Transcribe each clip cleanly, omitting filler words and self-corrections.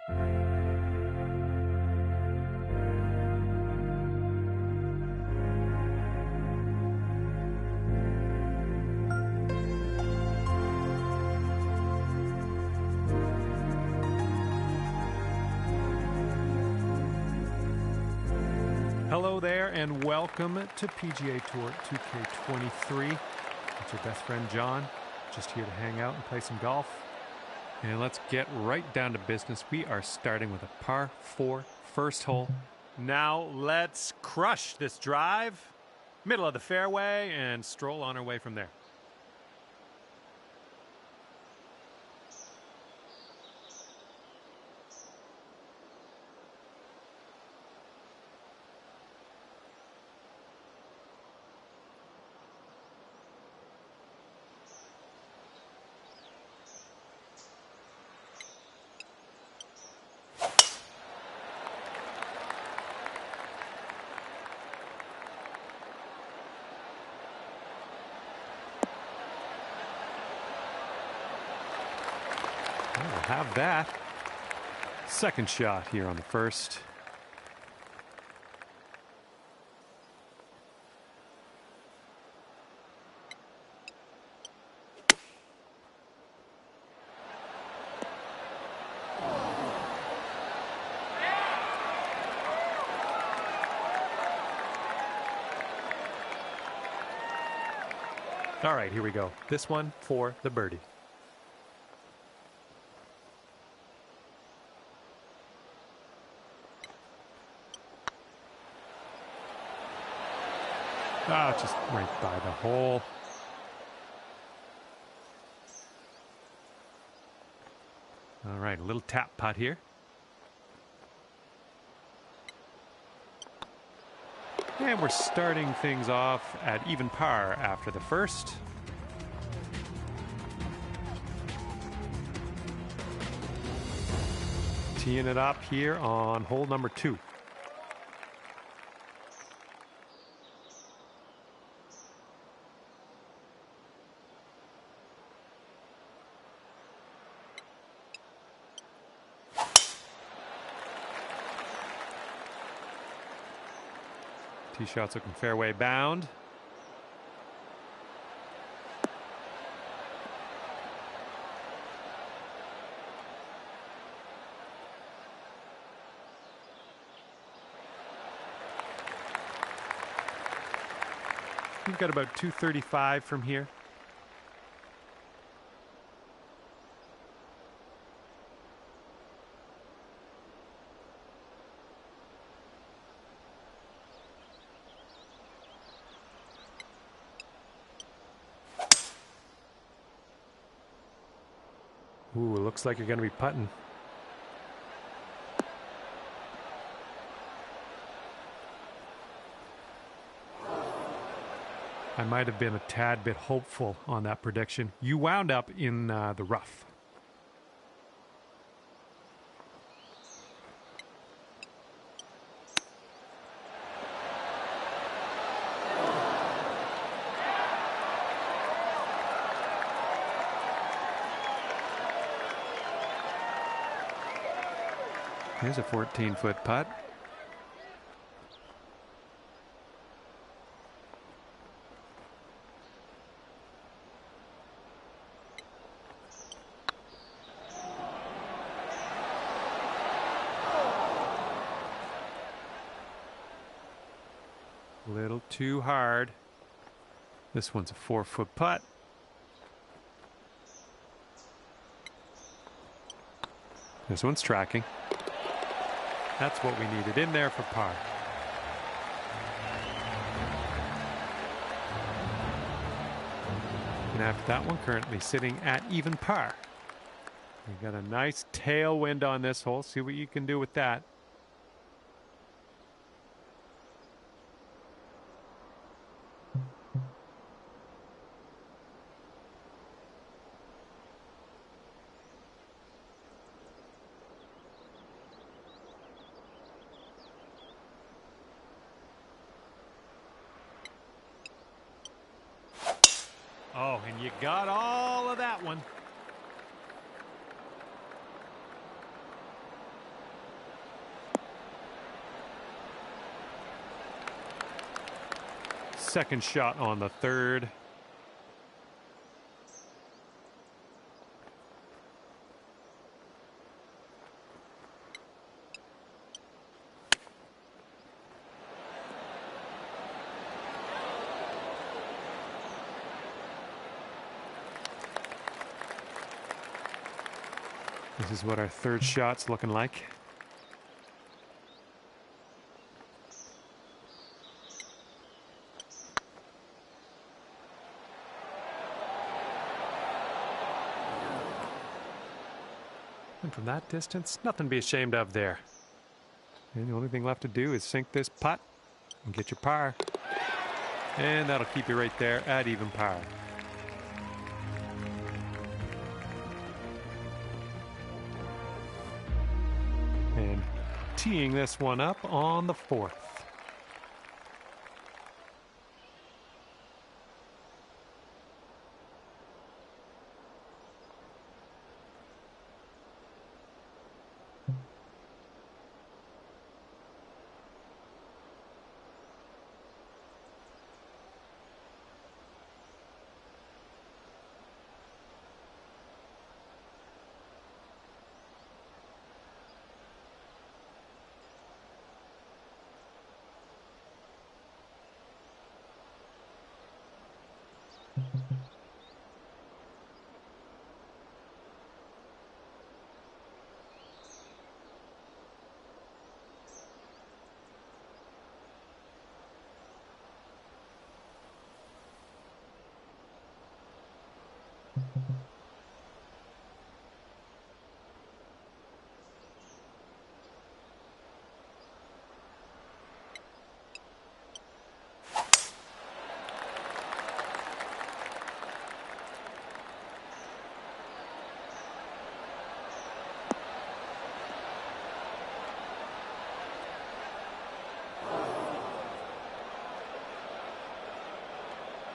Hello there and welcome to PGA Tour 2K23. It's your best friend John, just here to hang out and play some golf. And let's get right down to business. We are starting with a par 4 first hole. Now let's crush this drive, middle of the fairway, and stroll on our way from there. We'll have that. Second shot here on the first. All right, here we go. This one for the birdie. Oh, just right by the hole. All right, a little tap putt here. And we're starting things off at even par after the first. Teeing it up here on hole number 2. Tee shots looking fairway bound. We've got about 235 from here. Ooh, it looks like you're going to be putting. I might have been a tad bit hopeful on that prediction. You wound up in the rough. Here's a 14-foot putt. A little too hard. This one's a 4-foot putt. This one's tracking. That's what we needed in there for par. And after that one, currently sitting at even par. We got a nice tailwind on this hole. See what you can do with that. Oh, and you got all of that one. second shot on the third. This is what our third shot's looking like. And from that distance, nothing to be ashamed of there. And the only thing left to do is sink this putt and get your par. And that'll keep you right there at even par. And teeing this one up on the fourth.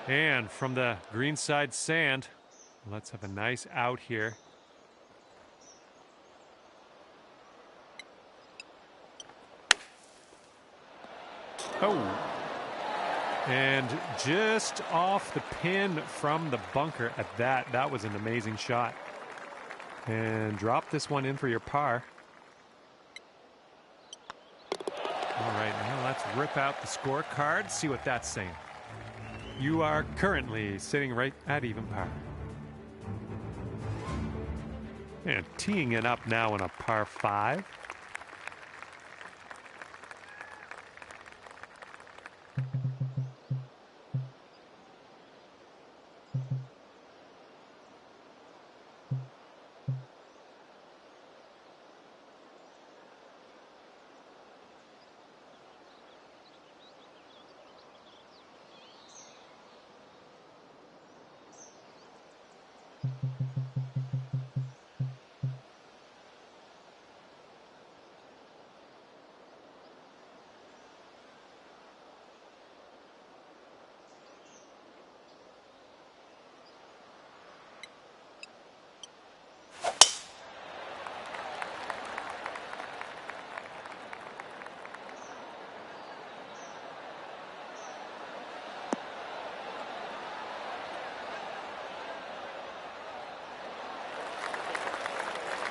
And from the greenside sand, let's have a nice out here. Oh, and just off the pin from the bunker at that. That was an amazing shot. And drop this one in for your par. All right, now let's rip out the scorecard, see what that's saying. You are currently sitting right at even par. And teeing it up now in a par 5.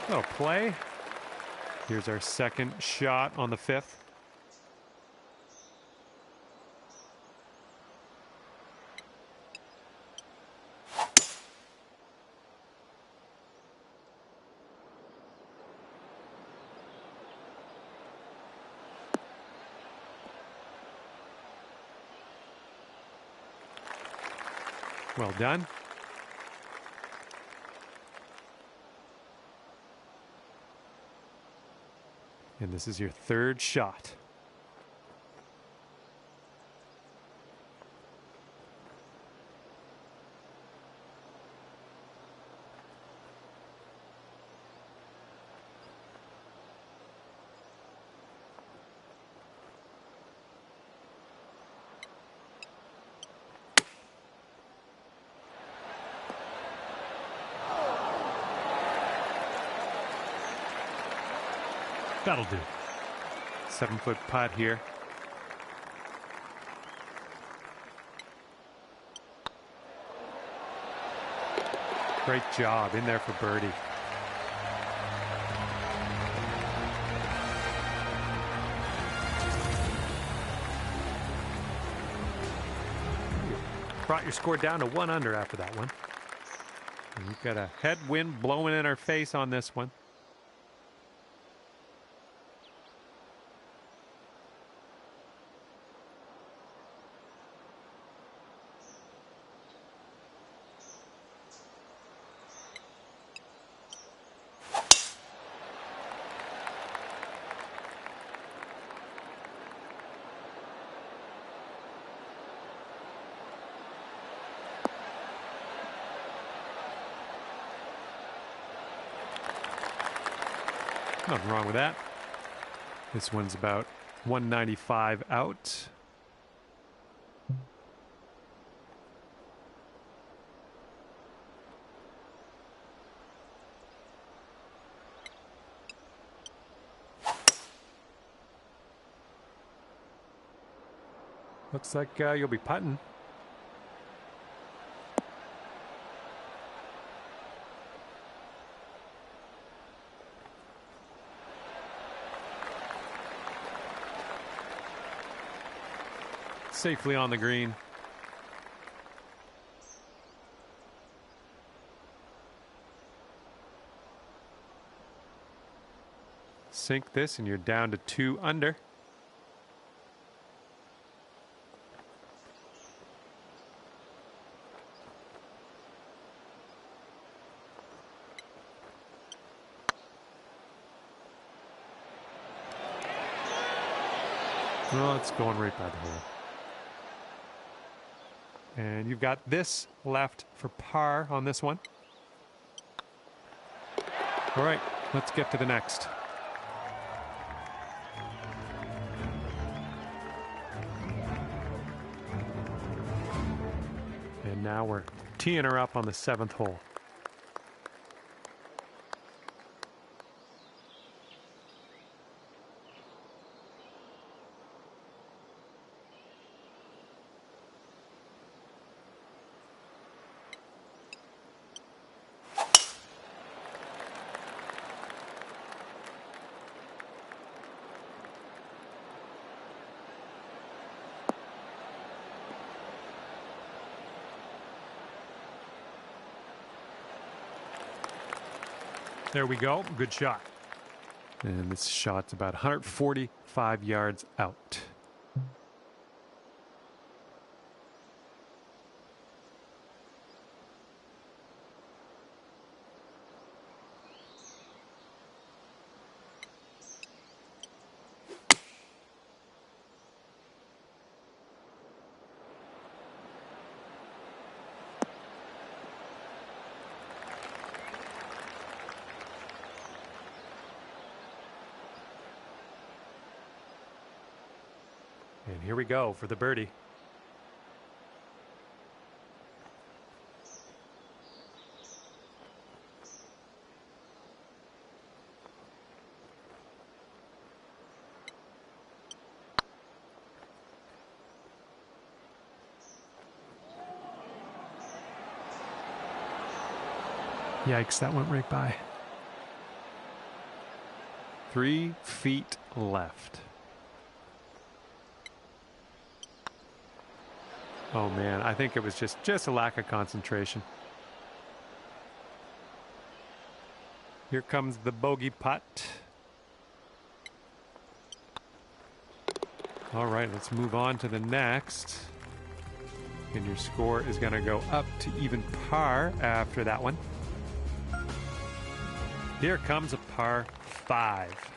Little play. Here's our second shot on the 5th. Well done. And this is your third shot. That'll do. 7-foot putt here. Great job in there for birdie. Brought your score down to 1 under after that one. And you've got a headwind blowing in our face on this one. Nothing wrong with that. This one's about 195 out. Looks like you'll be putting. Safely on the green. Sink this and you're down to 2 under. Well, it's going right by the hole. And you've got this left for par on this one. All right, let's get to the next. And now we're teeing her up on the 7th hole. There we go. Good shot. And this shot's about 145 yards out. And here we go for the birdie. Yikes, that went right by. 3 feet left. Oh man, I think it was just a lack of concentration. Here comes the bogey putt. All right, let's move on to the next. And your score is going to go up to even par after that one. Here comes a par 5.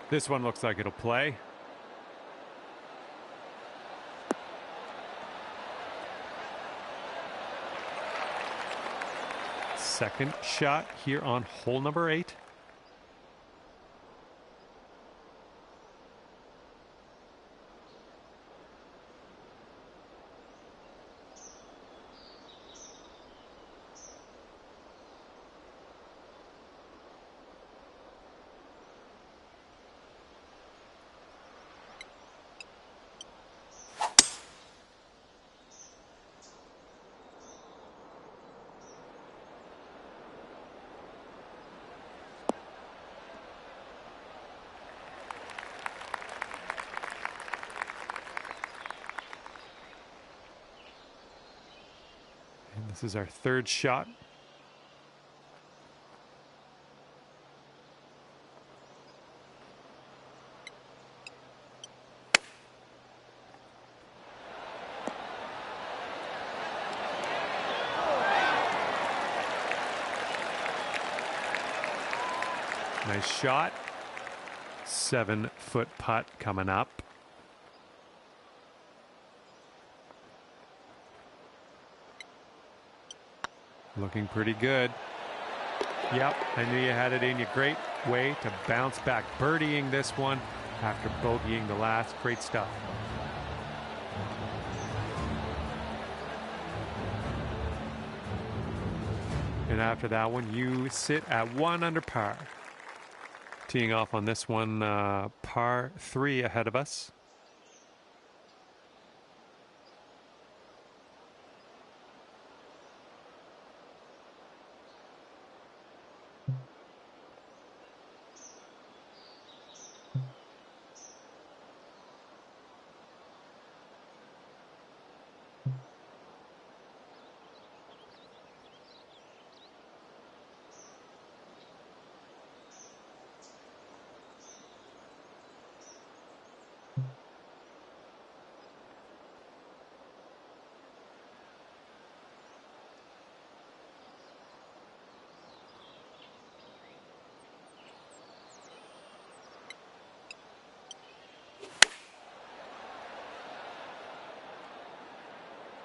This one looks like it'll play. Second shot here on hole number 8. This is our third shot. Nice shot. 7-foot putt coming up. Looking pretty good. Yep, I knew you had it in you. Great way to bounce back. Birdieing this one after bogeying the last. Great stuff. And after that one, you sit at 1 under par. Teeing off on this one, par 3 ahead of us.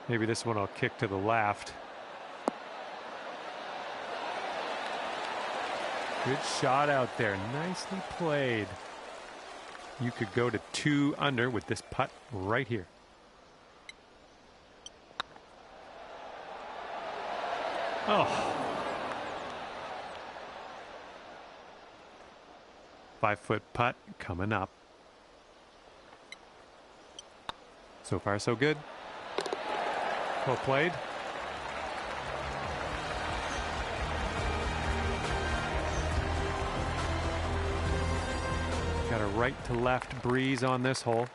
Maybe this one I'll kick to the left. Good shot out there. Nicely played. You could go to 2 under with this putt right here. Oh. 5-foot putt coming up. So far, so good. Well played. Got a right to left breeze on this hole.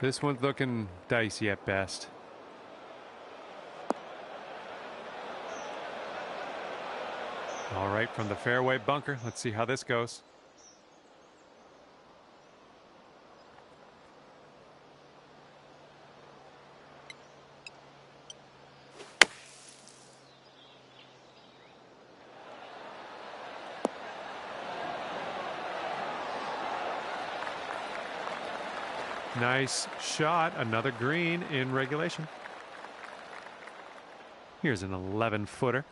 This one's looking dicey at best. All right, from the fairway bunker. Let's see how this goes. Nice shot. Another green in regulation. Here's an 11-footer.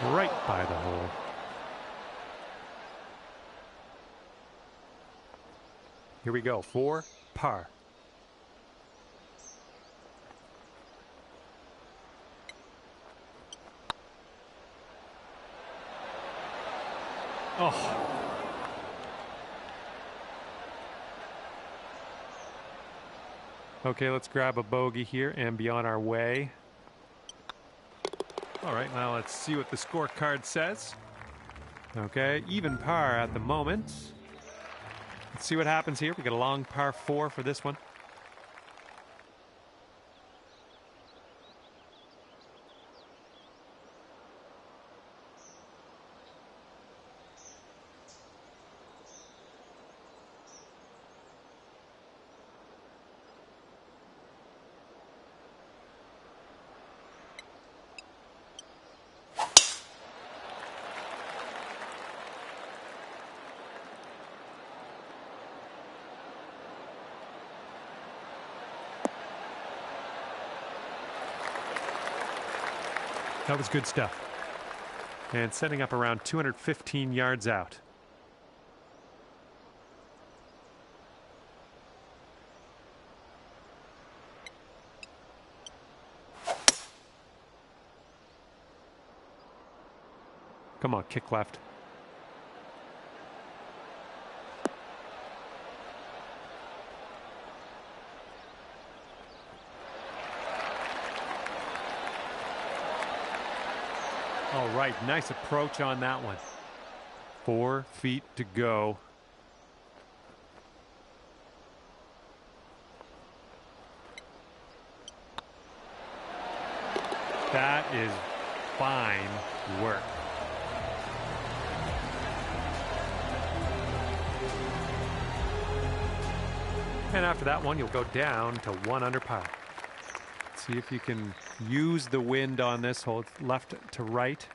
Right by the hole. Here we go, 4 par. Oh. Okay, let's grab a bogey here and be on our way. All right, now let's see what the scorecard says. Okay, even par at the moment. Let's see what happens here. We got a long par 4 for this one. That was good stuff. And setting up around 215 yards out. Come on, kick left. All right, nice approach on that one. 4 feet to go. That is fine work. And after that one, you'll go down to 1 under par. See if you can use the wind on this hole, left to right.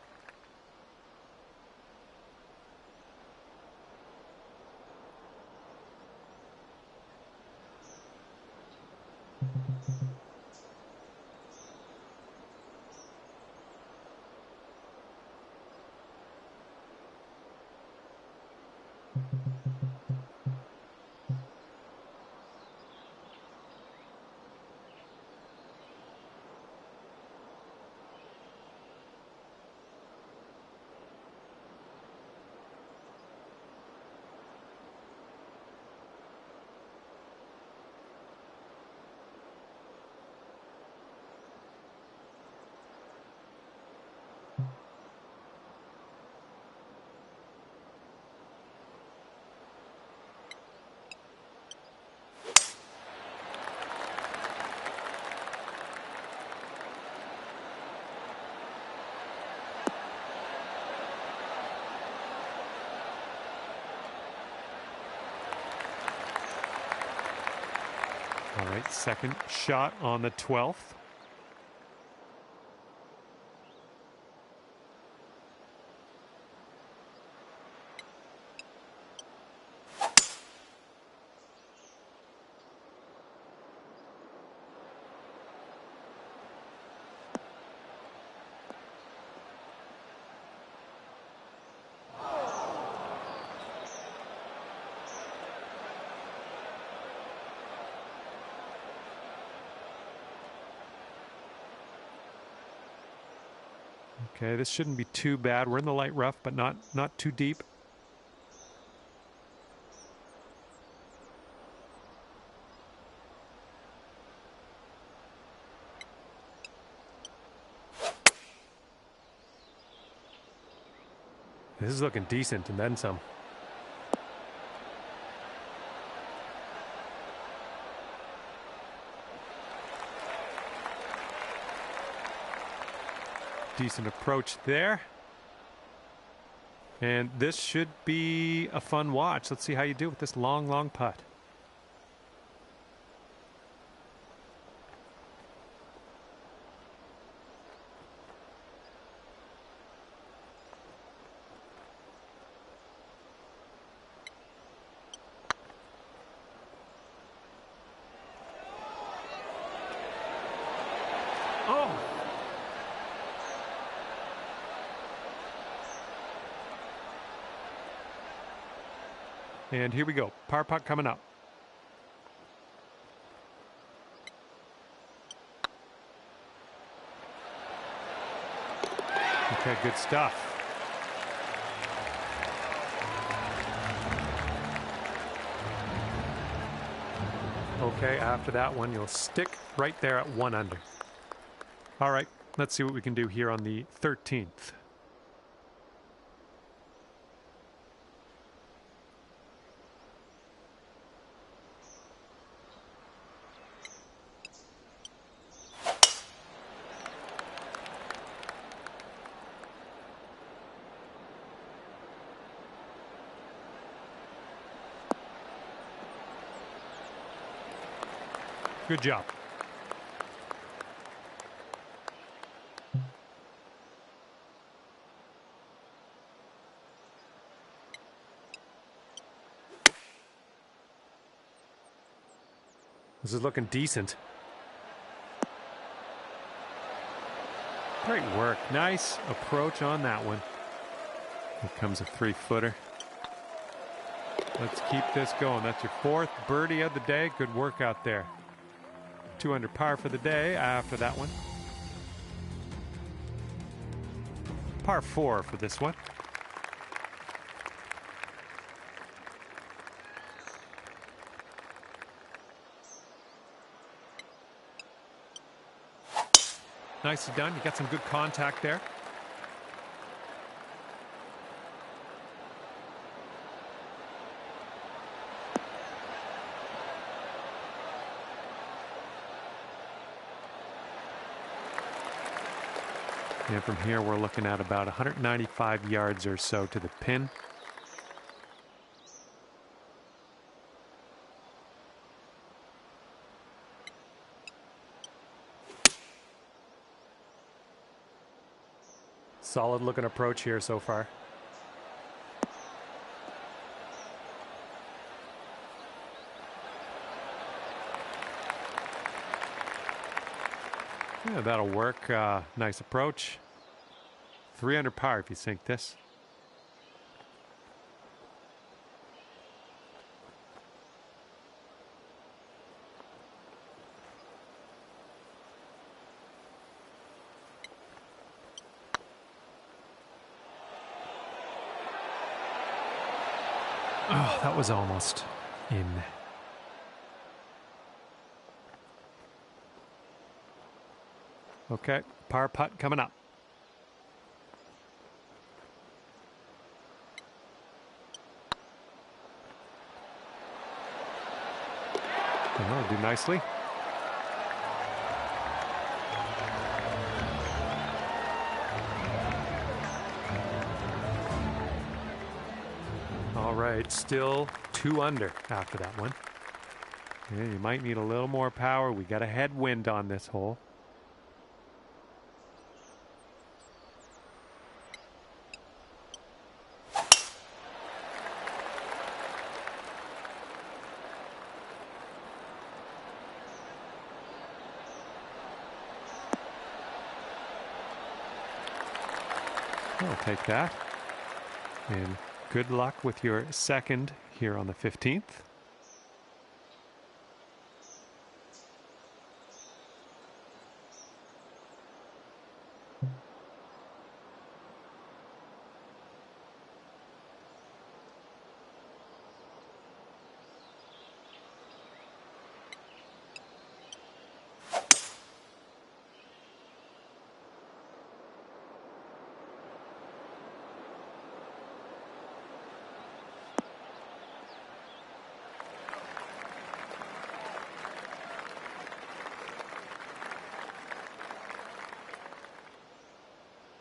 All right, second shot on the 12th. Okay, this shouldn't be too bad. We're in the light rough, but not too deep. This is looking decent, and then some. Decent approach there. And this should be a fun watch. Let's see how you do with this long putt. Oh! And here we go. Par putt coming up. Okay, good stuff. Okay, after that one, you'll stick right there at 1 under. All right, let's see what we can do here on the 13th. Good job. This is looking decent. Great work. Nice approach on that one. Here comes a 3-footer. Let's keep this going. That's your 4th birdie of the day. Good work out there. 2 under par for the day after that one. Par 4 for this one. Nicely done. You got some good contact there. And from here, we're looking at about 195 yards or so to the pin. Solid looking approach here so far. Yeah, that'll work. Nice approach. 3 under par if you sink this. Oh, that was almost in. Okay, par putt coming up. And that'll do nicely. All right, still 2 under after that one. Yeah, you might need a little more power. We got a headwind on this hole. I'll take that. And good luck with your 2nd here on the 15th.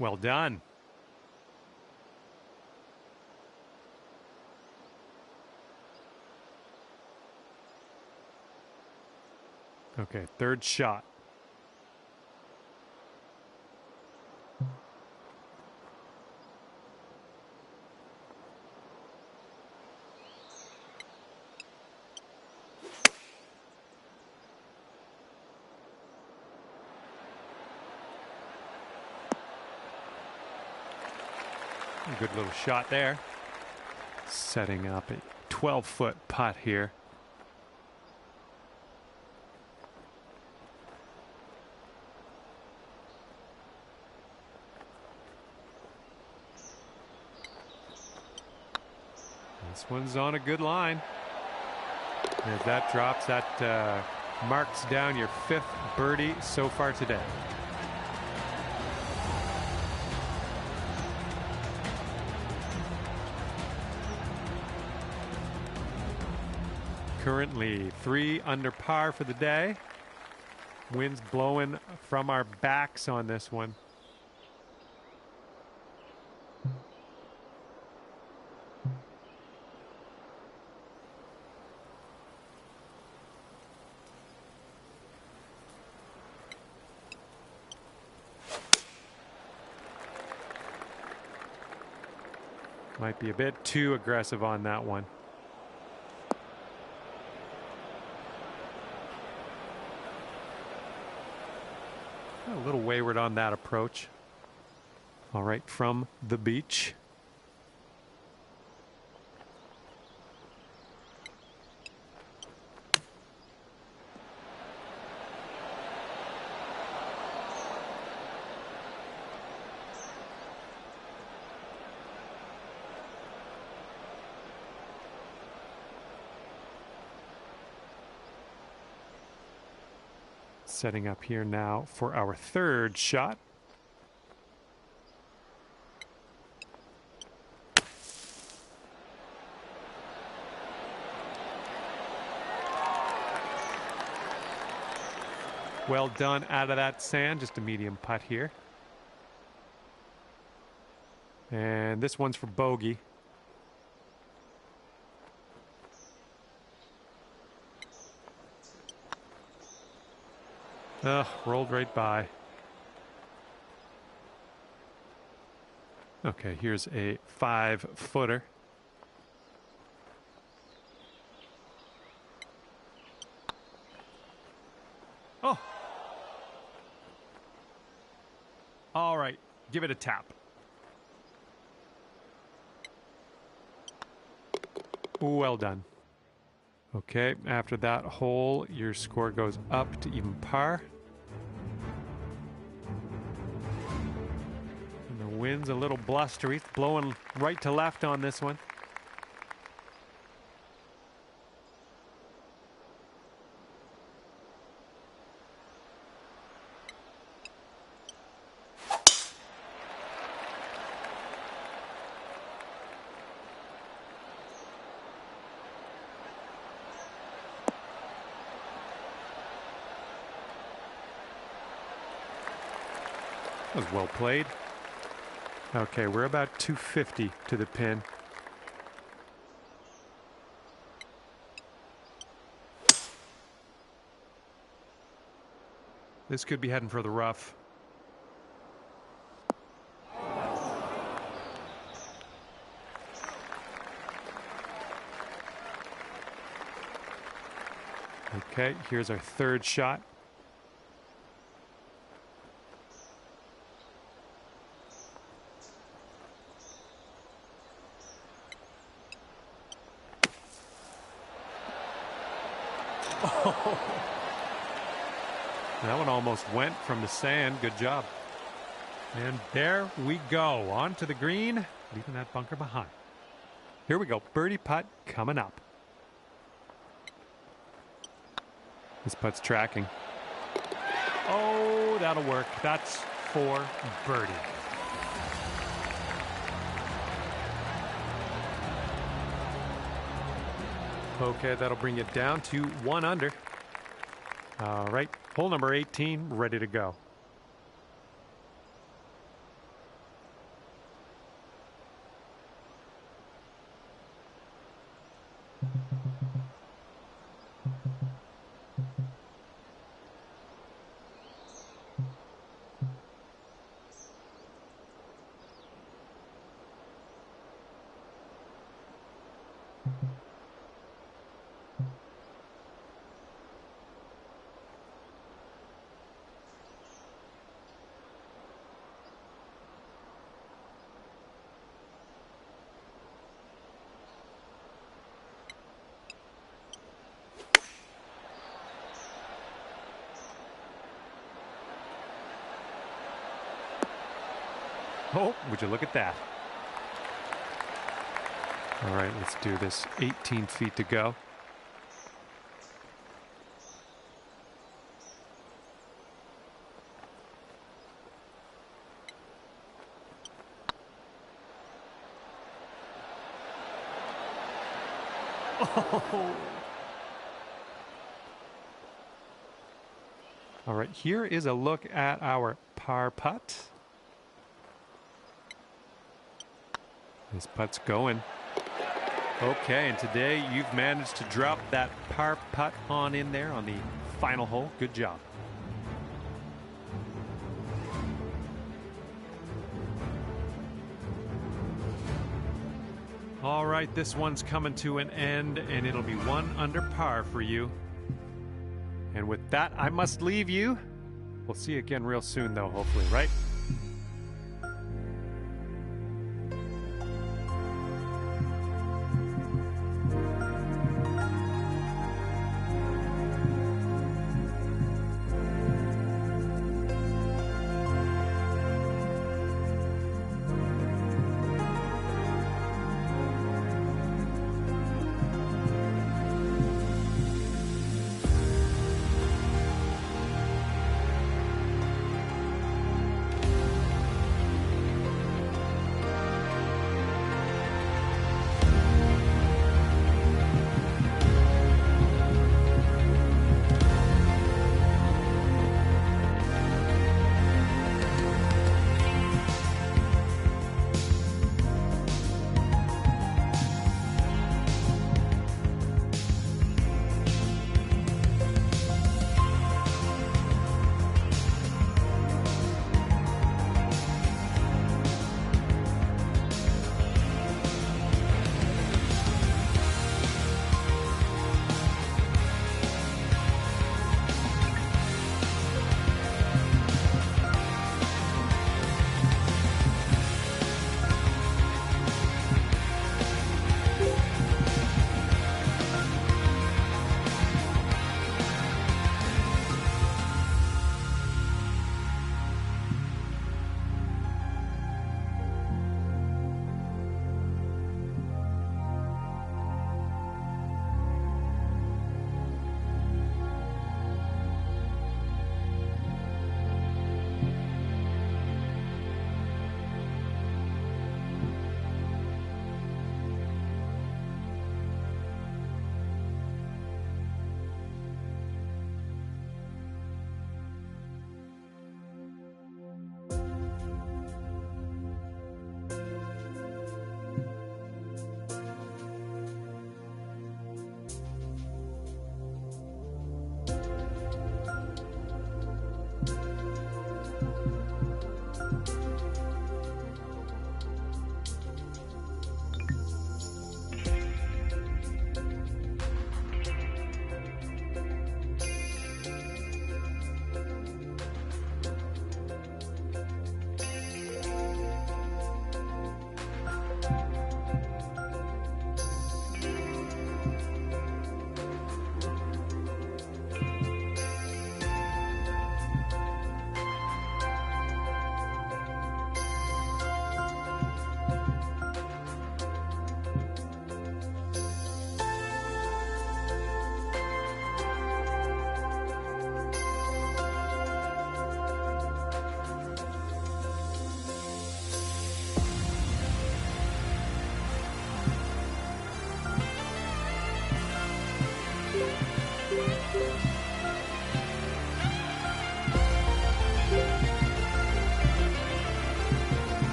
Well done. Okay, 3rd shot. Good little shot there. Setting up a 12-foot putt here. This one's on a good line. As that drops, that marks down your 5th birdie so far today. Currently 3 under par for the day. Winds blowing from our backs on this one. Might be a bit too aggressive on that one. A little wayward on that approach. All right, from the beach. Setting up here now for our third shot. Well done out of that sand, just a medium putt here. And this one's for bogey. Ugh, rolled right by. Okay, here's a 5-footer. Oh! All right, give it a tap. Well done. Okay, after that hole, your score goes up to even par. And the wind's a little blustery. It's blowing right to left on this one. That was well played. Okay, we're about 250 to the pin. This could be heading for the rough. Okay, here's our third shot. Oh. That one almost went from the sand. Good job. And there we go. On to the green, leaving that bunker behind. Here we go. Birdie putt coming up. This putt's tracking. Oh, that'll work. That's for birdie. Okay, that'll bring it down to 1 under. All right, hole number 18, ready to go. Oh, would you look at that? All right, let's do this. 18 feet to go. Oh. All right, here is a look at our par putt. This putt's going. Okay, and today you've managed to drop that par putt on in there on the final hole. Good job. All right, this one's coming to an end, and it'll be 1 under par for you. And with that, I must leave you. We'll see you again real soon, though, hopefully, right?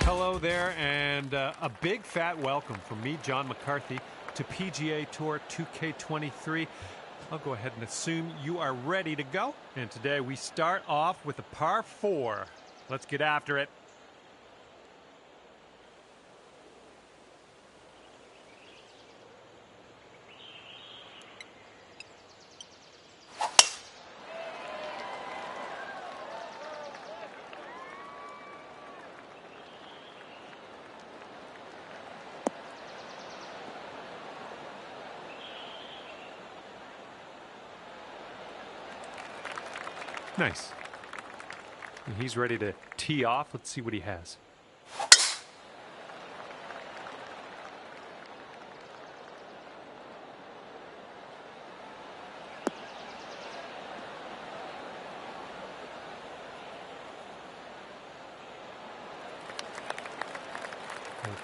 Hello there, and a big fat welcome from me, John McCarthy, to PGA Tour 2K23. I'll go ahead and assume you are ready to go. And today we start off with a par 4. Let's get after it. Nice. And he's ready to tee off. Let's see what he has.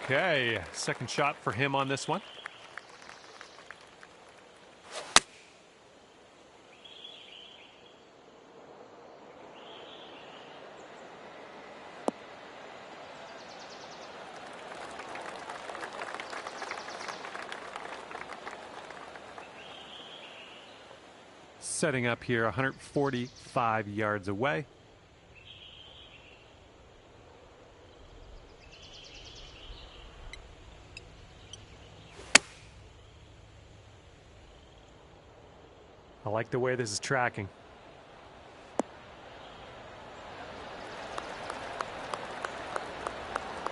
Okay, second shot for him on this one. Setting up here 145 yards away. I like the way this is tracking.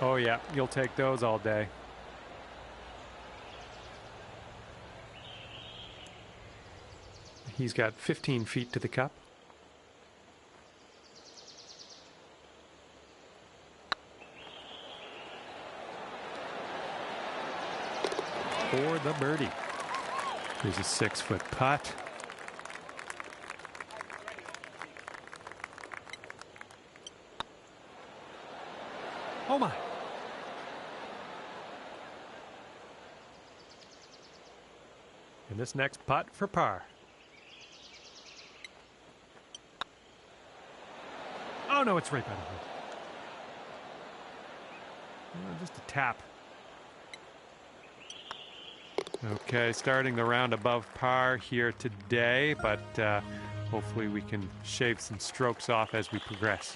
Oh yeah, you'll take those all day. He's got 15 feet to the cup. For the birdie. Here's a 6-foot putt. Oh my. And this next putt for par. Oh no, it's right by the hole. Just a tap. Okay, starting the round above par here today, but hopefully we can shave some strokes off as we progress.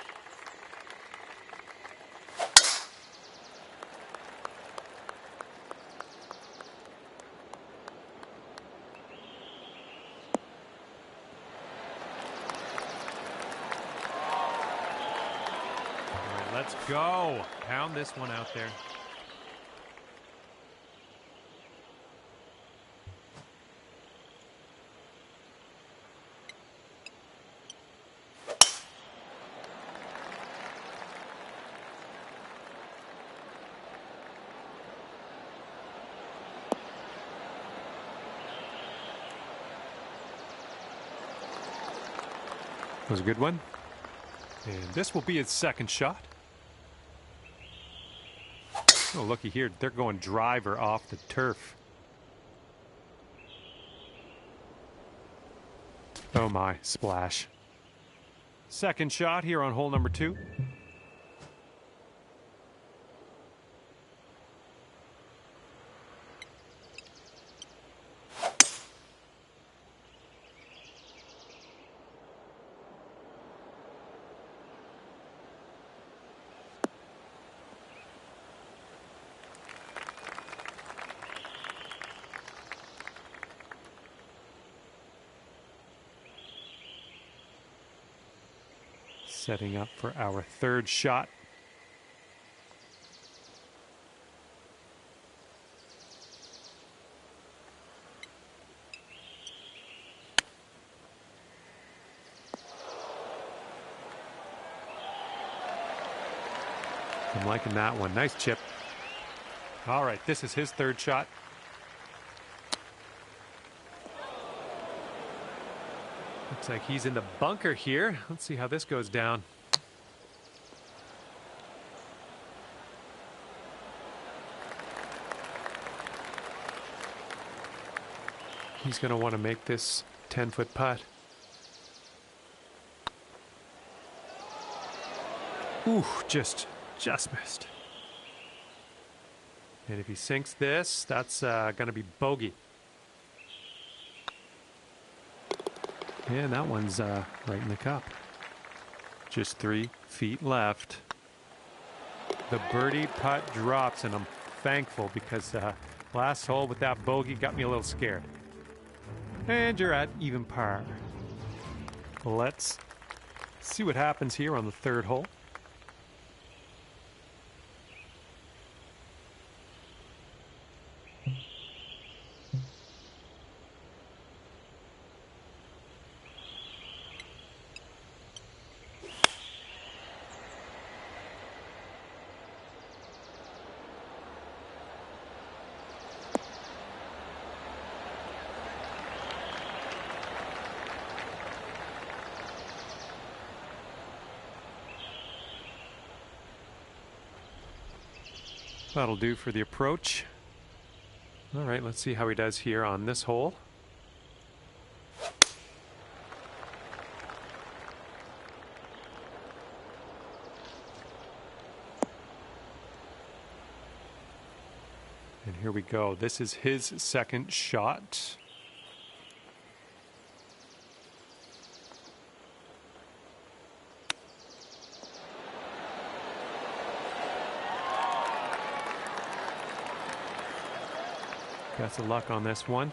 Let's go. Pound this one out there. That was a good one. And this will be his second shot. Oh, looky here. They're going driver off the turf. Oh my, splash. Second shot here on hole number 2. Setting up for our third shot. I'm liking that one. Nice chip. All right, this is his third shot. Looks like he's in the bunker here. Let's see how this goes down. He's going to want to make this 10-foot putt. Ooh, just missed. And if he sinks this, that's going to be bogey. And that one's right in the cup. Just 3 feet left. The birdie putt drops, and I'm thankful because last hole with that bogey got me a little scared. And you're at even par. Let's see what happens here on the third hole. That'll do for the approach. All right, let's see how he does here on this hole. And here we go. This is his second shot. Best of luck on this one.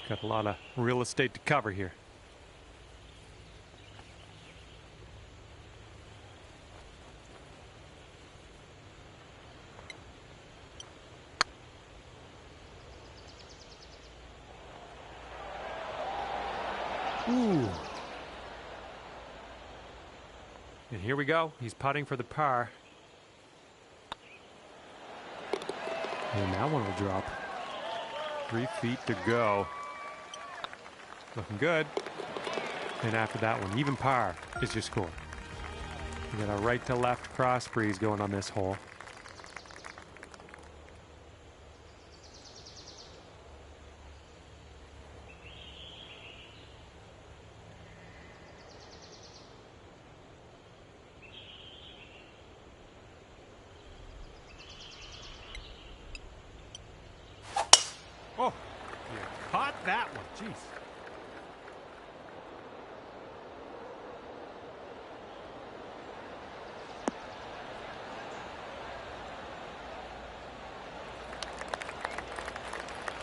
Got a lot of real estate to cover here. Ooh. And here we go. He's putting for the par. And that one will drop. 3 feet to go. Looking good. And after that one, even par is your score. You got a right to left cross breeze going on this hole. Oh, you caught that one. Jeez.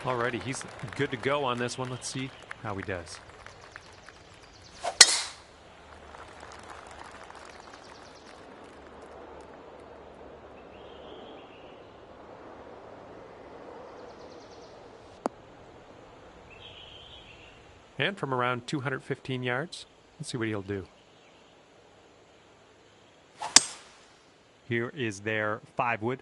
Alrighty, he's good to go on this one. Let's see how he does. And from around 215 yards, let's see what he'll do. Here is their 5-wood.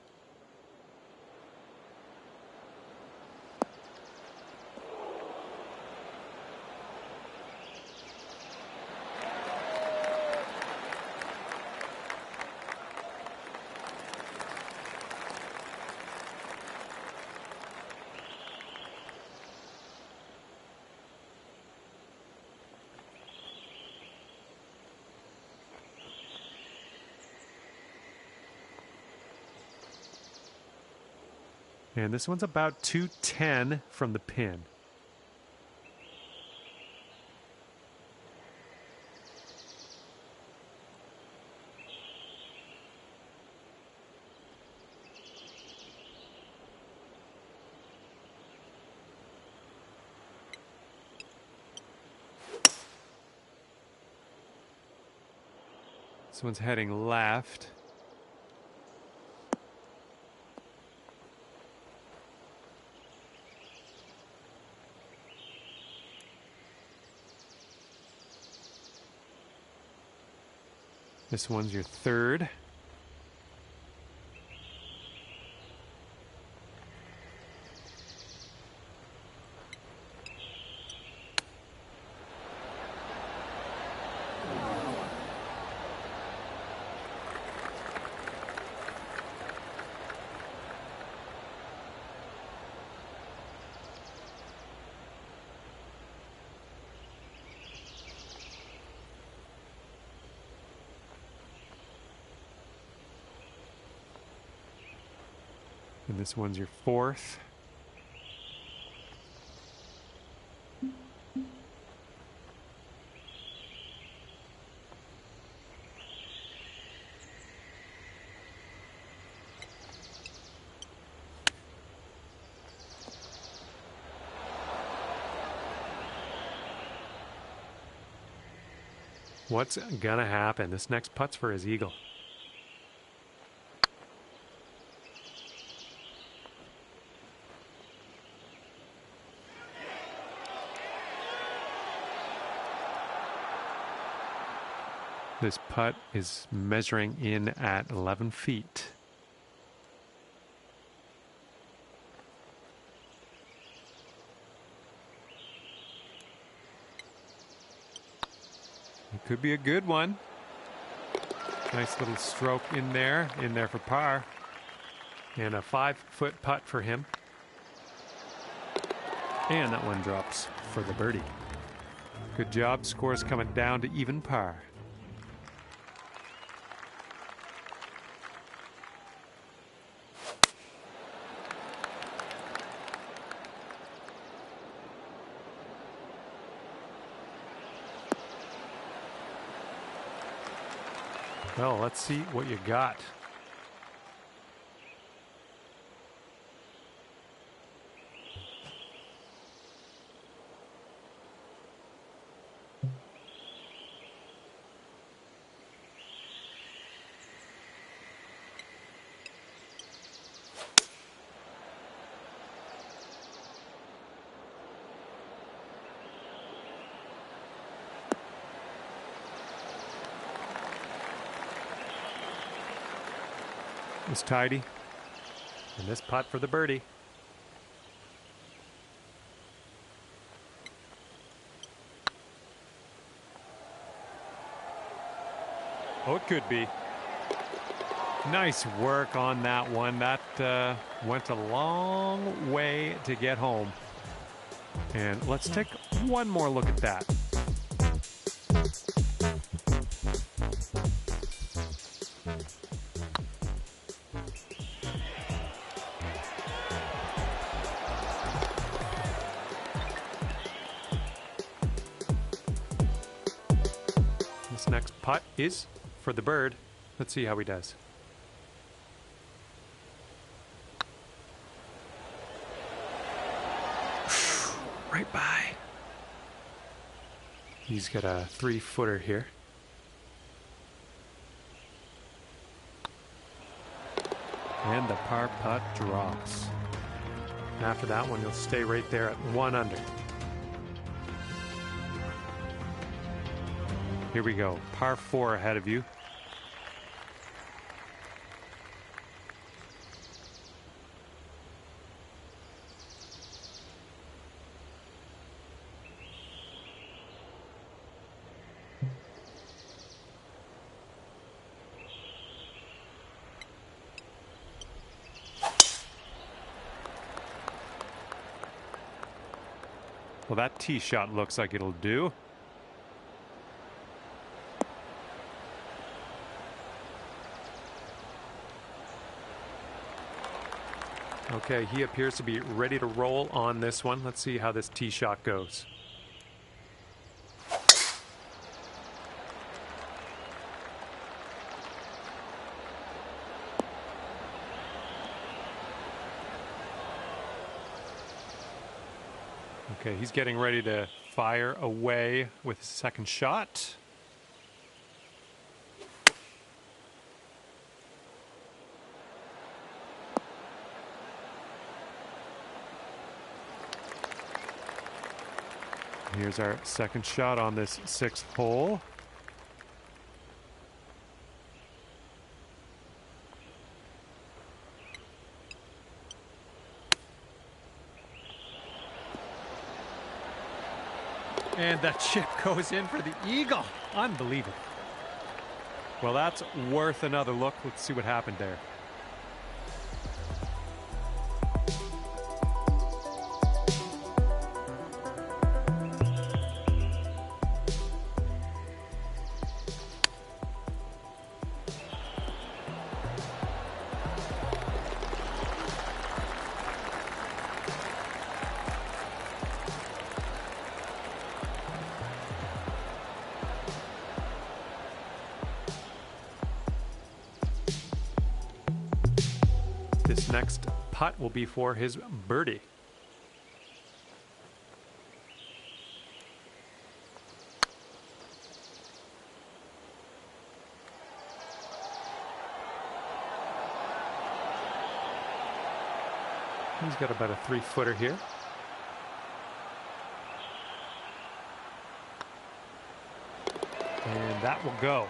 And this one's about 210 from the pin. This one's heading left. This one's your 3rd. And this one's your 4th. What's gonna happen? This next putt's for his eagle. This putt is measuring in at 11 feet. It could be a good one. Nice little stroke in there for par. And a 5-foot putt for him. And that one drops for the birdie. Good job. Scores coming down to even par. Well, let's see what you got. was tidy. And this putt for the birdie. Oh, it could be. Nice work on that one. That went a long way to get home. And let's take one more look at that. This next putt is for the bird. Let's see how he does. Right by. He's got a 3-footer here. And the par putt drops. After that one, you'll stay right there at 1 under. Here we go. Par 4 ahead of you. Well, that tee shot looks like it'll do. Okay, he appears to be ready to roll on this one. Let's see how this tee shot goes. Okay, he's getting ready to fire away with his second shot. Here's our second shot on this 6th hole. And that chip goes in for the eagle. Unbelievable. Well, that's worth another look. Let's see what happened there. This next putt will be for his birdie. He's got about a 3-footer here. And that will go.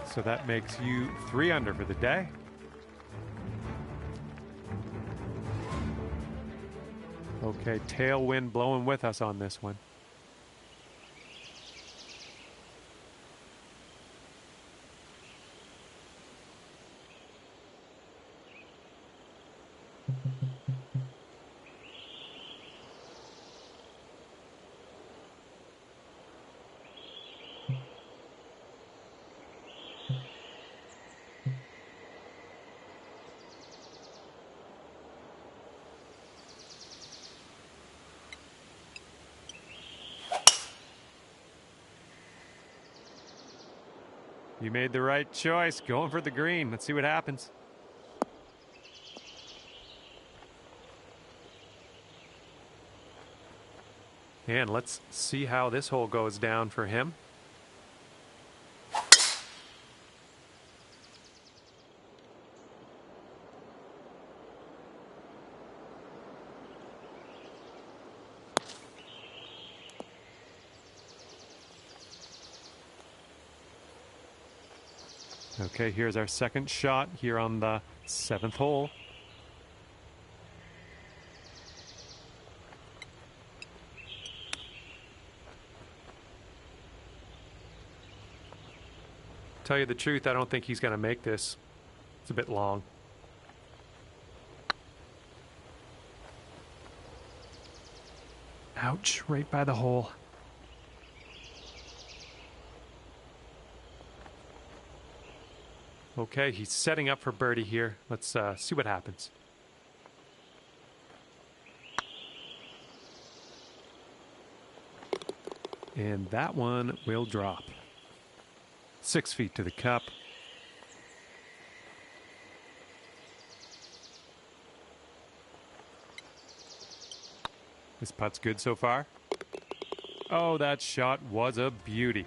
So that makes you 3 under for the day. Okay, tailwind blowing with us on this one. You made the right choice, going for the green. Let's see what happens. And let's see how this hole goes down for him. Okay, here's our second shot here on the 7th hole. Tell you the truth, I don't think he's going to make this. It's a bit long. Ouch, right by the hole. Okay, he's setting up for birdie here. Let's see what happens. And that one will drop. 6 feet to the cup. This putt's good so far. Oh, that shot was a beauty.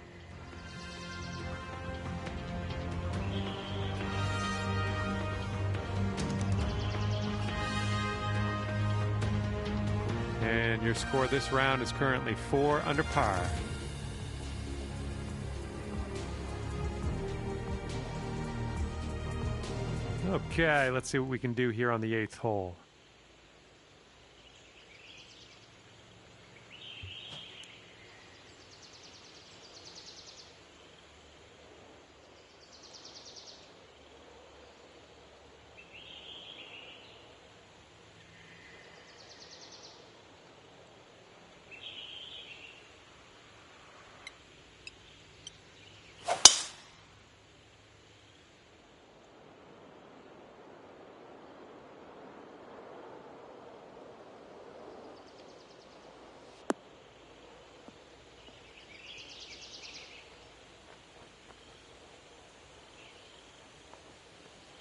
And your score this round is currently 4 under par. Okay, let's see what we can do here on the 8th hole.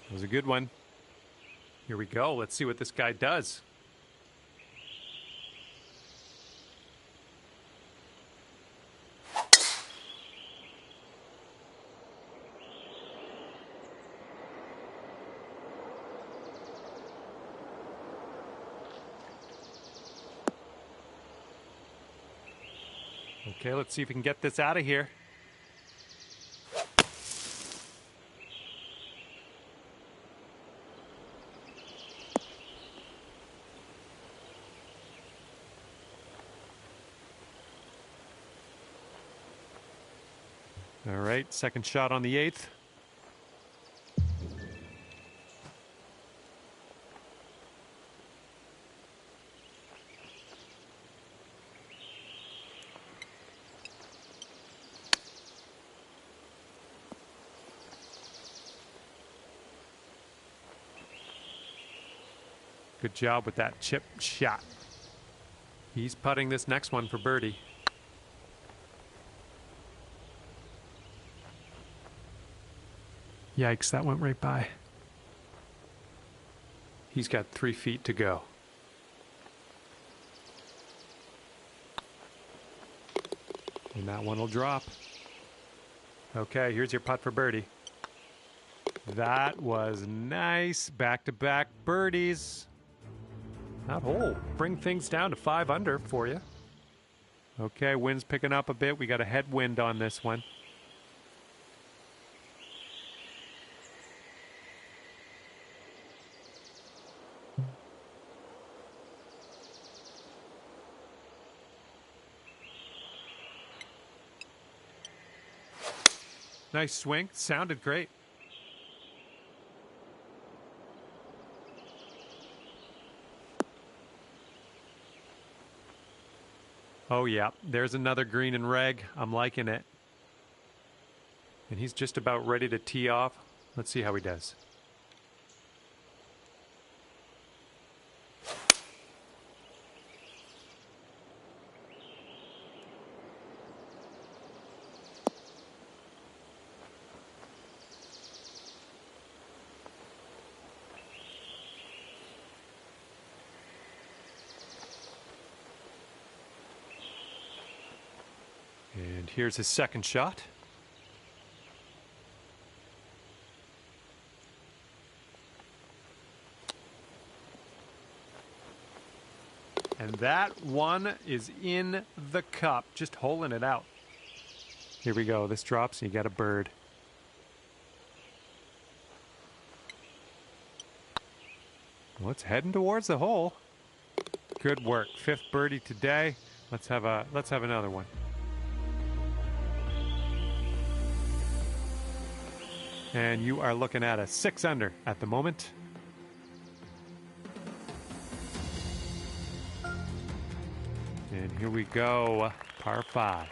It was a good one. Here we go. Let's see what this guy does. Okay, let's see if we can get this out of here. All right, second shot on the 8th. Good job with that chip shot. He's putting this next one for birdie. Yikes, that went right by. He's got 3 feet to go. And that one will drop. Okay, here's your putt for birdie. That was nice. Back-to-back birdies. That hole bring things down to 5 under for you. Okay, wind's picking up a bit. We got a headwind on this one. Nice swing. Sounded great. Oh, yeah. There's another green and reg. I'm liking it. And he's just about ready to tee off. Let's see how he does. And here's his second shot. And that one is in the cup, just holing it out. Here we go. This drops and you got a bird. Well, it's heading towards the hole. Good work. 5th birdie today. Let's have another one. And you are looking at a 6 under at the moment. And here we go, par 5.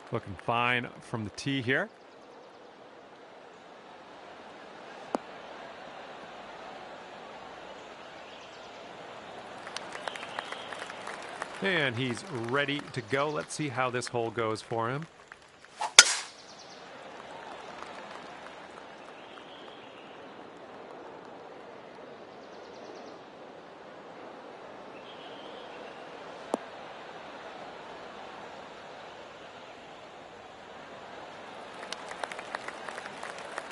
Looking fine from the tee here. And he's ready to go. Let's see how this hole goes for him.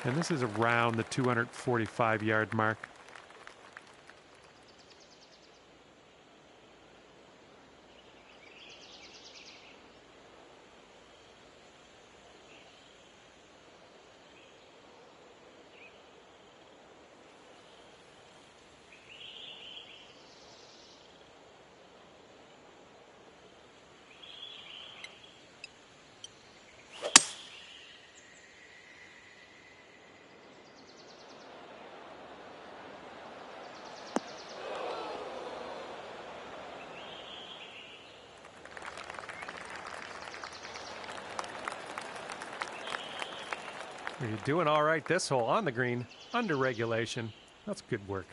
And this is around the 245-yard mark. You're doing all right this hole on the green, under regulation. That's good work.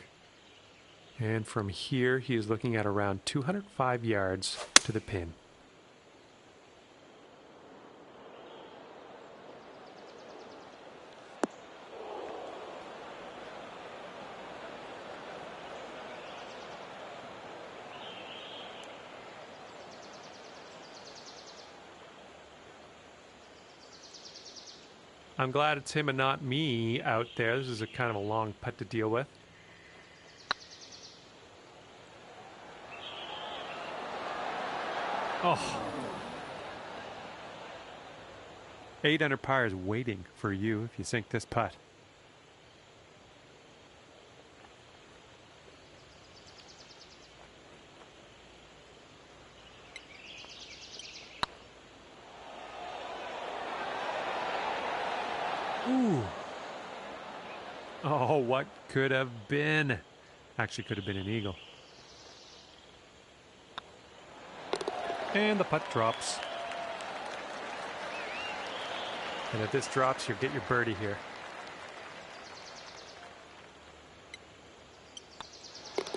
And from here, he is looking at around 205 yards to the pin. I'm glad it's him and not me out there. This is a kind of a long putt to deal with. Oh. 8 under par is waiting for you if you sink this putt. Ooh. Oh, what could have been? Actually, could have been an eagle. And the putt drops. And if this drops, you'll get your birdie here.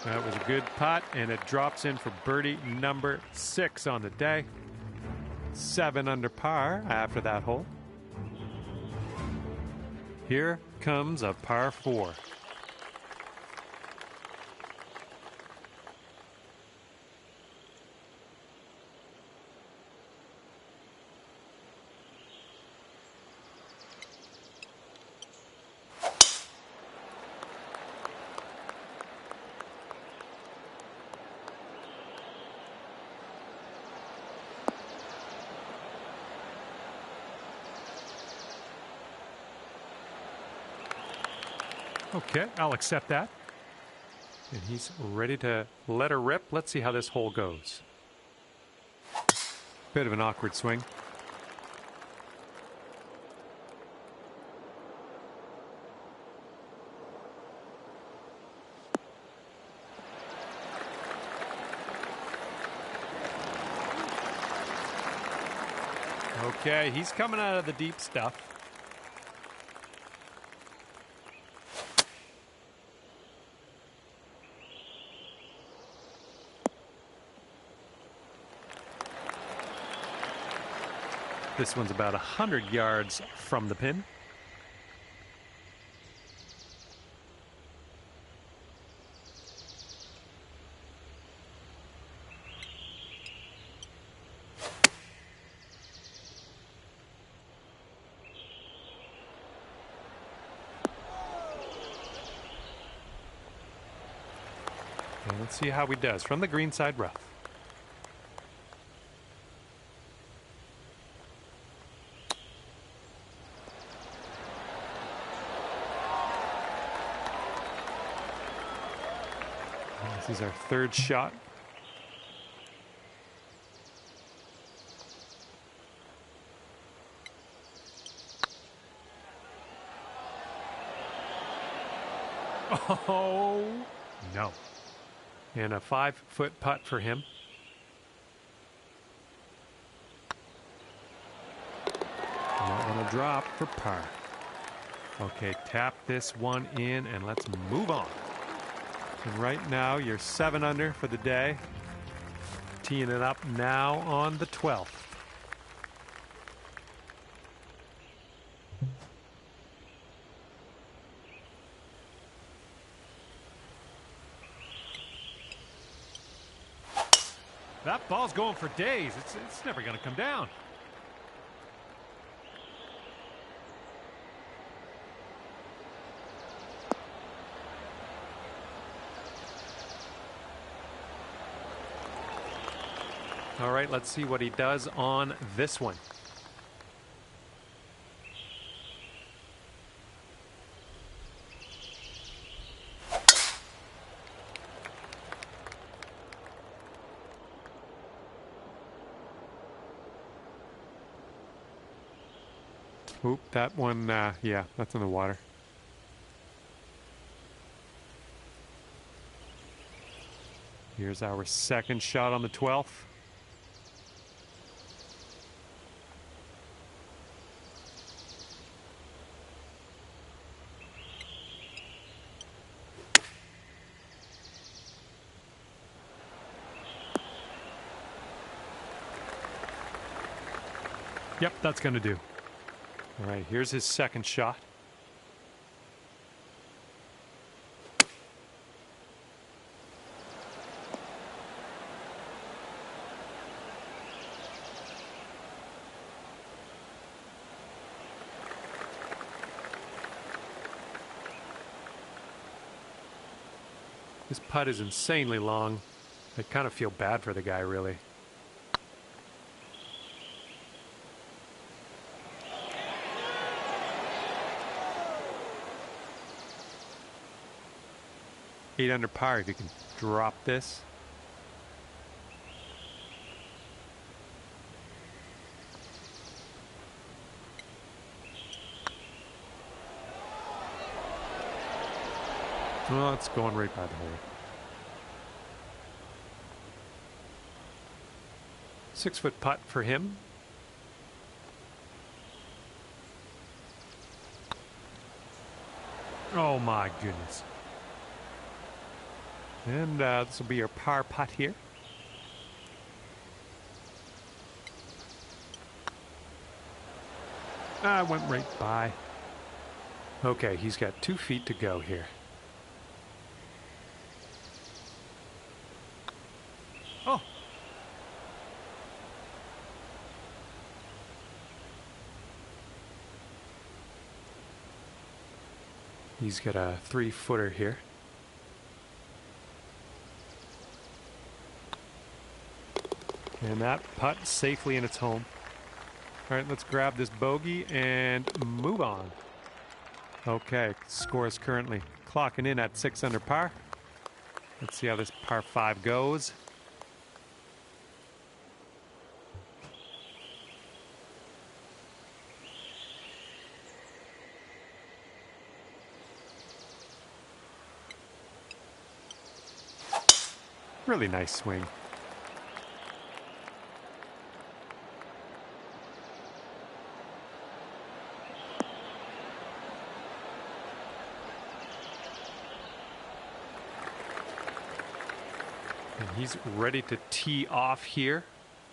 That was a good putt, and it drops in for birdie number 6 on the day. 7 under par after that hole. Here comes a par 4. Okay, I'll accept that. And he's ready to let her rip. Let's see how this hole goes. Bit of an awkward swing. Okay, he's coming out of the deep stuff. This one's about 100 yards from the pin. Let's see how he does from the green side rough. This is our third shot. Oh, no. And a 5-foot putt for him. Not gonna drop for par. Okay, tap this one in and let's move on. And right now you're 7 under for the day. Teeing it up now on the 12th. That ball's going for days. It's never going to come down. All right, let's see what he does on this one. Oop, that one, yeah, that's in the water. Here's our second shot on the 12th. Yep, that's going to do. All right, here's his second shot. This putt is insanely long. I kind of feel bad for the guy, really. Eight under par if you can drop this. Well, it's going right by the hole. 6-foot putt for him. Oh my goodness. And this will be your par putt here. Went right by. Okay, he's got 2 feet to go here. Oh. He's got a 3-footer here. And that putt safely in its home. All right, let's grab this bogey and move on. Okay, score is currently clocking in at 6 under par. Let's see how this par 5 goes. Really nice swing. And he's ready to tee off here.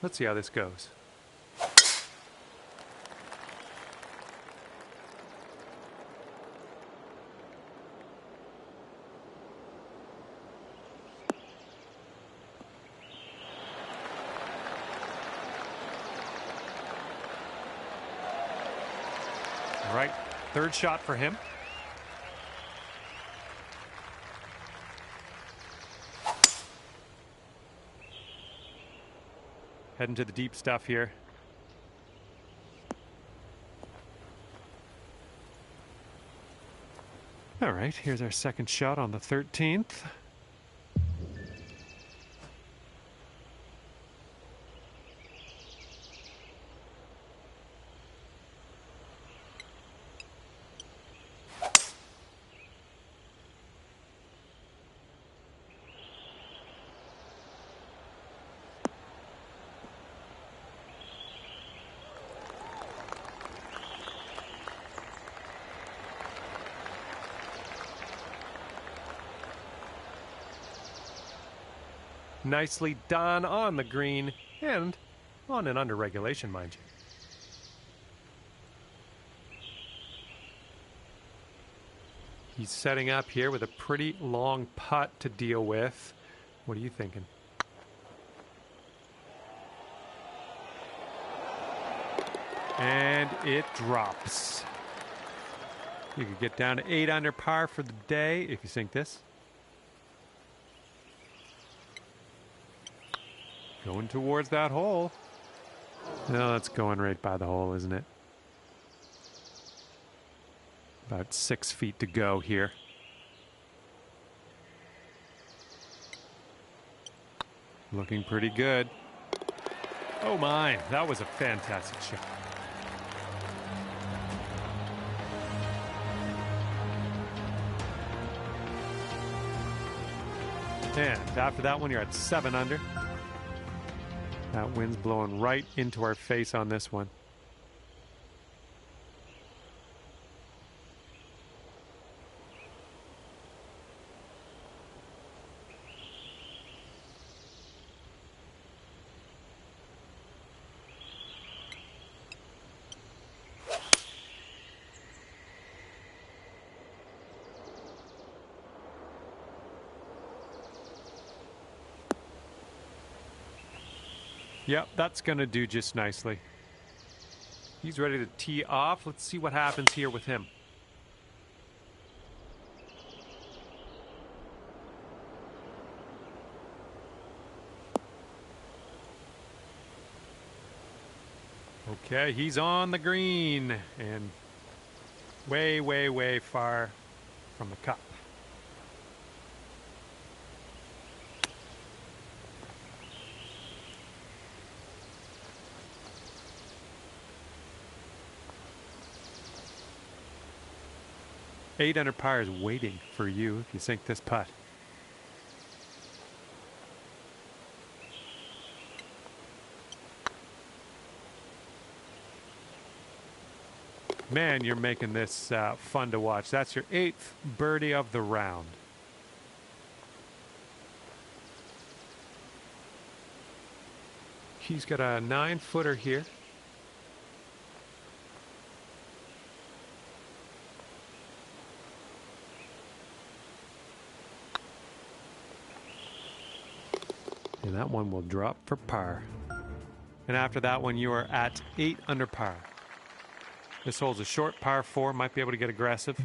Let's see how this goes. All right, third shot for him. Heading to the deep stuff here. All right, here's our second shot on the 13th. Nicely done on the green and on and under regulation, mind you. He's setting up here with a pretty long putt to deal with. What are you thinking? And it drops. You could get down to 8 under par for the day if you sink this. Going towards that hole. No, that's going right by the hole, isn't it? About 6 feet to go here. Looking pretty good. Oh my, that was a fantastic shot. And after that one, you're at 7 under. That wind's blowing right into our face on this one. Yep, that's going to do just nicely. He's ready to tee off. Let's see what happens here with him. Okay, he's on the green and way, way, way far from the cup. Eight under par is waiting for you if you sink this putt. Man, you're making this fun to watch. That's your 8th birdie of the round. He's got a 9-footer here. And that one will drop for par. And after that one, you are at 8 under par. This hole's a short par 4, might be able to get aggressive.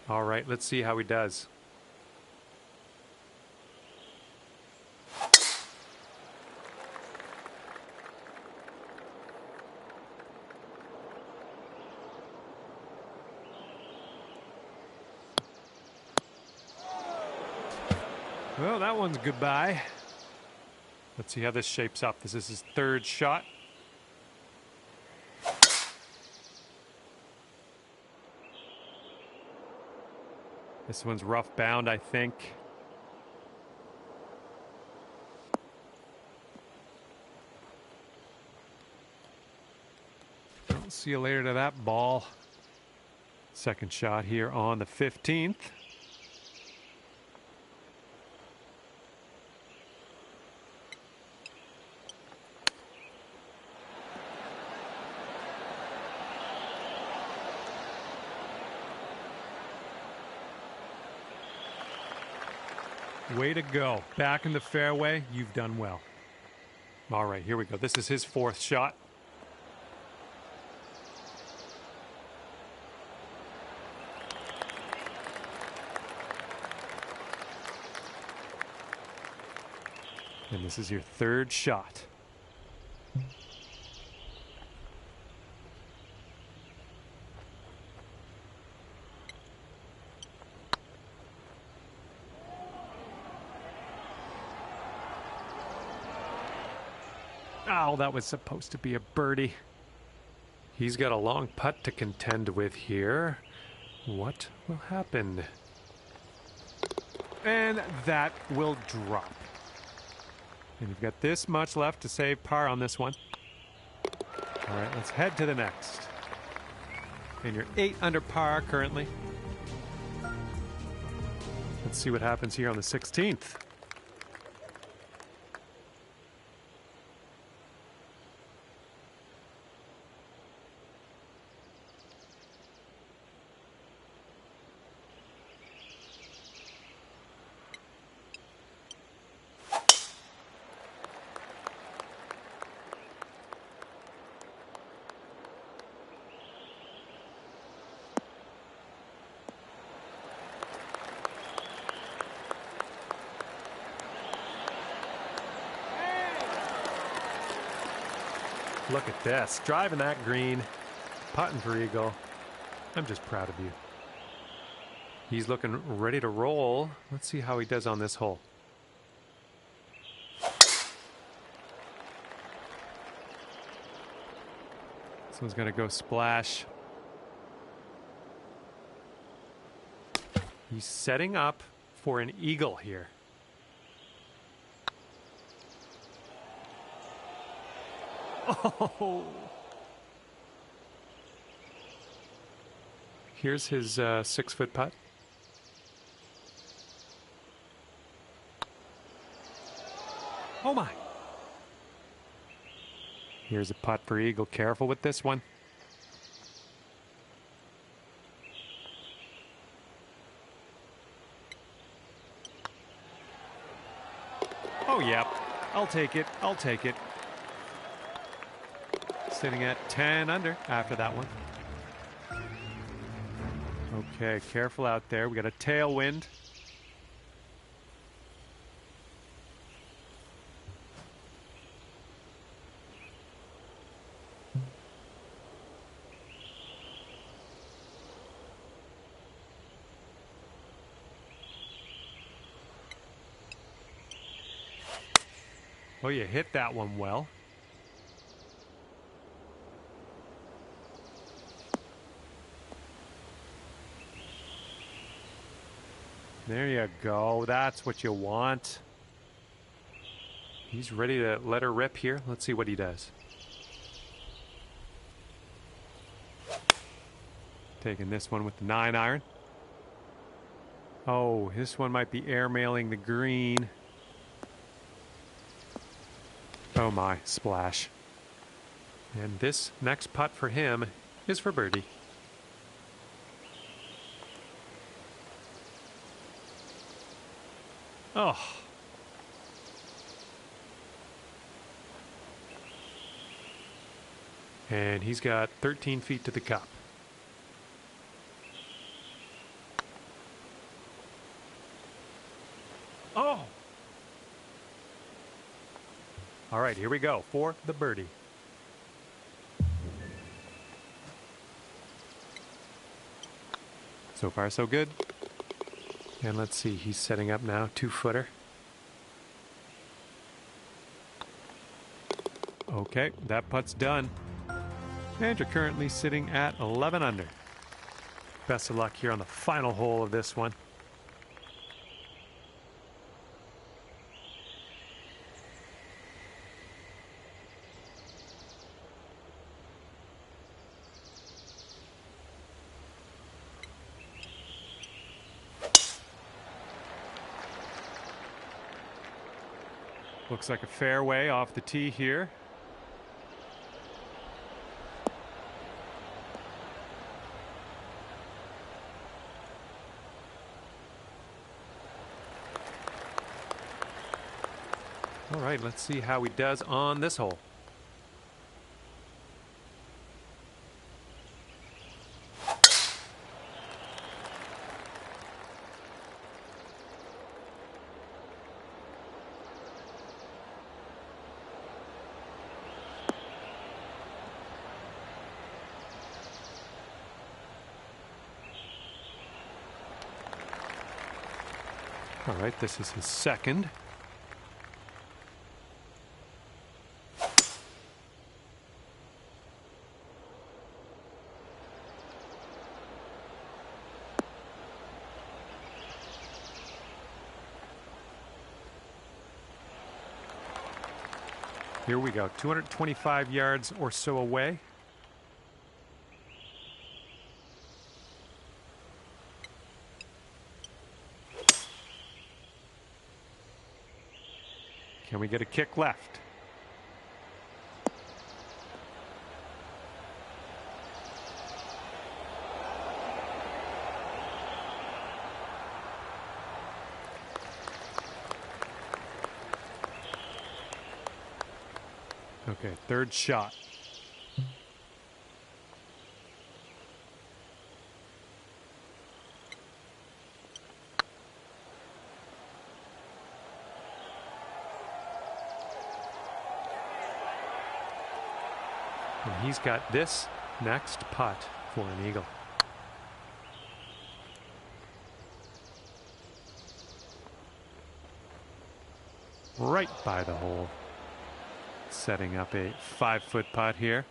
All right, let's see how he does. Well, that one's goodbye. Let's see how this shapes up. This is his 3rd shot. This one's rough bound, I think. I'll see you later to that ball. Second shot here on the 15th. Way to go. Back in the fairway. You've done well. All right, here we go. This is his fourth shot. And this is your third shot. Oh, that was supposed to be a birdie. He's got a long putt to contend with here. What will happen? And that will drop. And you've got this much left to save par on this one. All right, let's head to the next. And you're 8 under par currently. Let's see what happens here on the 16th. Look at this, driving that green, putting for eagle. I'm just proud of you. He's looking ready to roll. Let's see how he does on this hole. This one's gonna go splash. He's setting up for an eagle here. Oh! Here's his 6-foot putt. Oh my! Here's a putt for eagle. Careful with this one. Oh, yeah. I'll take it. I'll take it. Sitting at 10 under after that one. Okay, careful out there. We got a tailwind. Oh, you hit that one well. There you go. That's what you want. He's ready to let her rip here. Let's see what he does. Taking this one with the 9-iron. Oh, this one might be airmailing the green. Oh my, splash. And this next putt for him is for birdie. Oh. And he's got 13 feet to the cup. Oh. All right, here we go for the birdie. So far, so good. And let's see, he's setting up now, 2-footer. Okay, that putt's done. And you're currently sitting at 11 under. Best of luck here on the final hole of this one. Looks like a fairway off the tee here. All right, let's see how he does on this hole. All right, this is his second. Here we go, 225 yards or so away. Can we get a kick left? Okay, third shot. And he's got this next putt for an eagle. Right by the hole. Setting up a 5-foot putt here.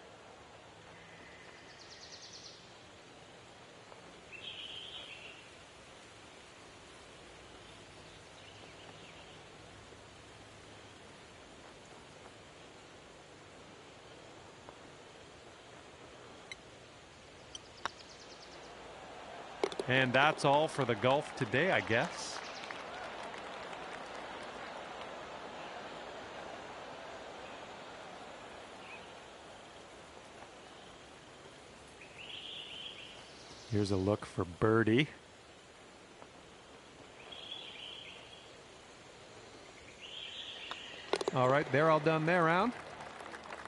And that's all for the golf today, I guess. Here's a look for birdie. All right, they're all done their round.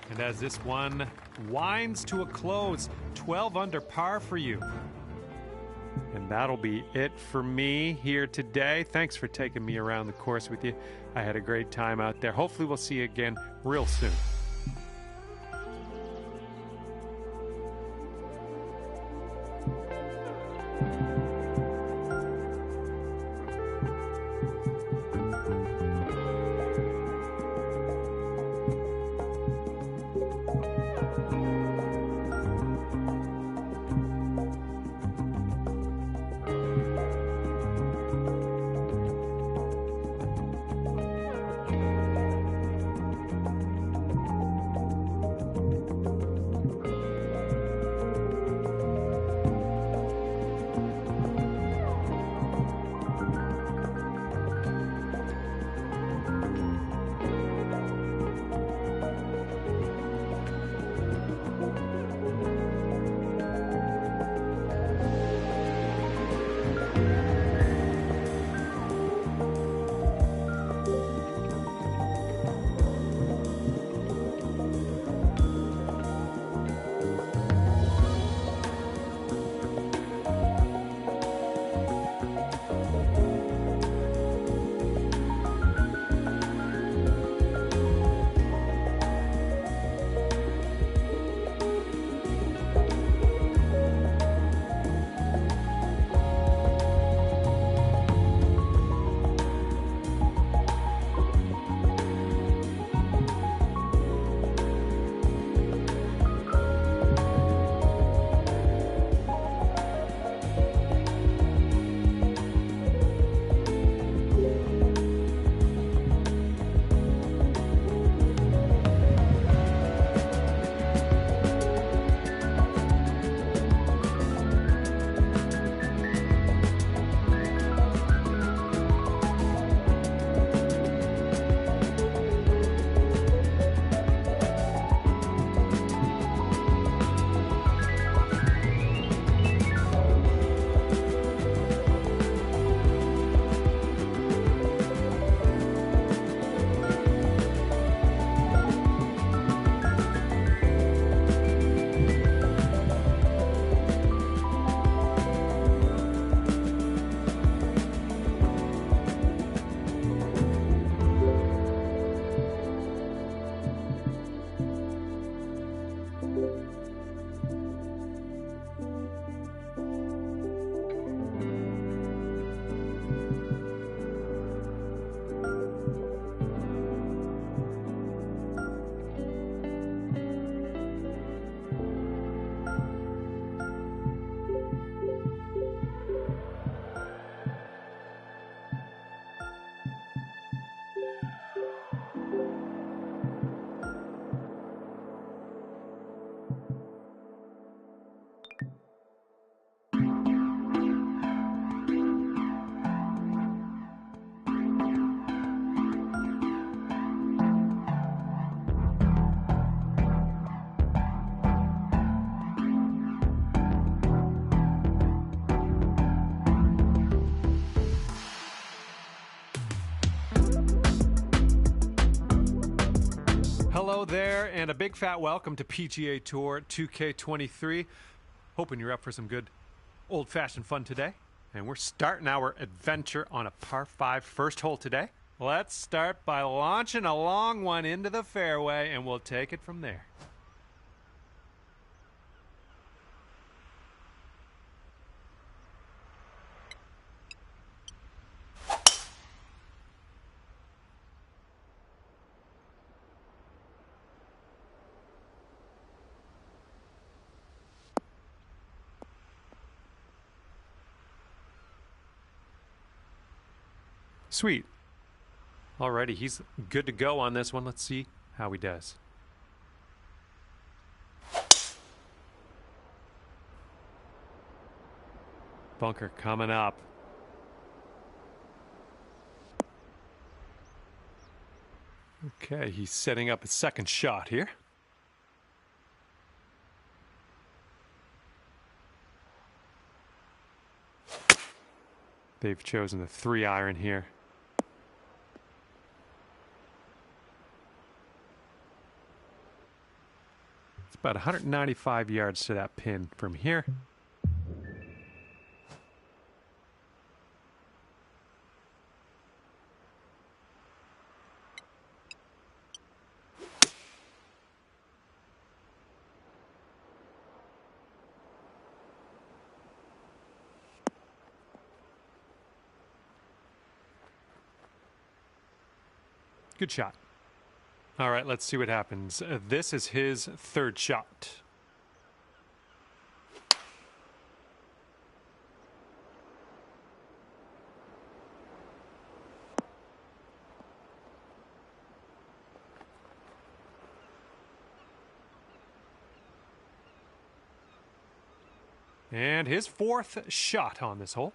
And as this one winds to a close, 12 under par for you. And that'll be it for me here today. Thanks for taking me around the course with you. I had a great time out there. Hopefully we'll see you again real soon. Hello there, and a big fat welcome to PGA Tour 2K23. Hoping you're up for some good old-fashioned fun today. And we're starting our adventure on a par 5 first hole today. Let's start by launching a long one into the fairway, and we'll take it from there. Sweet. Alrighty, he's good to go on this one. Let's see how he does. Bunker coming up. Okay, he's setting up his second shot here. They've chosen the 3-iron here. It's about 195 yards to that pin from here. Good shot. All right, let's see what happens. This is his third shot. And his fourth shot on this hole.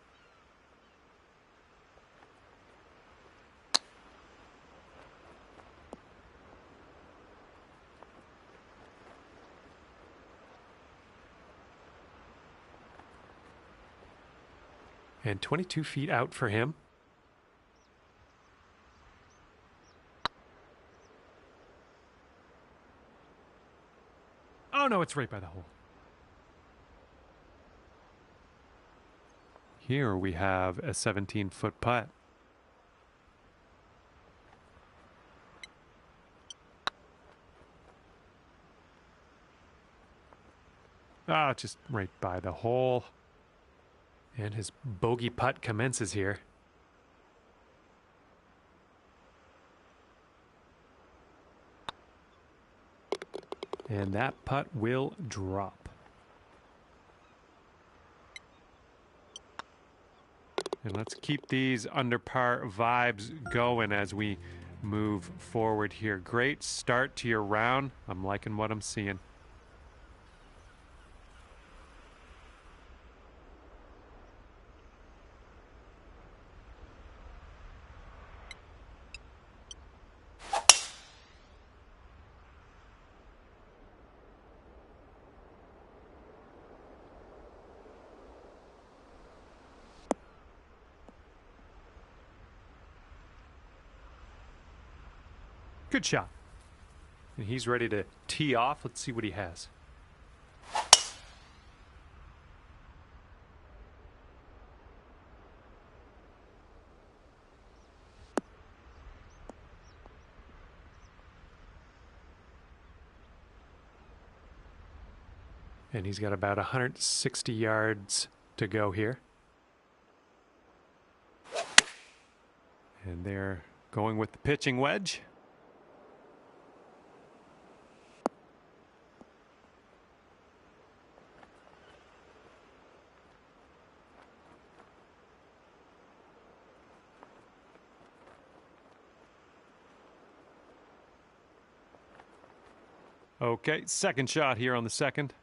And 22 feet out for him. Oh no, it's right by the hole. Here we have a 17-foot putt. Ah, just right by the hole. And his bogey putt commences here. And that putt will drop. And let's keep these under par vibes going as we move forward here. Great start to your round. I'm liking what I'm seeing. Good shot. And he's ready to tee off. Let's see what he has. And he's got about 160 yards to go here. And they're going with the pitching wedge. Okay, second shot here on the second.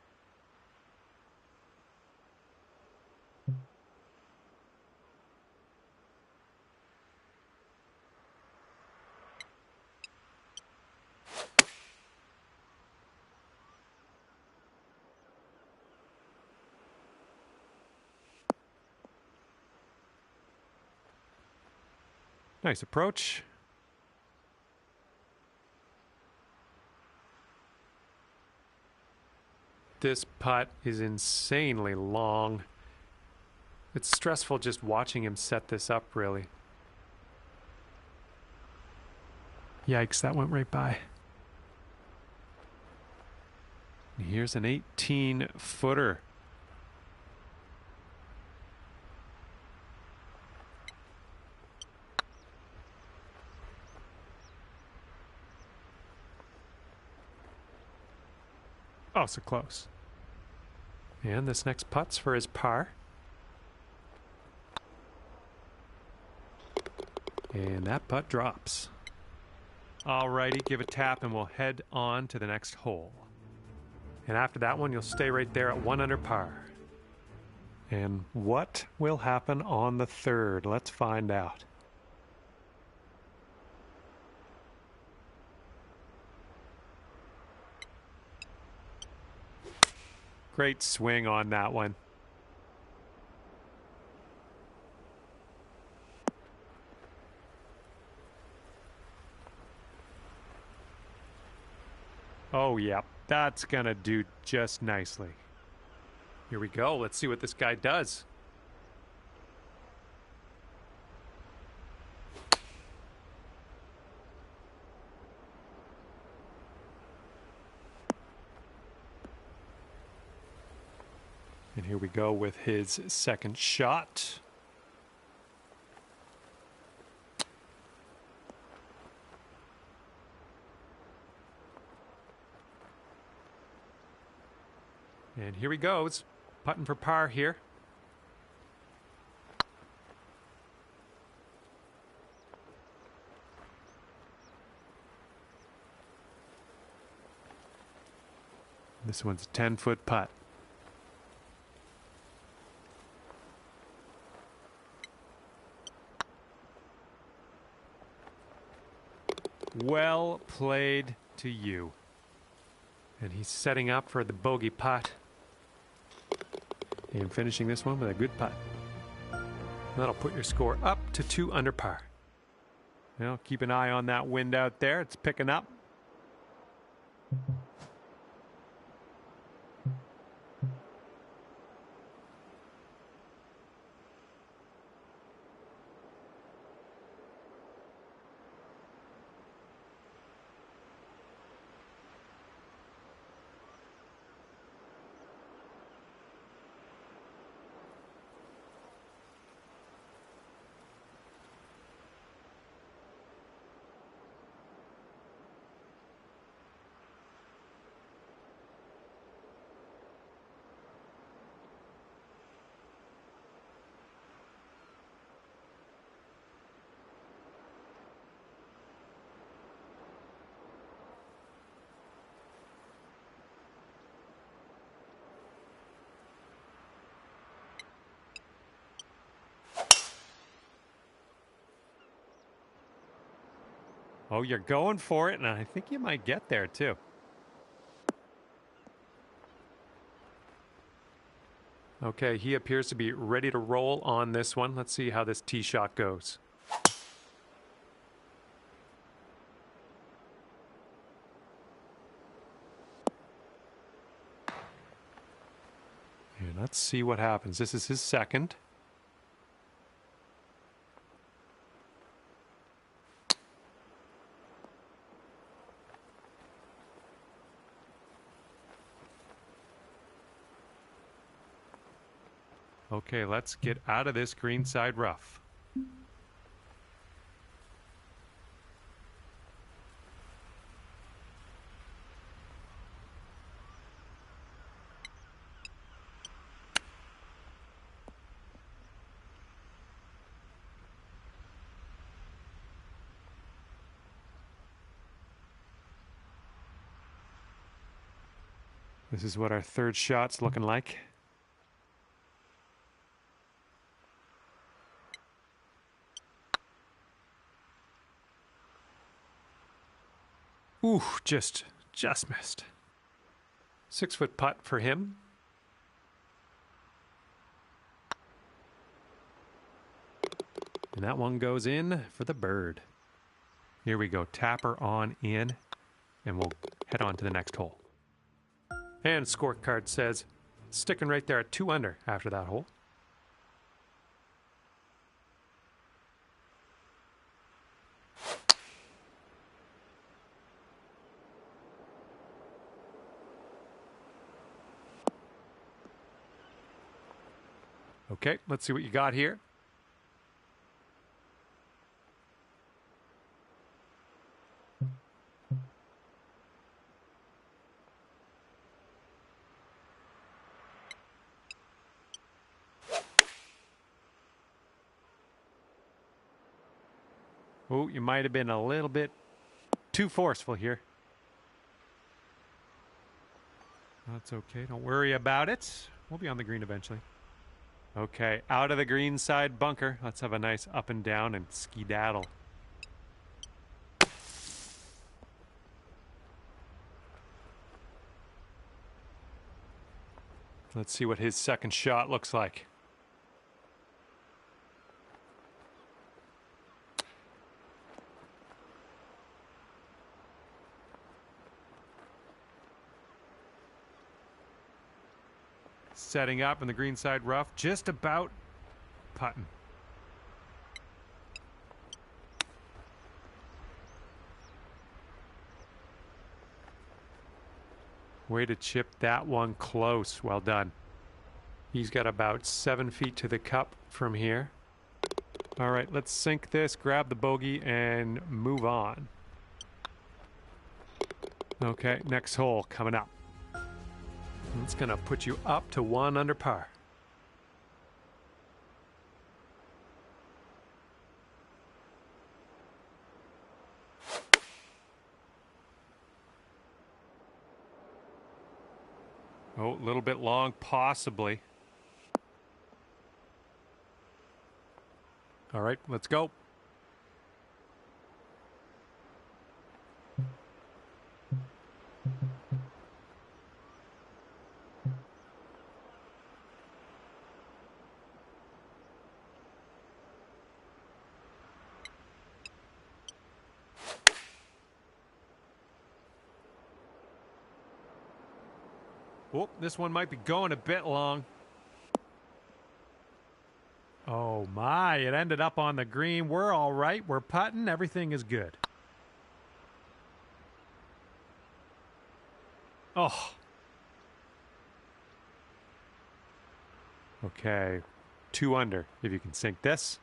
Nice approach. This putt is insanely long. It's stressful just watching him set this up, really. Yikes, that went right by. Here's an 18-footer. Oh, so close. And this next putt's for his par. And that putt drops. Alrighty, give a tap and we'll head on to the next hole. And after that one, you'll stay right there at 1 under par. And what will happen on the third? Let's find out. Great swing on that one. Oh, yeah, that's gonna do just nicely. Here we go. Let's see what this guy does. And here we go with his second shot. And here he goes, putting for par here. This one's a 10-foot putt. Well played to you. And he's setting up for the bogey putt. And finishing this one with a good putt. That'll put your score up to 2 under par. Now keep an eye on that wind out there. It's picking up. Oh, you're going for it, and I think you might get there, too. Okay, he appears to be ready to roll on this one. Let's see how this tee shot goes. And let's see what happens. This is his second. Okay, let's get out of this greenside rough. This is what our third shot's looking like. Ooh, just missed. 6-foot putt for him. And that one goes in for the bird. Here we go, tapper on in, and we'll head on to the next hole. And scorecard says sticking right there at 2 under after that hole. Okay, let's see what you got here. Oh, you might have been a little bit too forceful here. That's okay. Don't worry about it. We'll be on the green eventually. Okay, out of the green side bunker. Let's have a nice up and down and skedaddle. Let's see what his second shot looks like. Setting up in the green side rough, just about putting. Way to chip that one close. Well done. He's got about 7 feet to the cup from here. All right, let's sink this, grab the bogey, and move on. Okay, next hole coming up. It's going to put you up to 1 under par. Oh, a little bit long, possibly. All right, let's go. Oh, this one might be going a bit long. Oh my, it ended up on the green. We're all right. We're putting. Everything is good. Oh. Okay, 2 under if you can sink this.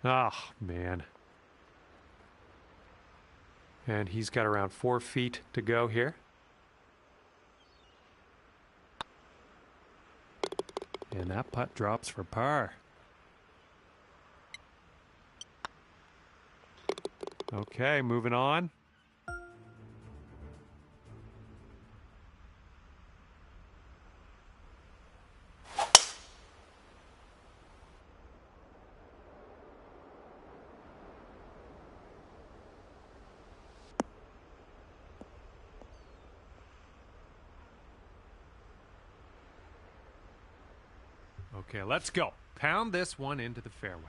Oh, man. And he's got around 4 feet to go here. And that putt drops for par. Okay, moving on. Okay, let's go. Pound this one into the fairway.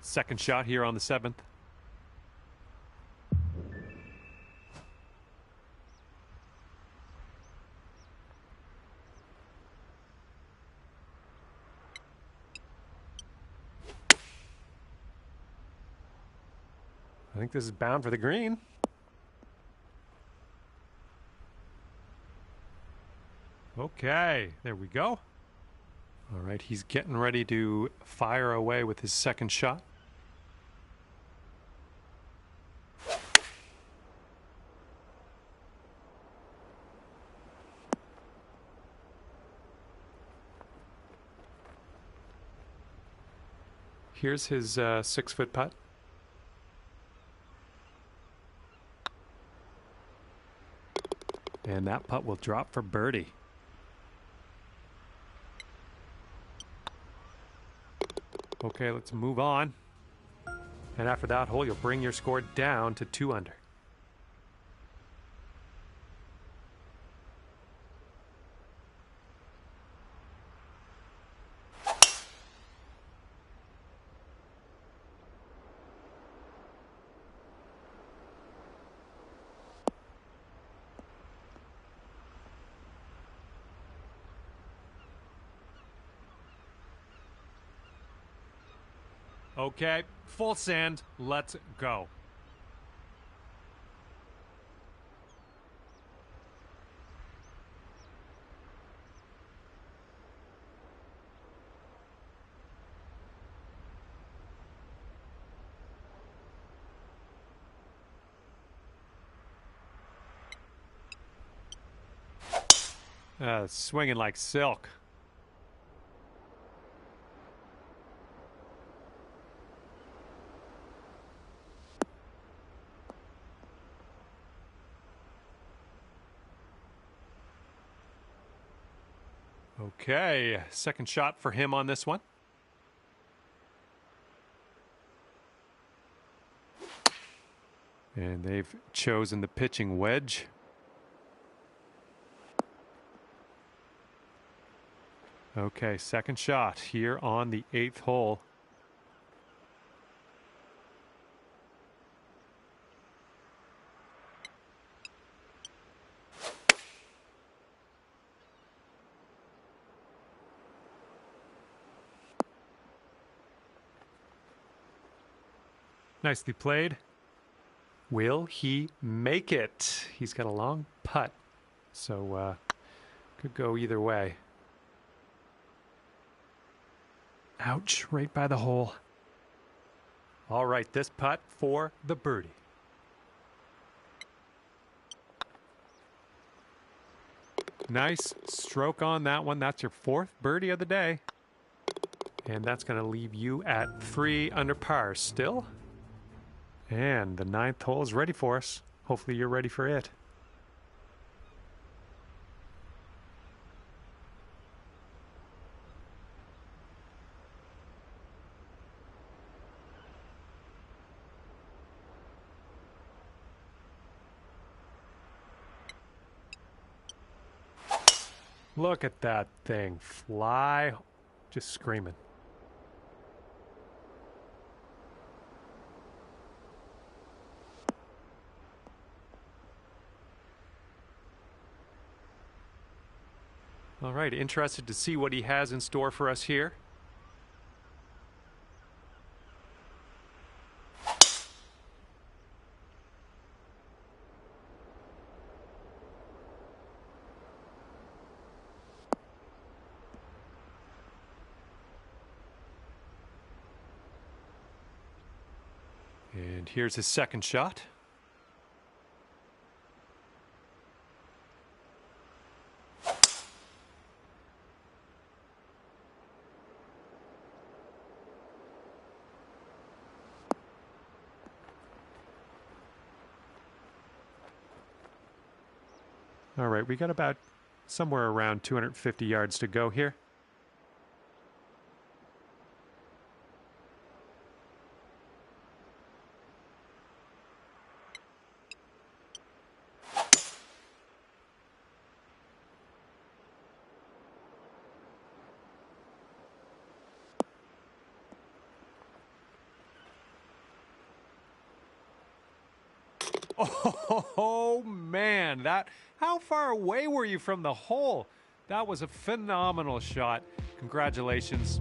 Second shot here on the 7th. I think this is bound for the green. Okay, there we go. All right, he's getting ready to fire away with his second shot. here's his 6-foot putt. And that putt will drop for birdie. Okay, let's move on. And after that hole, you'll bring your score down to 2 under. Okay, full sand, let's go. Swinging like silk. Okay, second shot for him on this one. And they've chosen the pitching wedge. Okay, second shot here on the 8th hole. Nicely played. Will he make it? He's got a long putt, so could go either way. Ouch, right by the hole. All right, this putt for the birdie. Nice stroke on that one. That's your 4th birdie of the day. And that's going to leave you at 3 under par still. And the 9th hole is ready for us. Hopefully you're ready for it. Look at that thing fly, just screaming. All right, interested to see what he has in store for us here. And here's his second shot. All right, we got about somewhere around 250 yards to go here. Oh man, how far away were you from the hole? That was a phenomenal shot. Congratulations.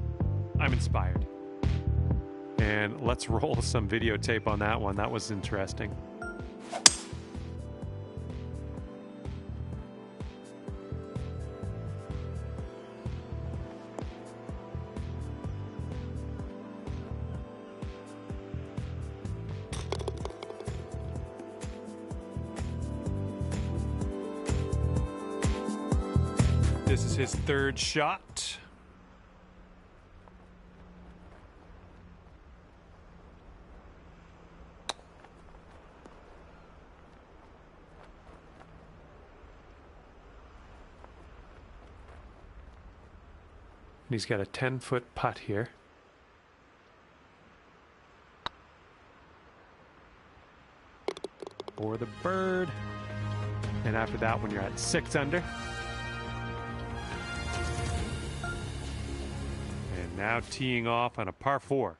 I'm inspired. And let's roll some videotape on that one. That was interesting. This is his third shot. he's got a 10-foot putt here. For the bird. And after that one, you're at 6 under. And now teeing off on a par 4.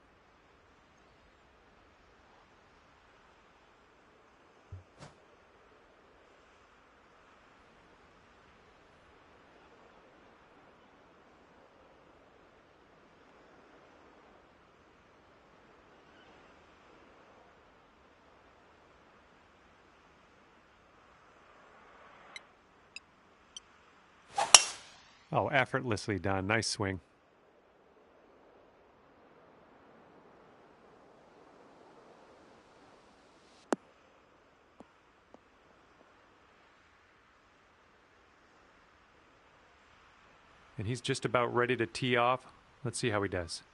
Oh, effortlessly done. Nice swing. And he's just about ready to tee off. Let's see how he does.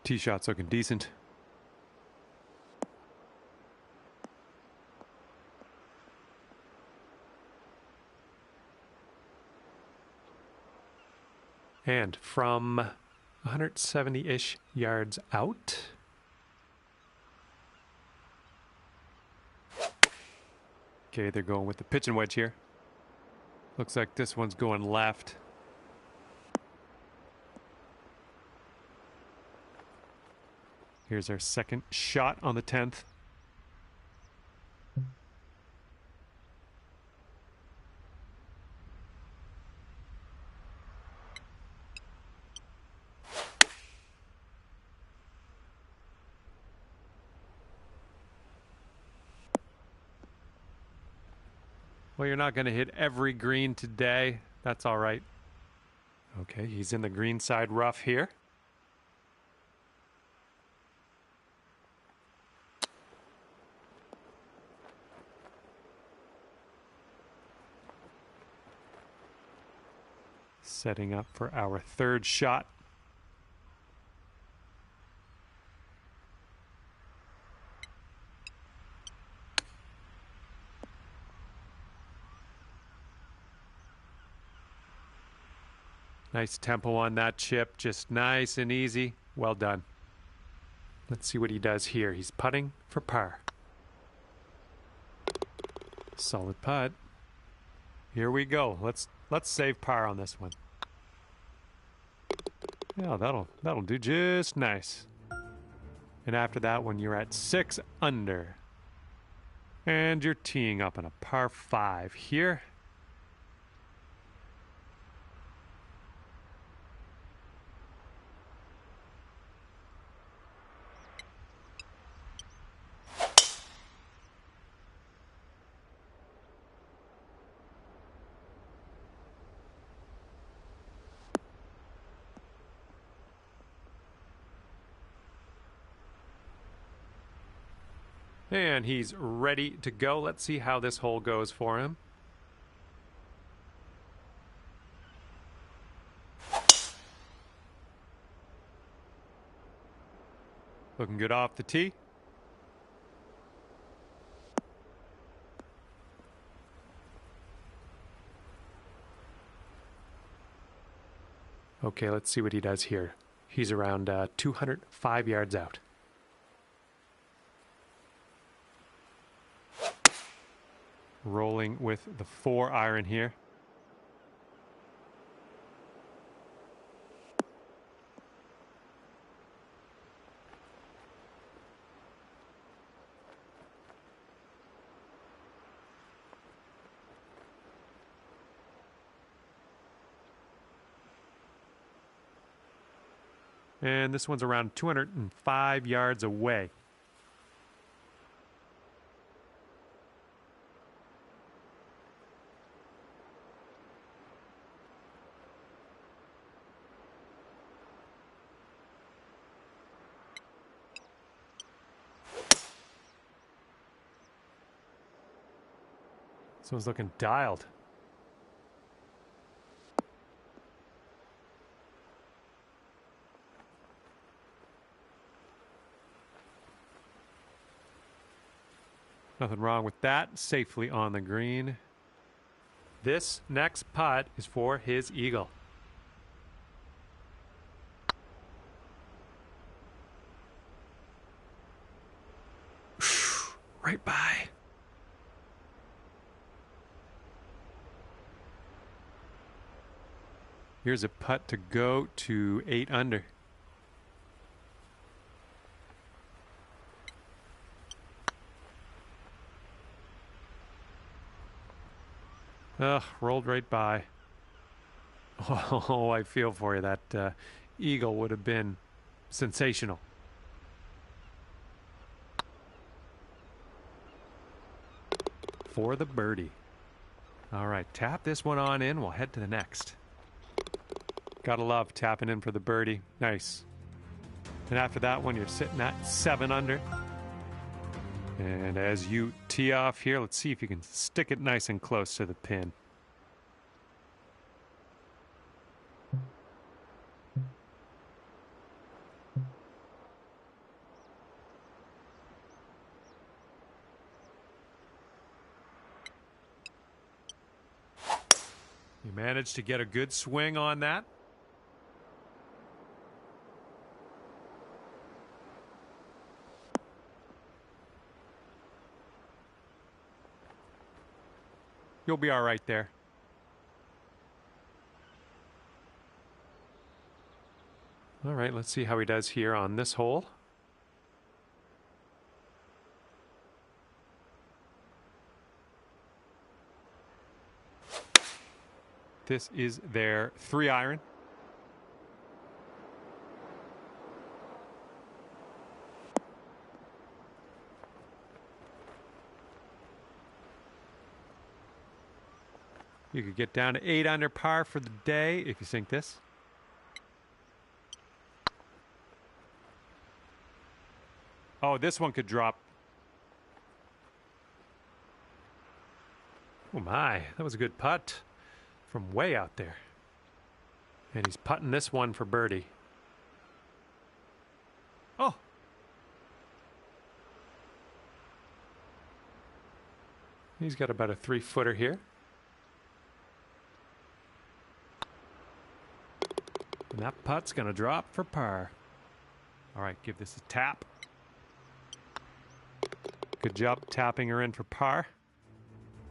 Tee shot's looking decent. And from 170-ish yards out. Okay, they're going with the pitching wedge here. Looks like this one's going left. Here's our second shot on the 10th. Well, you're not going to hit every green today. That's all right. Okay, he's in the green side rough here. Setting up for our third shot. Nice tempo on that chip, just nice and easy. Well done. Let's see what he does here. He's putting for par. Solid putt. Here we go. Let's save par on this one. Yeah, that'll do just nice. And after that one, you're at 6 under. And you're teeing up on a par 5 here. And he's ready to go. Let's see how this hole goes for him. Looking good off the tee. Okay, let's see what he does here. He's around 205 yards out. Rolling with the 4-iron here. And this one's around 205 yards away. This one's looking dialed. Nothing wrong with that. Safely on the green. This next putt is for his eagle. Right by. Here's a putt to go to 8 under. Ugh, rolled right by. Oh, I feel for you. That eagle would have been sensational. For the birdie. All right, tap this one on in. We'll head to the next. Gotta love tapping in for the birdie. Nice. And after that one, you're sitting at 7 under. And as you tee off here, let's see if you can stick it nice and close to the pin. You managed to get a good swing on that. You'll be all right there. All right, let's see how he does here on this hole. This is their 3-iron. You could get down to 8 under par for the day if you sink this. Oh, this one could drop. Oh my, that was a good putt from way out there. And he's putting this one for birdie. Oh. He's got about a 3-footer here. And that putt's going to drop for par. All right, give this a tap. Good job tapping her in for par.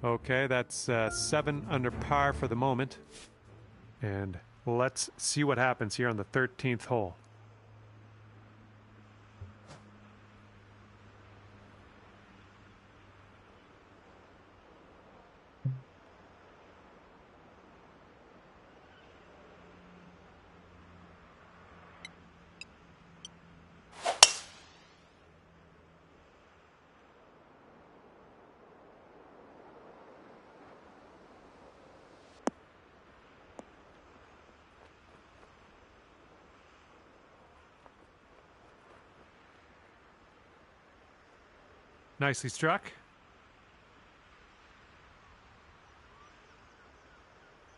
Okay, that's 7 under par for the moment. And let's see what happens here on the 13th hole. Nicely struck.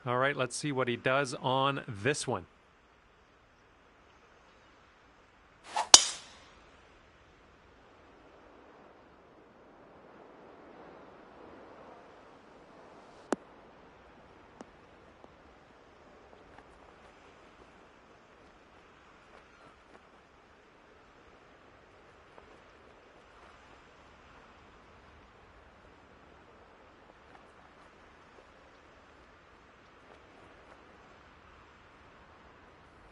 All right, let's see what he does on this one.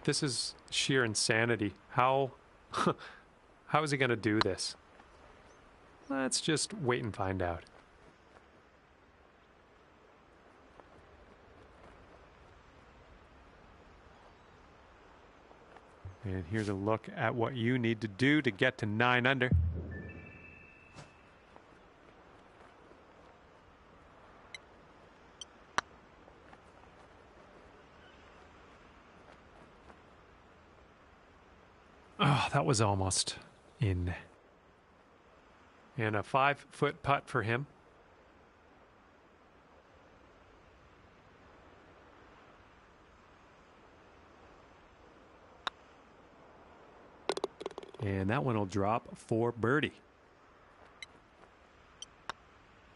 This is sheer insanity. How is he going to do this? Let's just wait and find out. And here's a look at what you need to do to get to 9 under. Oh, that was almost in. And a 5-foot putt for him. And that one will drop for birdie.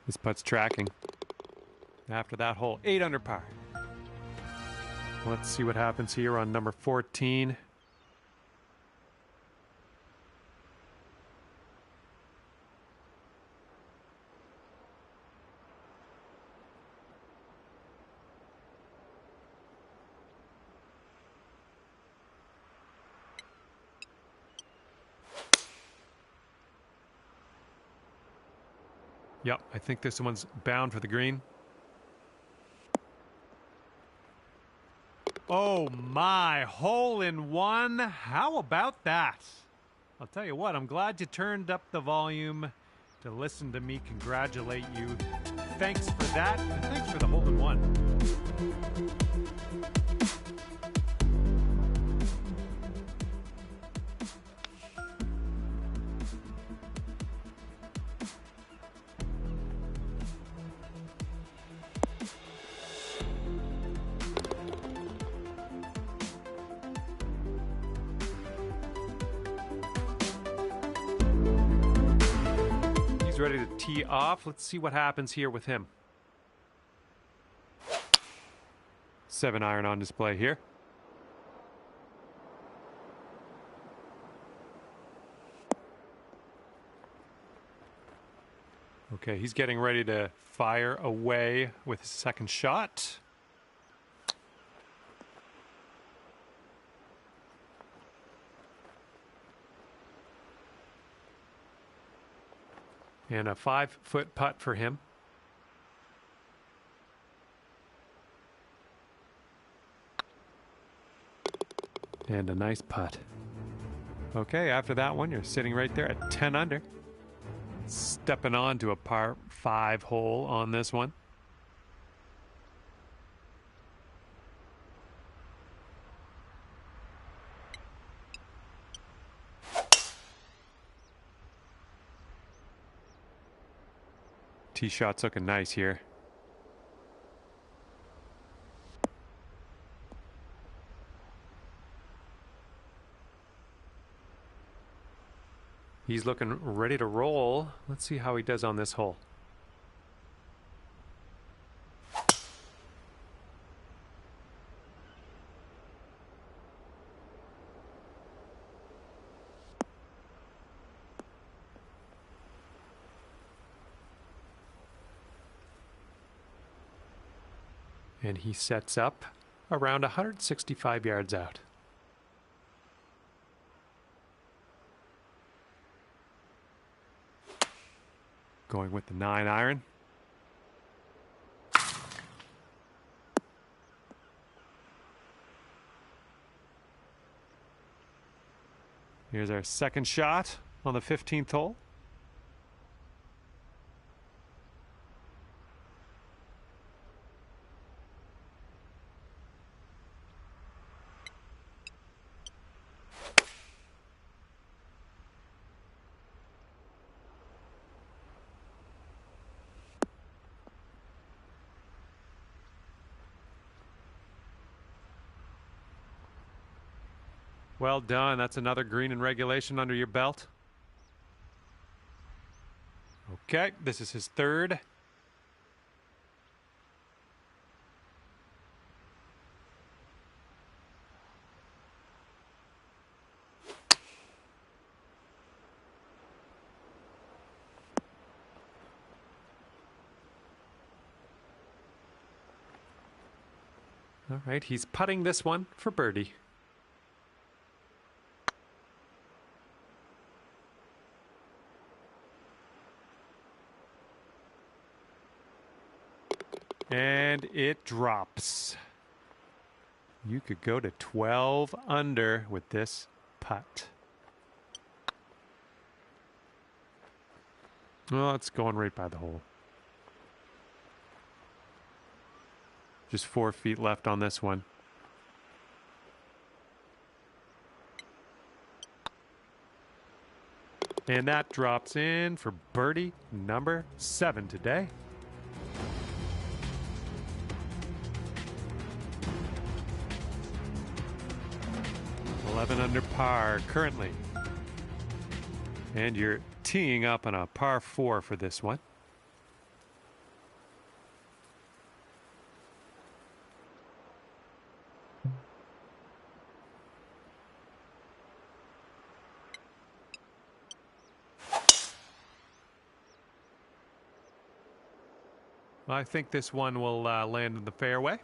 This putt's tracking. After that hole, 8 under par. Let's see what happens here on number 14. Yep, I think this one's bound for the green. Oh my, hole in one. How about that? I'll tell you what, I'm glad you turned up the volume to listen to me congratulate you. Thanks for that, and thanks for the hole in one. He's ready to tee off. Let's see what happens here with him. 7 iron on display here. Okay, he's getting ready to fire away with his second shot. And a 5-foot putt for him. And a nice putt. Okay, after that one, you're sitting right there at 10 under. Stepping on to a par 5 hole on this one. Tee shot's looking nice here. He's looking ready to roll. Let's see how he does on this hole. And he sets up around 165 yards out. Going with the 9 iron. Here's our second shot on the 15th hole. Well done. That's another green in regulation under your belt. Okay, this is his third. All right, he's putting this one for birdie. And it drops. You could go to 12 under with this putt. Well, it's going right by the hole. Just 4 feet left on this one. And that drops in for birdie number 7 today. 11 under par currently. And you're teeing up on a par 4 for this one. I think this one will land in the fairway.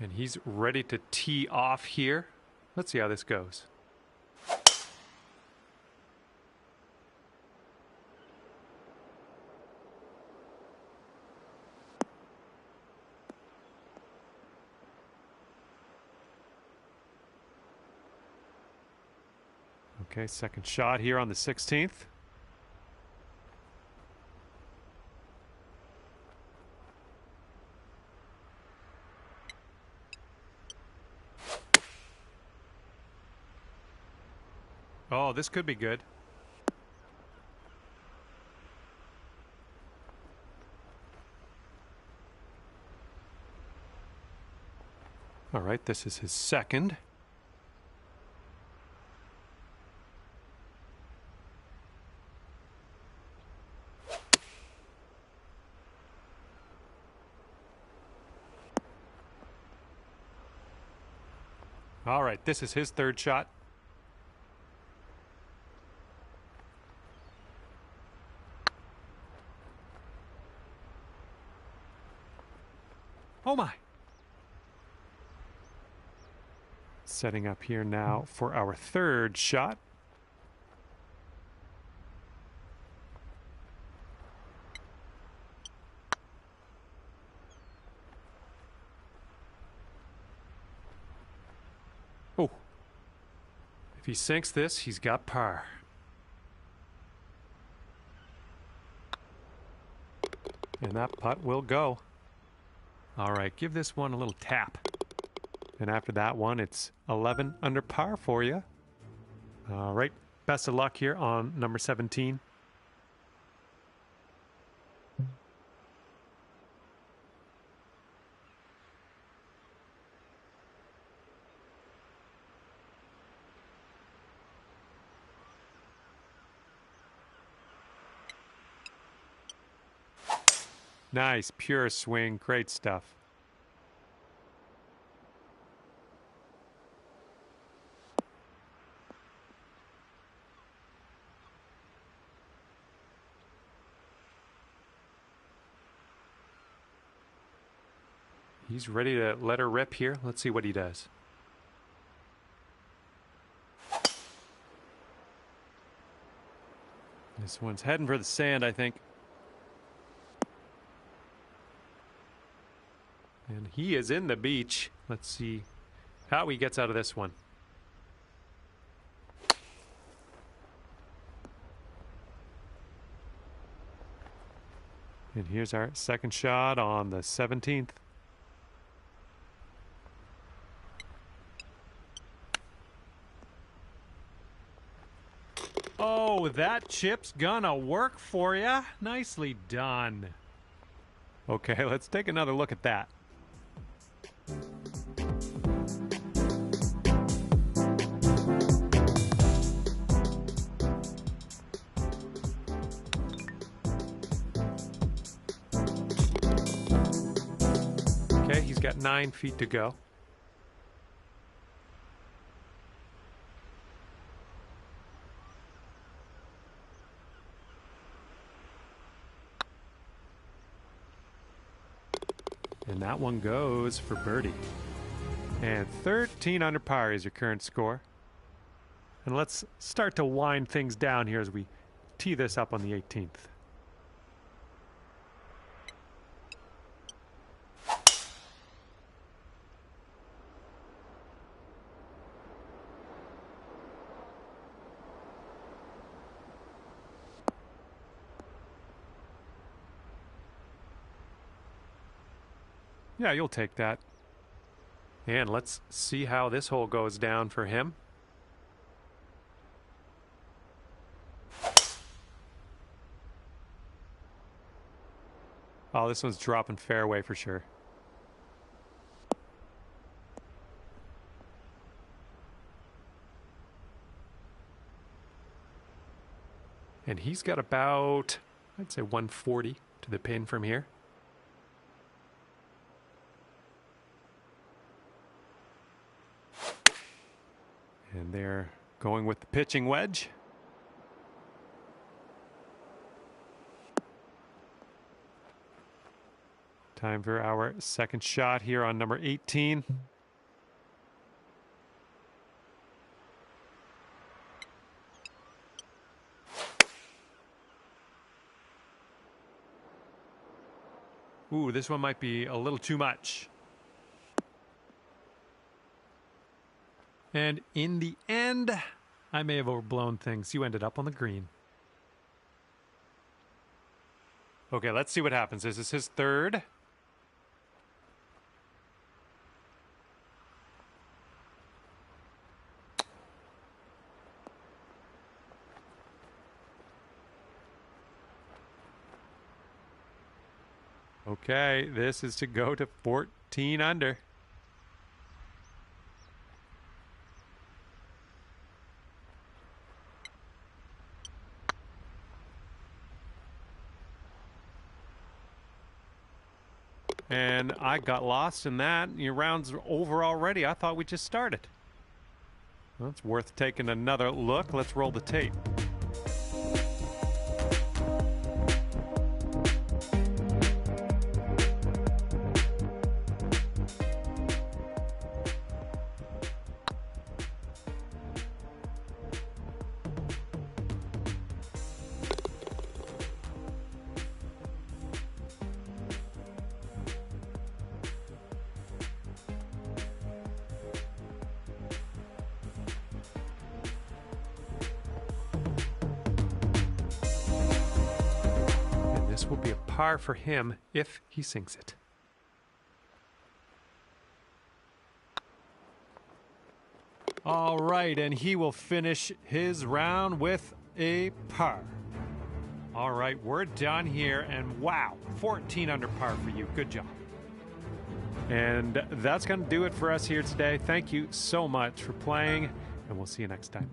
And he's ready to tee off here. Let's see how this goes. Okay, second shot here on the 16th. Oh, this could be good. All right, this is his second. All right, this is his third shot. Oh my. Setting up here now for our third shot. Oh. If he sinks this, he's got par. And that putt will go. All right, give this one a little tap. And after that one, it's 11 under par for you. All right, best of luck here on number 17. Nice, pure swing, great stuff. He's ready to let her rip here. Let's see what he does. This one's heading for the sand, I think. And he is in the beach. Let's see how he gets out of this one. And here's our second shot on the 17th. Oh, that chip's gonna work for ya. Nicely done. Okay, let's take another look at that. Okay, he's got 9 feet to go. And that one goes for birdie. And 13 under par is your current score. And let's start to wind things down here as we tee this up on the 18th. Yeah, you'll take that. And let's see how this hole goes down for him. Oh, this one's dropping fairway for sure. And he's got about, I'd say 140 to the pin from here. And there Going with the pitching wedge. Time for our second shot here on number 18. Ooh, this one might be a little too much. And in the end, I may have overblown things. You ended up on the green. Okay, let's see what happens. This is his third. Okay, this is to go to 14 under. And I got lost in that. Your round's over already. I thought we just started. Well, it's worth taking another look. Let's roll the tape. This will be a par for him if he sinks it. All right, and he will finish his round with a par. All right, we're done here, and wow, 14 under par for you. Good job. And that's going to do it for us here today. Thank you so much for playing, and we'll see you next time.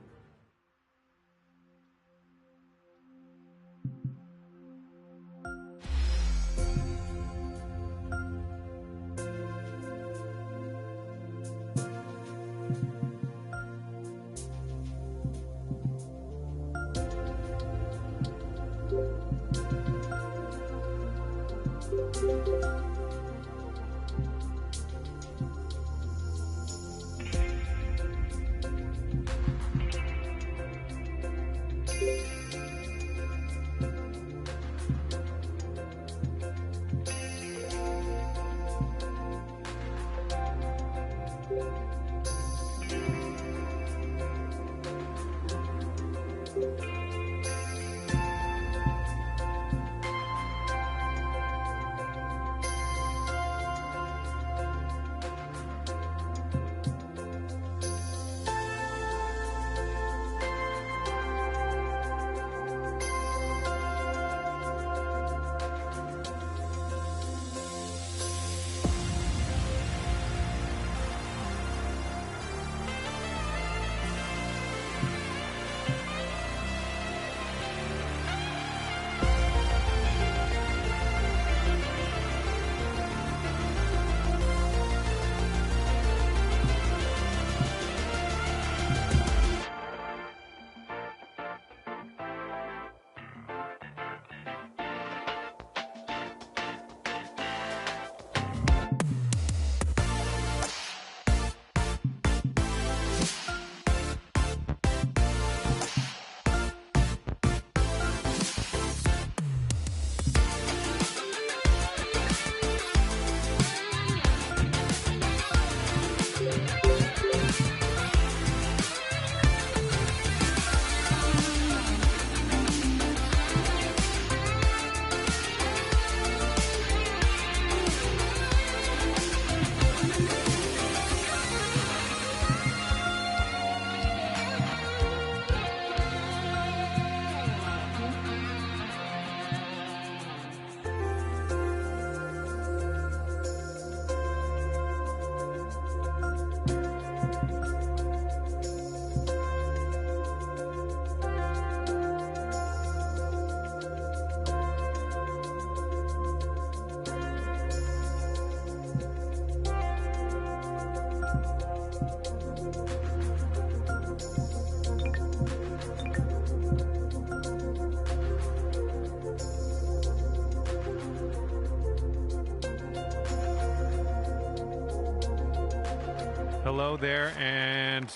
Hello there, and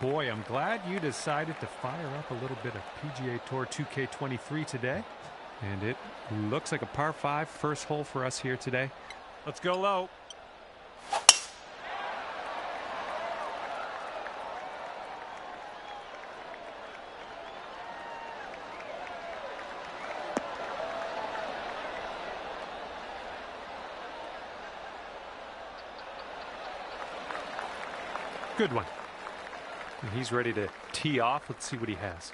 boy, I'm glad you decided to fire up a little bit of PGA Tour 2K23 today. And it looks like a par 5 first hole for us here today. Let's go low. Good one. And he's ready to tee off. Let's see what he has.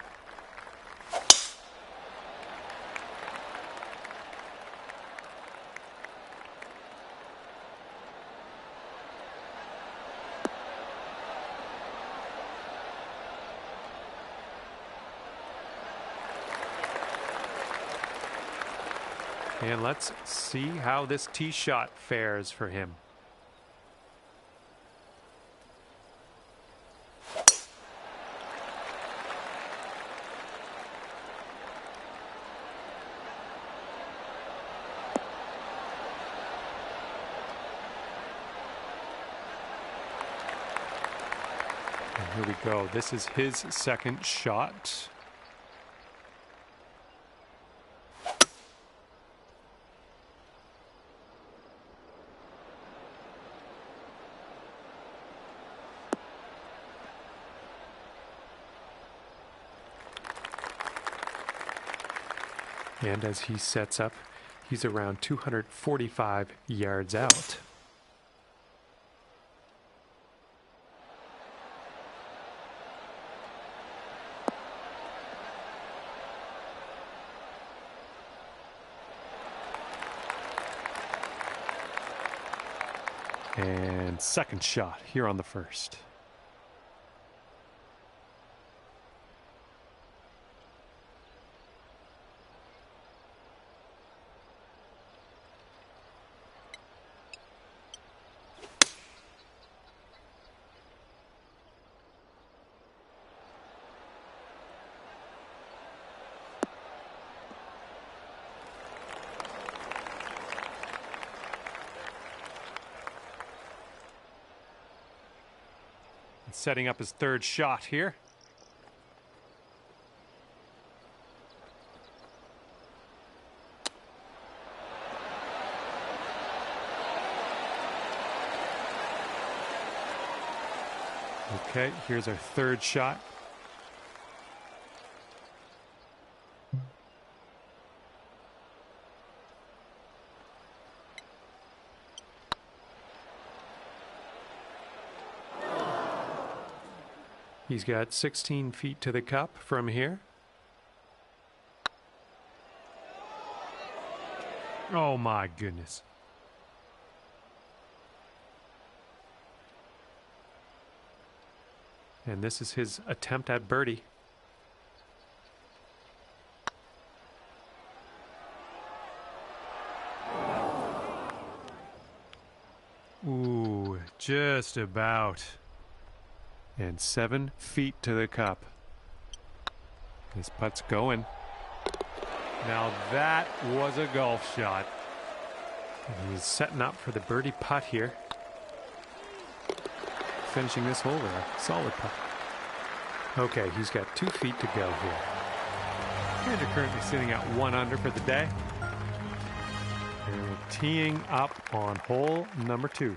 And let's see how this tee shot fares for him. Here we go. This is his second shot. And as he sets up, he's around 245 yards out. And second shot here on the first. Setting up his third shot here. Okay, here's our third shot. He's got 16 feet to the cup from here. Oh my goodness. And this is his attempt at birdie. Ooh, just about. And 7 feet to the cup. This putt's going. Now that was a golf shot. And he's setting up for the birdie putt here. Finishing this hole with a solid putt. Okay, he's got 2 feet to go here. And they're currently sitting at 1 under for the day. And we're teeing up on hole number 2.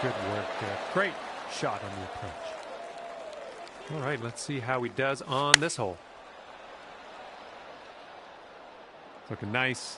Good work there. Great shot on the approach. All right, let's see how he does on this hole. Looking nice.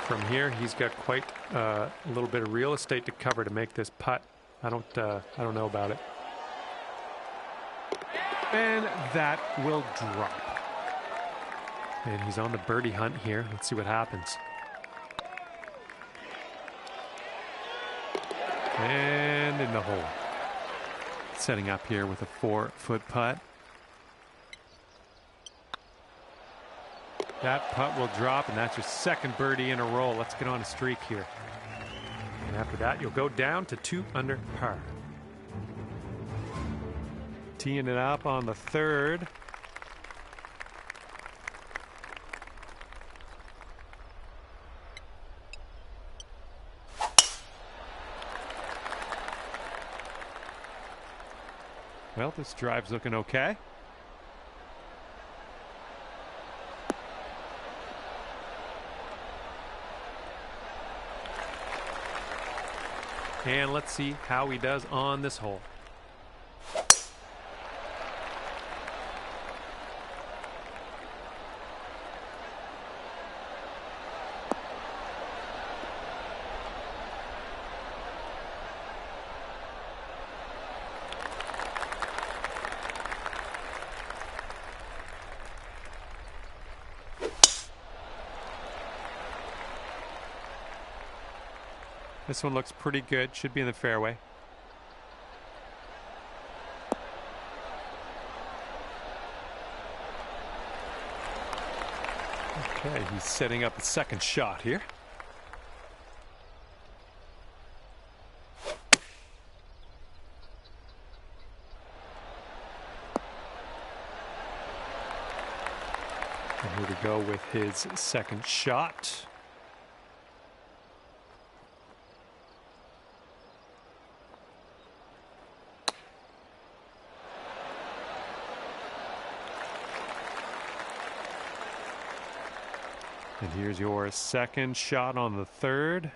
From here, he's got quite a little bit of real estate to cover to make this putt. I don't know about it. And that will drop. And he's on the birdie hunt here. Let's see what happens. And in the hole. Setting up here with a 4-foot putt. That putt will drop, and that's your second birdie in a row. Let's get on a streak here. And after that, you'll go down to 2 under par. Teeing it up on the third. Well, this drive's looking okay. And let's see how he does on this hole. This one looks pretty good. Should be in the fairway. Okay, he's setting up a second shot here. And here we go with his second shot. And here's your second shot on the third.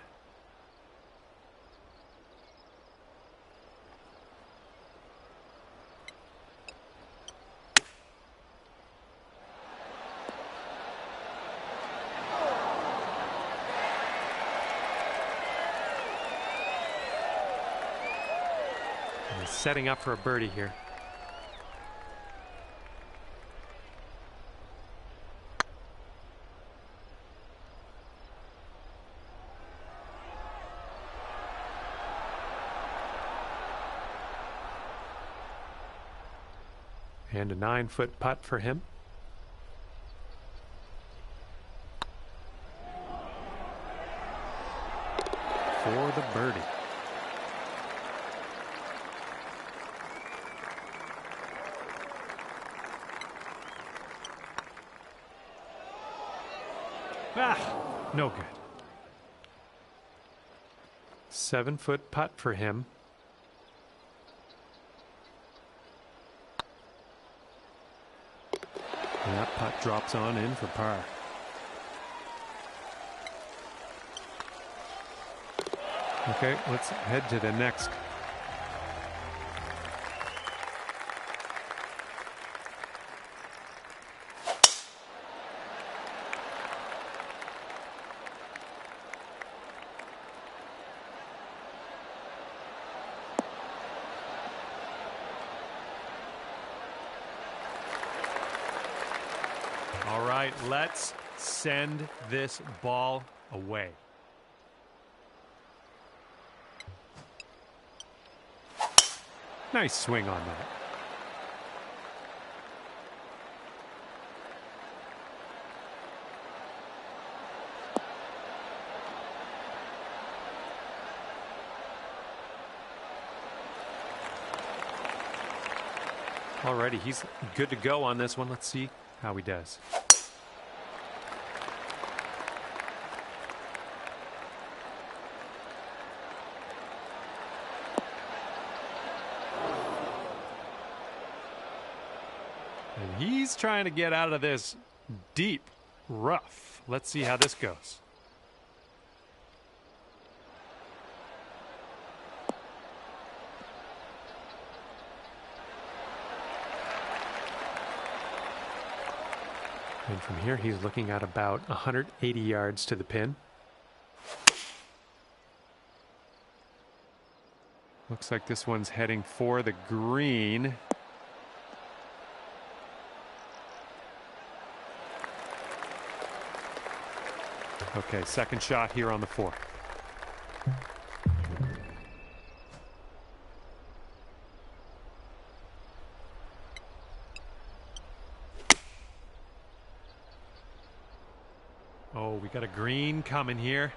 And he's setting up for a birdie here. And a 9-foot putt for him. For the birdie. Ah, no good. 7-foot putt for him. And that putt drops on in for par. Okay, let's head to the next. All right, let's send this ball away. Nice swing on that. Alrighty, he's good to go on this one. Let's see how he does. And he's trying to get out of this deep rough. Let's see how this goes. And from here, he's looking at about 180 yards to the pin. Looks like this one's heading for the green. Okay, second shot here on the 4th. Oh, we got a green coming here.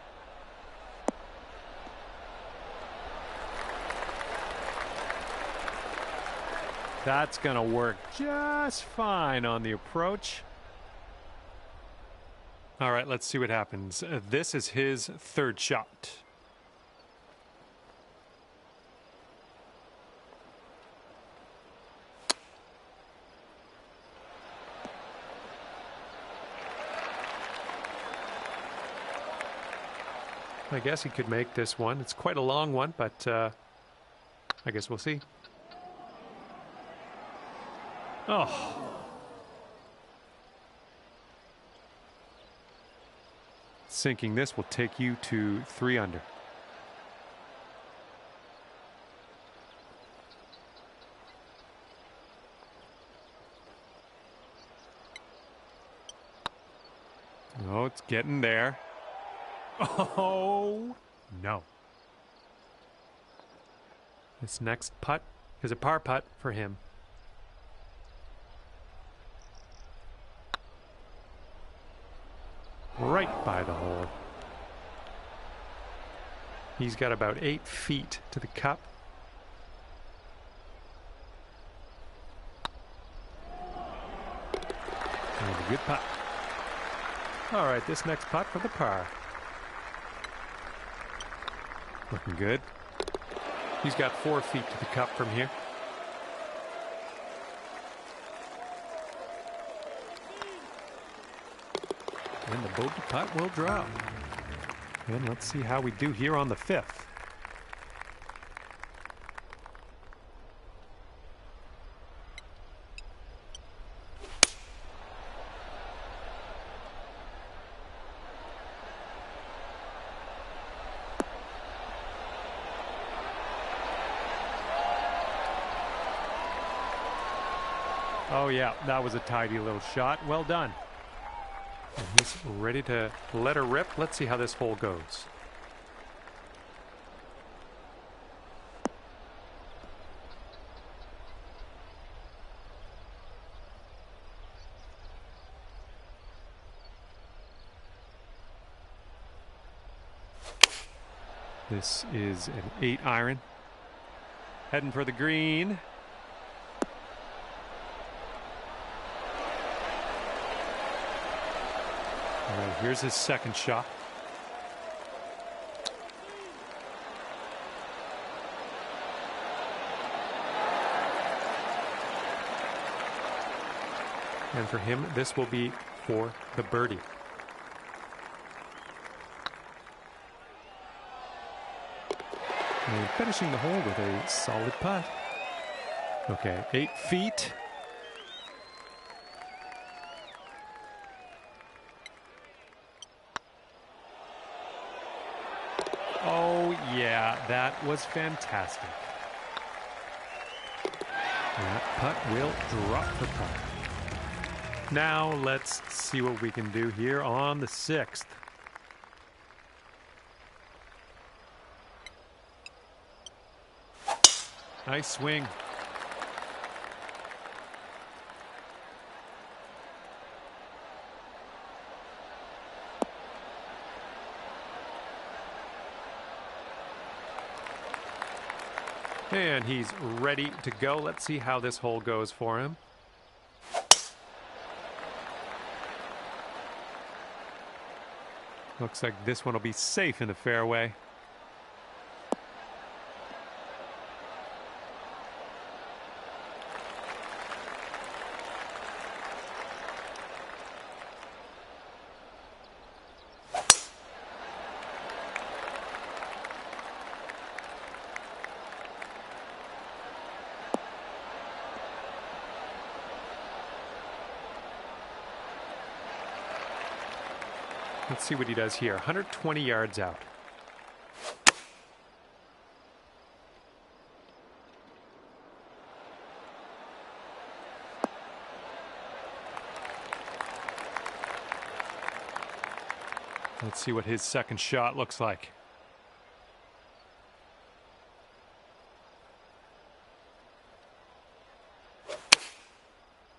That's going to work just fine on the approach. All right, let's see what happens. This is his 3rd shot. I guess he could make this one. It's quite a long one, but I guess we'll see. Oh. Sinking this will take you to 3 under. Oh, it's getting there. Oh, no. This next putt is a par putt for him. Right by the hole. He's got about 8 feet to the cup. And a good putt. All right, this next putt for the par. Looking good. He's got 4 feet to the cup from here. And the bogey putt will drop. And let's see how we do here on the 5th. Oh yeah, that was a tidy little shot. Well done. And he's ready to let her rip. Let's see how this hole goes. This is an 8-iron. Heading for the green. All right, here's his second shot. And for him, this will be for the birdie. And finishing the hole with a solid putt. Okay, 8 feet. Oh, yeah, that was fantastic. That putt will drop the putt. Now let's see what we can do here on the 6th. Nice swing. And he's ready to go. Let's see how this hole goes for him. Looks like this one will be safe in the fairway. Let's see what he does here. 120 yards out. Let's see what his second shot looks like.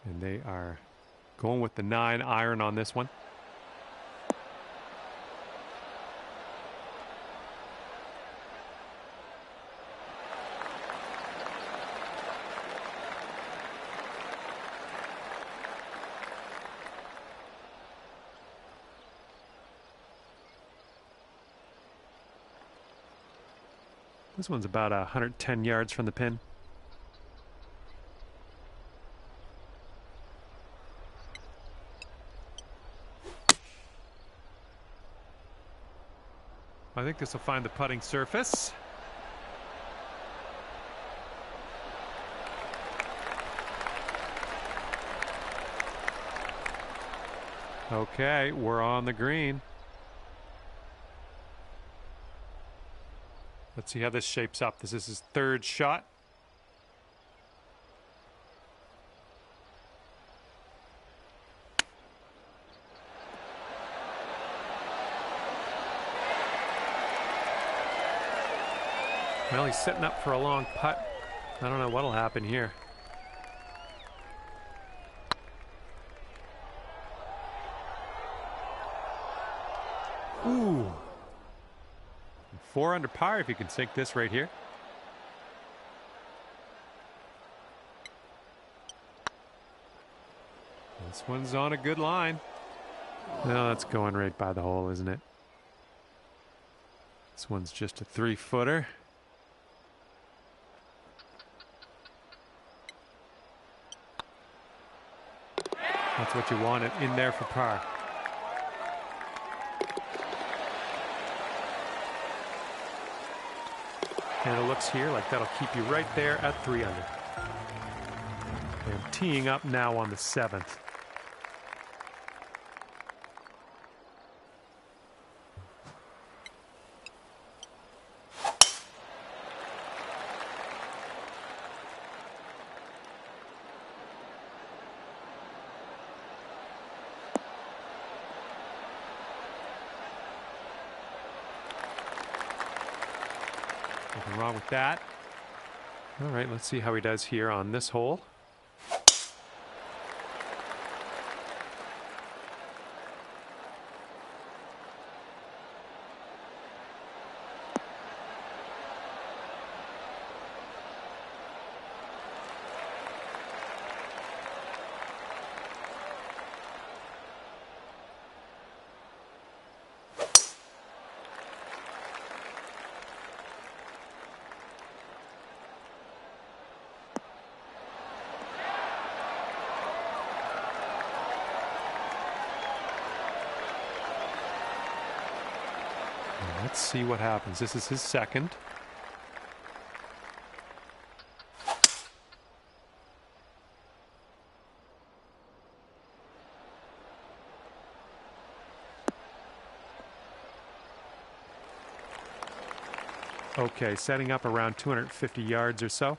And they are going with the 9 iron on this one. This one's about 110 yards from the pin. I think this will find the putting surface. Okay, we're on the green. Let's see how this shapes up. This is his third shot. Well, he's setting up for a long putt. I don't know what'll happen here. Ooh. 4 under par if you can sink this right here. This one's on a good line. No, that's going right by the hole, isn't it? This one's just a 3-footer. That's what you want it in there for par. And it looks here like that'll keep you right there at 3 under. And teeing up now on the 7th. Nothing wrong with that. All right, let's see how he does here on this hole. Let's see what happens. This is his second. Okay, setting up around 250 yards or so.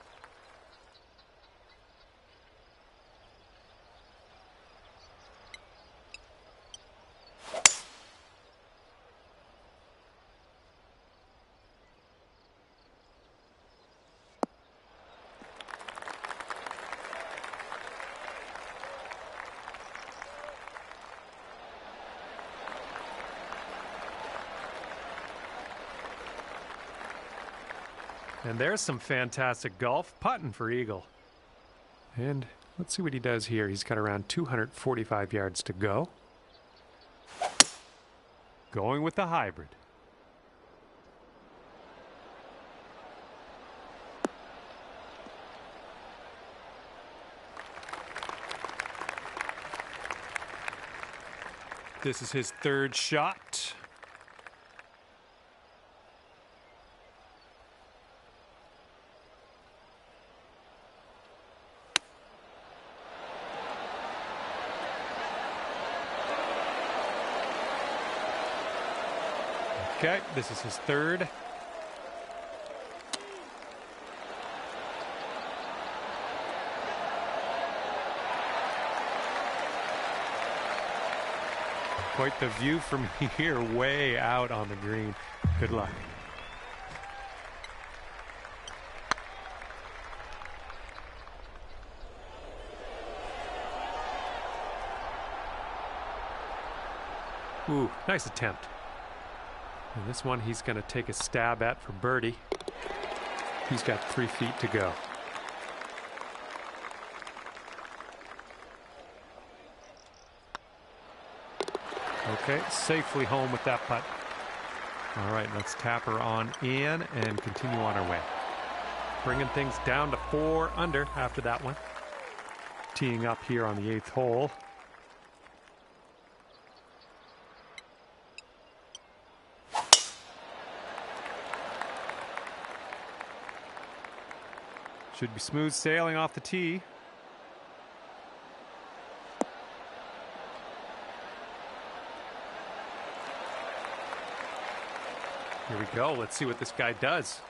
And there's some fantastic golf putting for Eagle. And let's see what he does here. He's got around 245 yards to go. Going with the hybrid. This is his third shot. Okay, this is his third. quite the view from here, way out on the green. Good luck. Ooh, nice attempt. And this one he's going to take a stab at for birdie. He's got 3 feet to go. Okay, safely home with that putt. All right, let's tap her on in and continue on our way. Bringing things down to 4 under after that one. Teeing up here on the 8th hole. Should be smooth sailing off the tee. Here we go. Let's see what this guy does.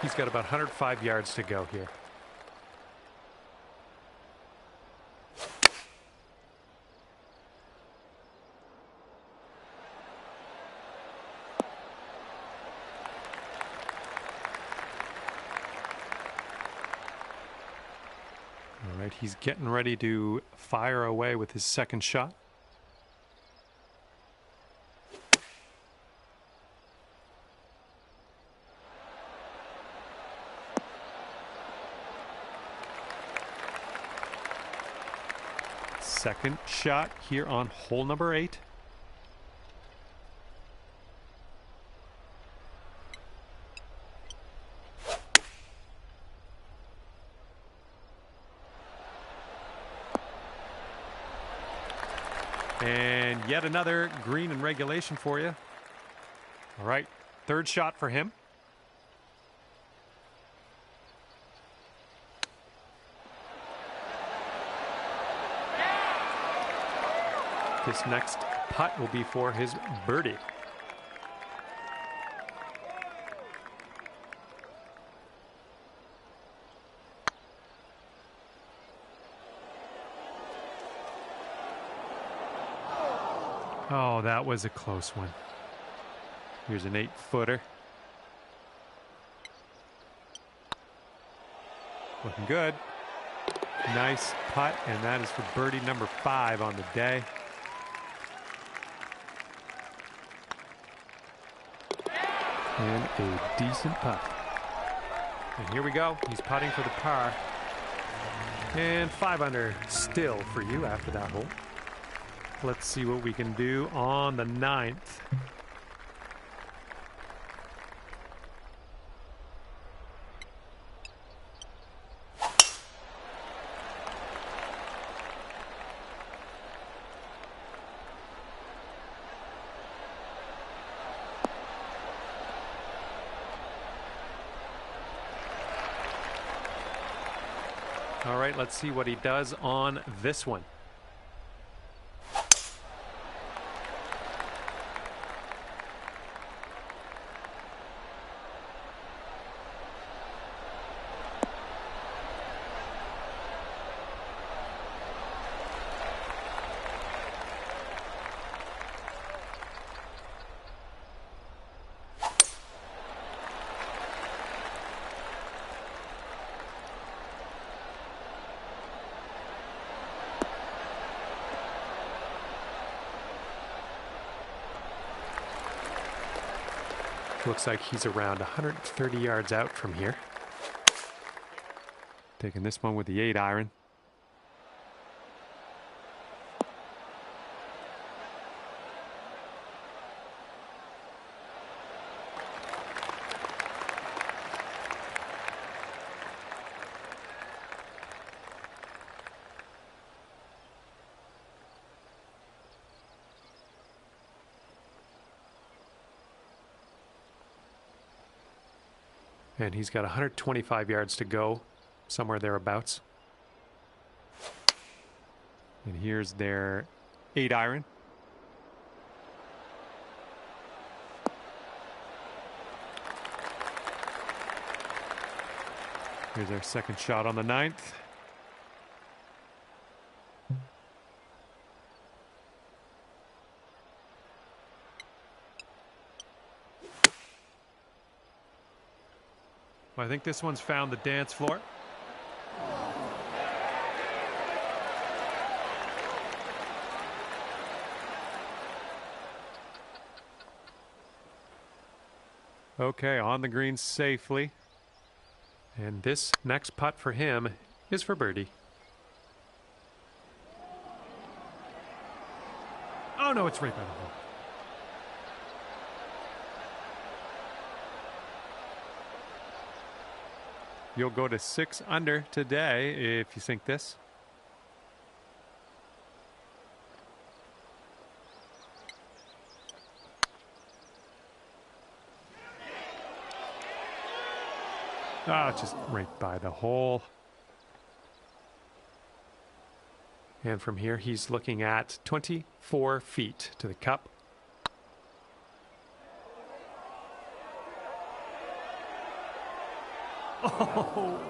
He's got about 105 yards to go here. All right, he's getting ready to fire away with his second shot. Second shot here on hole number 8. And yet another green in regulation for you. All right, third shot for him. This next putt will be for his birdie. Oh, that was a close one. Here's an 8-footer. Looking good. Nice putt, and that is for birdie number 5 on the day. And a decent putt. And here we go. He's putting for the par. And 5 under still for you after that hole. Let's see what we can do on the 9th. All right, let's see what he does on this one. Looks like he's around 130 yards out from here. Taking this one with the 8-iron. And he's got 125 yards to go, somewhere thereabouts. And here's their 8-iron. Here's our second shot on the 9th. Well, I think this one's found the dance floor. Okay, on the green safely. And this next putt for him is for birdie. Oh no, it's right by the hole. You'll go to 6 under today if you sink this. Ah, just right by the hole. And from here, he's looking at 24 feet to the cup. Oh!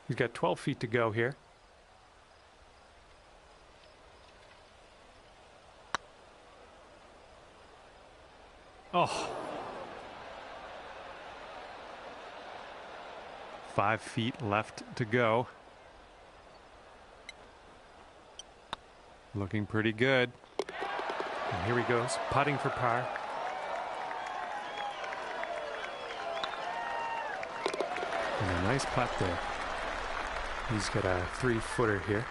He's got 12 feet to go here. Oh! 5 feet left to go. Looking pretty good. And here he goes, putting for par. And a nice putt there. He's got a 3-footer here.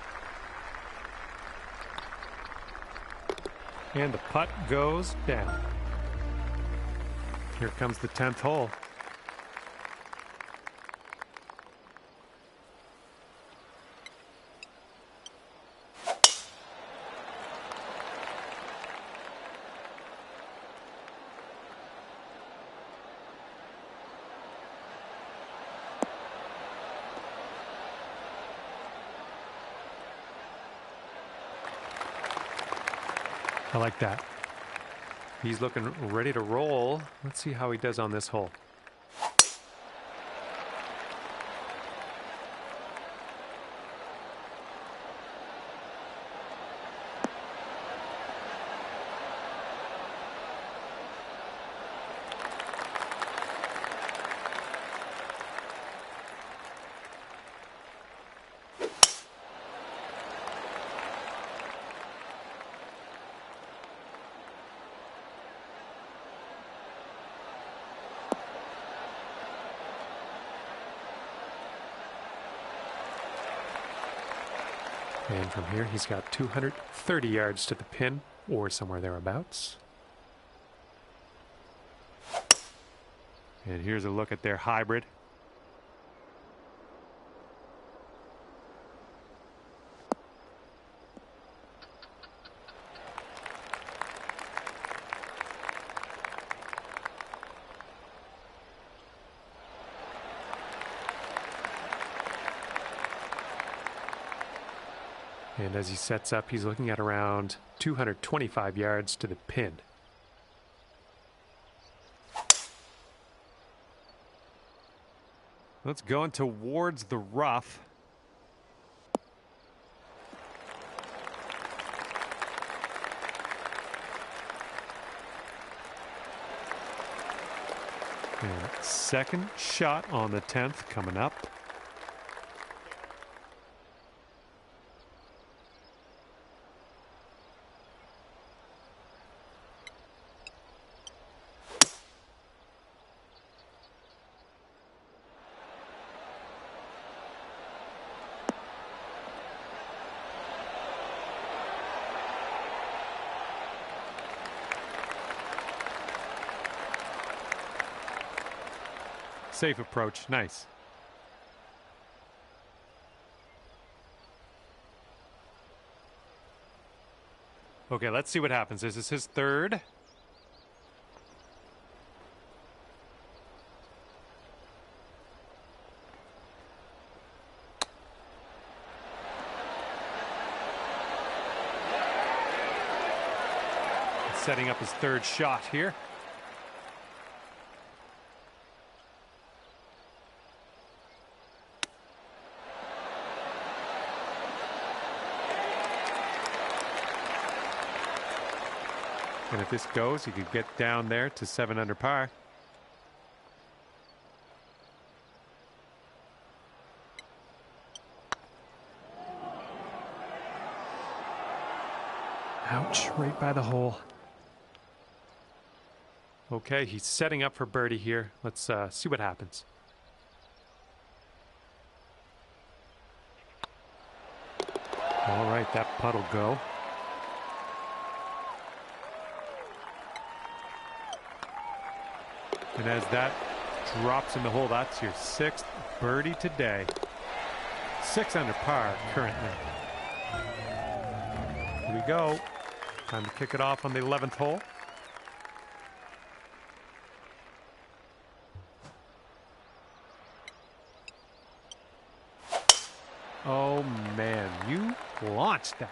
And the putt goes down. Here comes the 10th hole. I like that. He's looking ready to roll. Let's see how he does on this hole. And from here, he's got 230 yards to the pin, or somewhere thereabouts. And here's a look at their hybrid. And as he sets up, he's looking at around 225 yards to the pin. Let's go in towards the rough. And second shot on the 10th coming up. Safe approach, nice. Okay, let's see what happens. This is his third. setting up his third shot here. And if this goes, he could get down there to 7 under par. Ouch, right by the hole. Okay, he's setting up for birdie here. Let's see what happens. All right, that putt'll go. And as that drops in the hole, that's your 6th birdie today. 6 under par currently. Here we go. Time to kick it off on the 11th hole. Oh man, you launched that.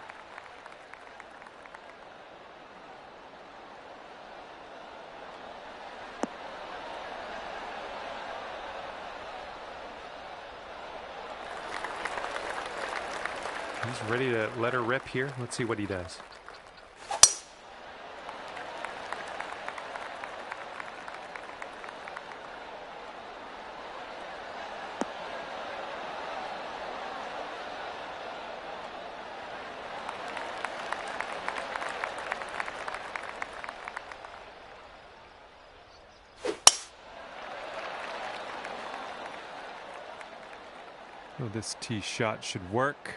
He's ready to let her rip here. Let's see what he does. Oh, this tee shot should work.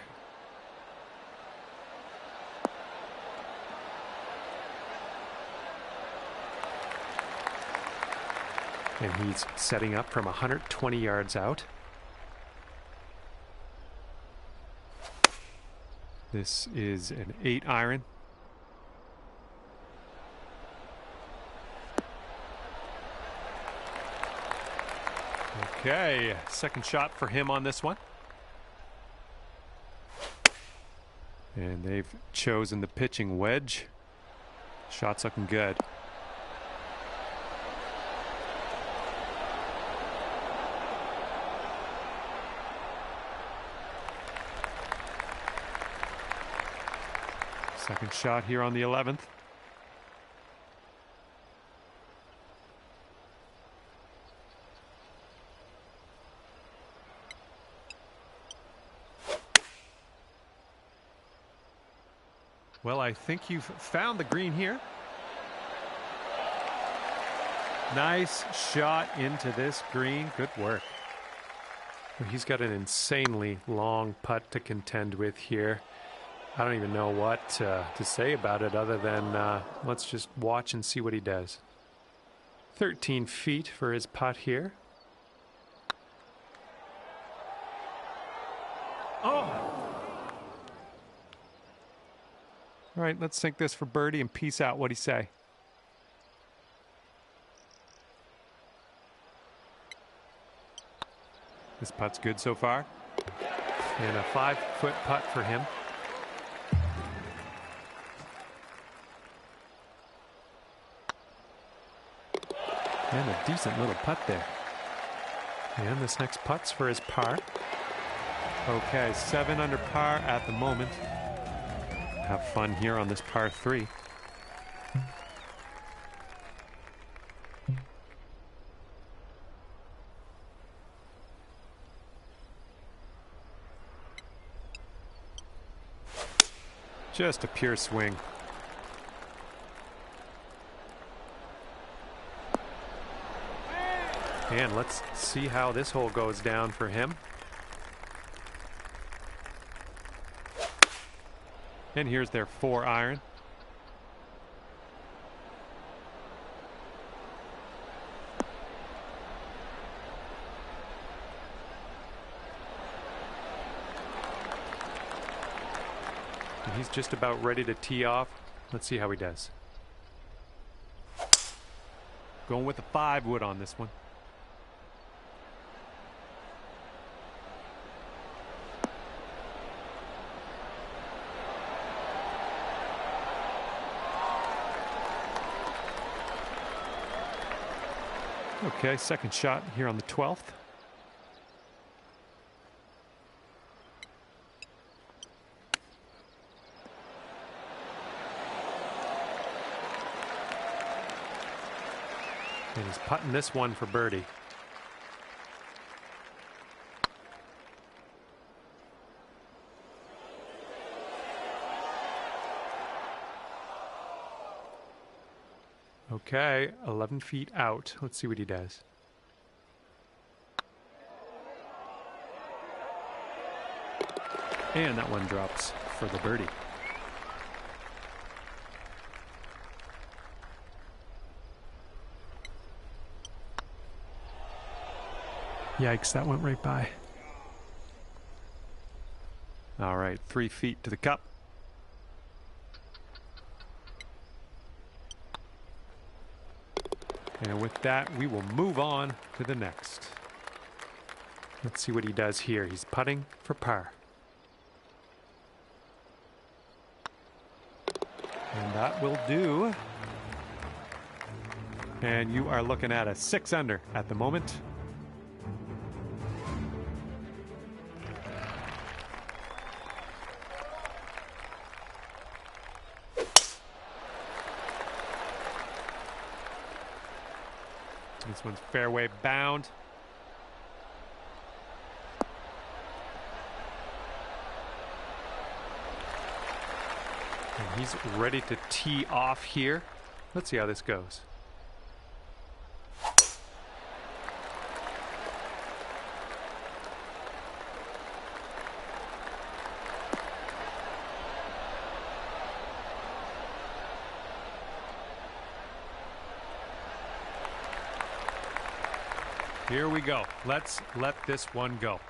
And he's setting up from 120 yards out. This is an 8-iron. Okay, second shot for him on this one. And they've chosen the pitching wedge. Shot's looking good. Second shot here on the 11th. Well, I think you've found the green here. Nice shot into this green. Good work. He's got an insanely long putt to contend with here. I don't even know what to say about it other than let's just watch and see what he does. 13 feet for his putt here. Oh! All right, let's sink this for birdie and peace out. What'd he say? This putt's good so far. And a 5-foot putt for him. And a decent little putt there. And this next putt's for his par. Okay, 7 under par at the moment. Have fun here on this par 3. Just a pure swing. And let's see how this hole goes down for him. And here's their 4-iron. And he's just about ready to tee off. Let's see how he does. Going with the 5-wood on this one. Okay, second shot here on the 12th. And he's putting this one for birdie. Okay, 11 feet out. Let's see what he does. And that one drops for the birdie. Yikes, that went right by. All right, 3 feet to the cup. And with that, we will move on to the next. Let's see what he does here. He's putting for par. And that will do. And you are looking at a 6 under at the moment. This one's fairway bound. And he's ready to tee off here. Let's see how this goes. Here we go. Let's let this one go.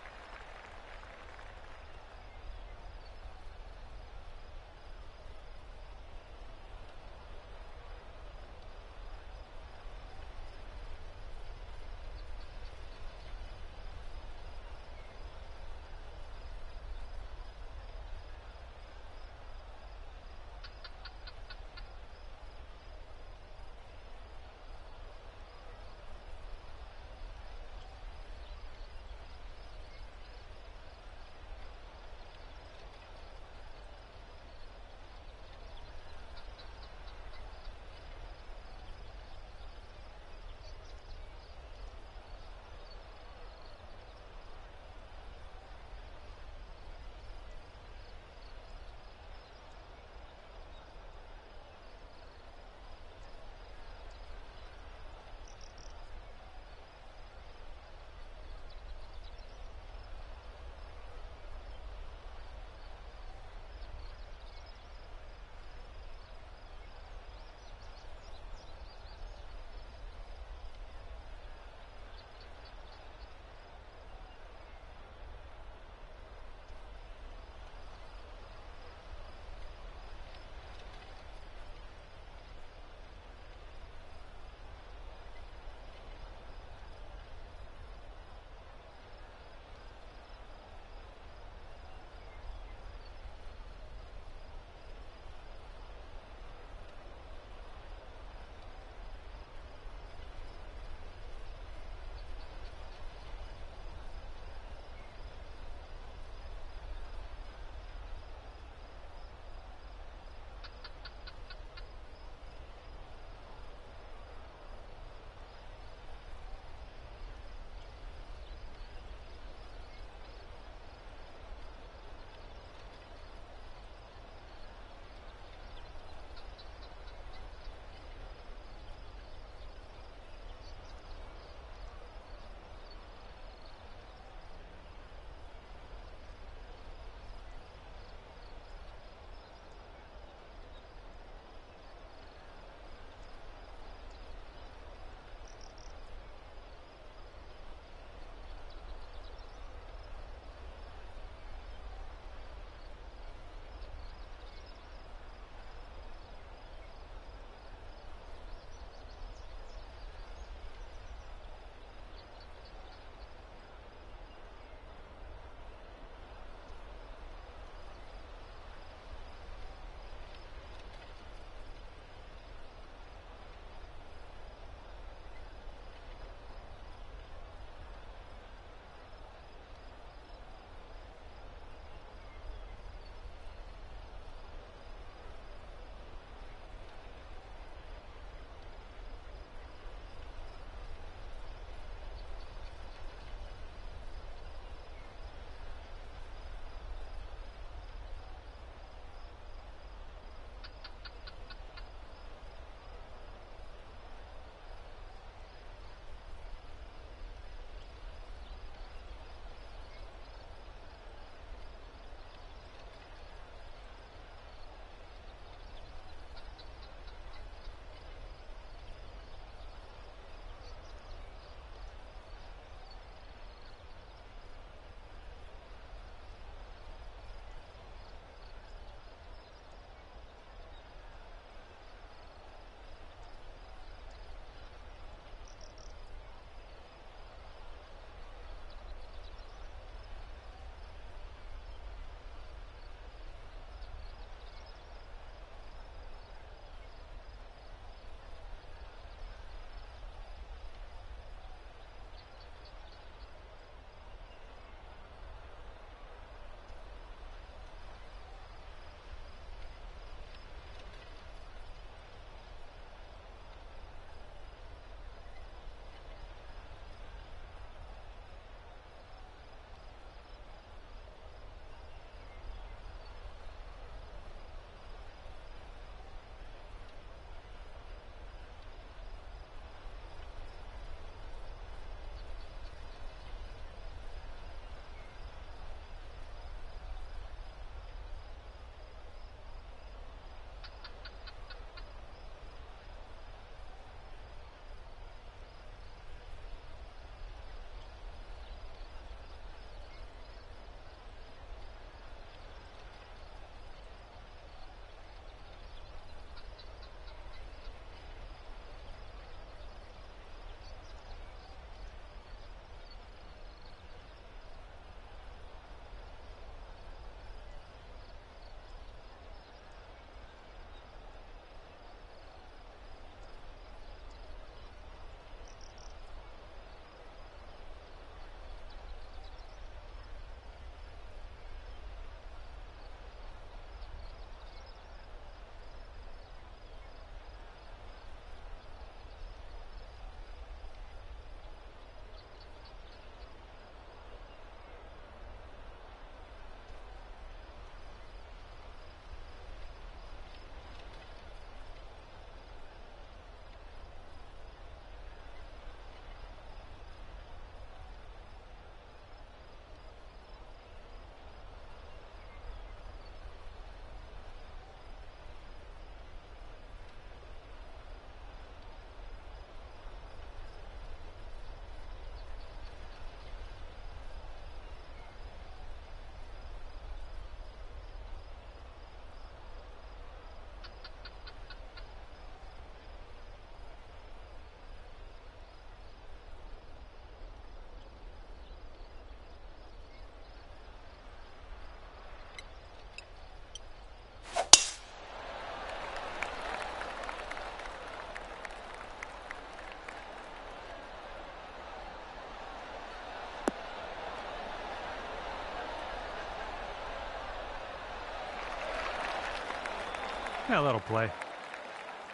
Yeah, that'll play.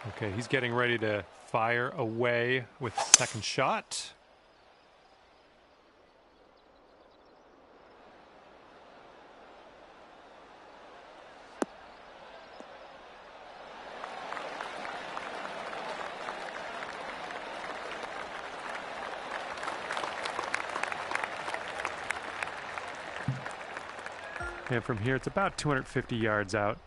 Okay, he's getting ready to fire away with the second shot. And from here, it's about 250 yards out.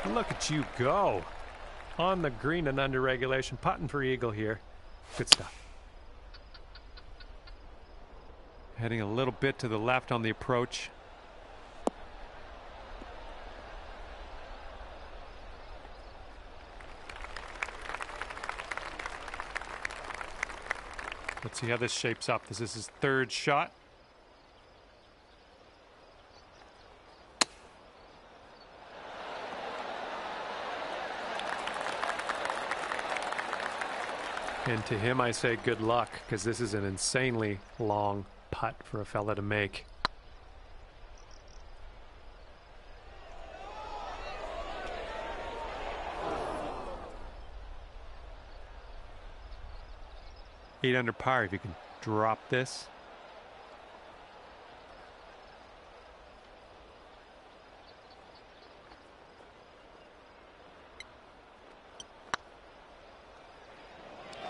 Look at you go. On the green and under regulation, putting for eagle here. Good stuff. Heading a little bit to the left on the approach. Let's see how this shapes up. This is his third shot. And to him I say good luck, because this is an insanely long putt for a fella to make. Eight under par if you can drop this.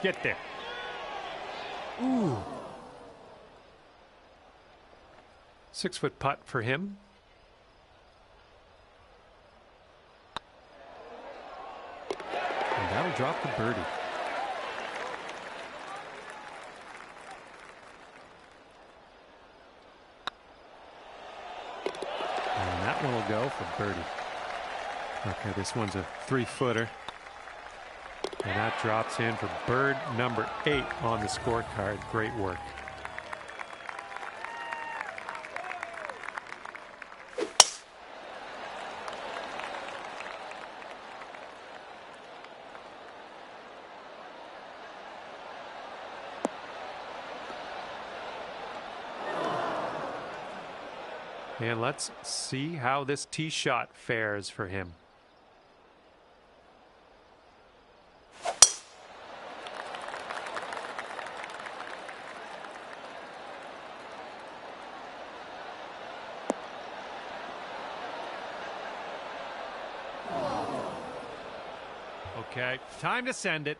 Get there. Ooh. 6-foot putt for him. And that'll drop the birdie. And that one will go for birdie. Okay, this one's a 3-footer. And that drops in for bird number 8 on the scorecard. Great work. And let's see how this tee shot fares for him. Okay, time to send it.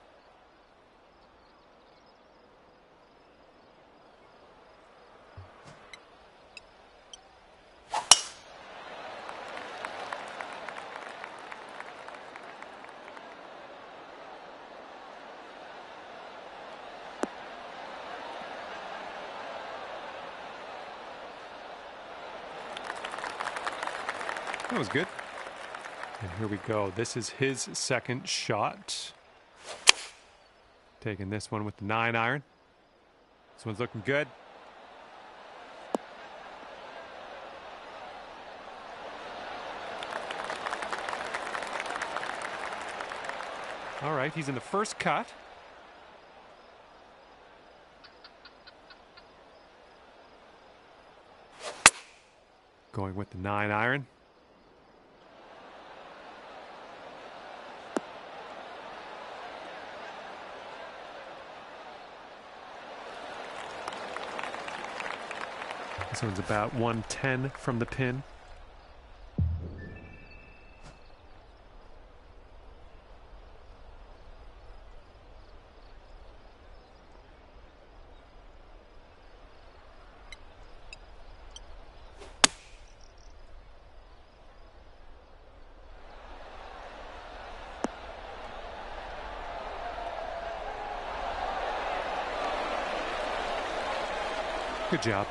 That was good. And here we go. This is his second shot. Taking this one with the 9-iron. This one's looking good. All right, he's in the first cut. Going with the 9-iron. This one's about 110 from the pin. Good job.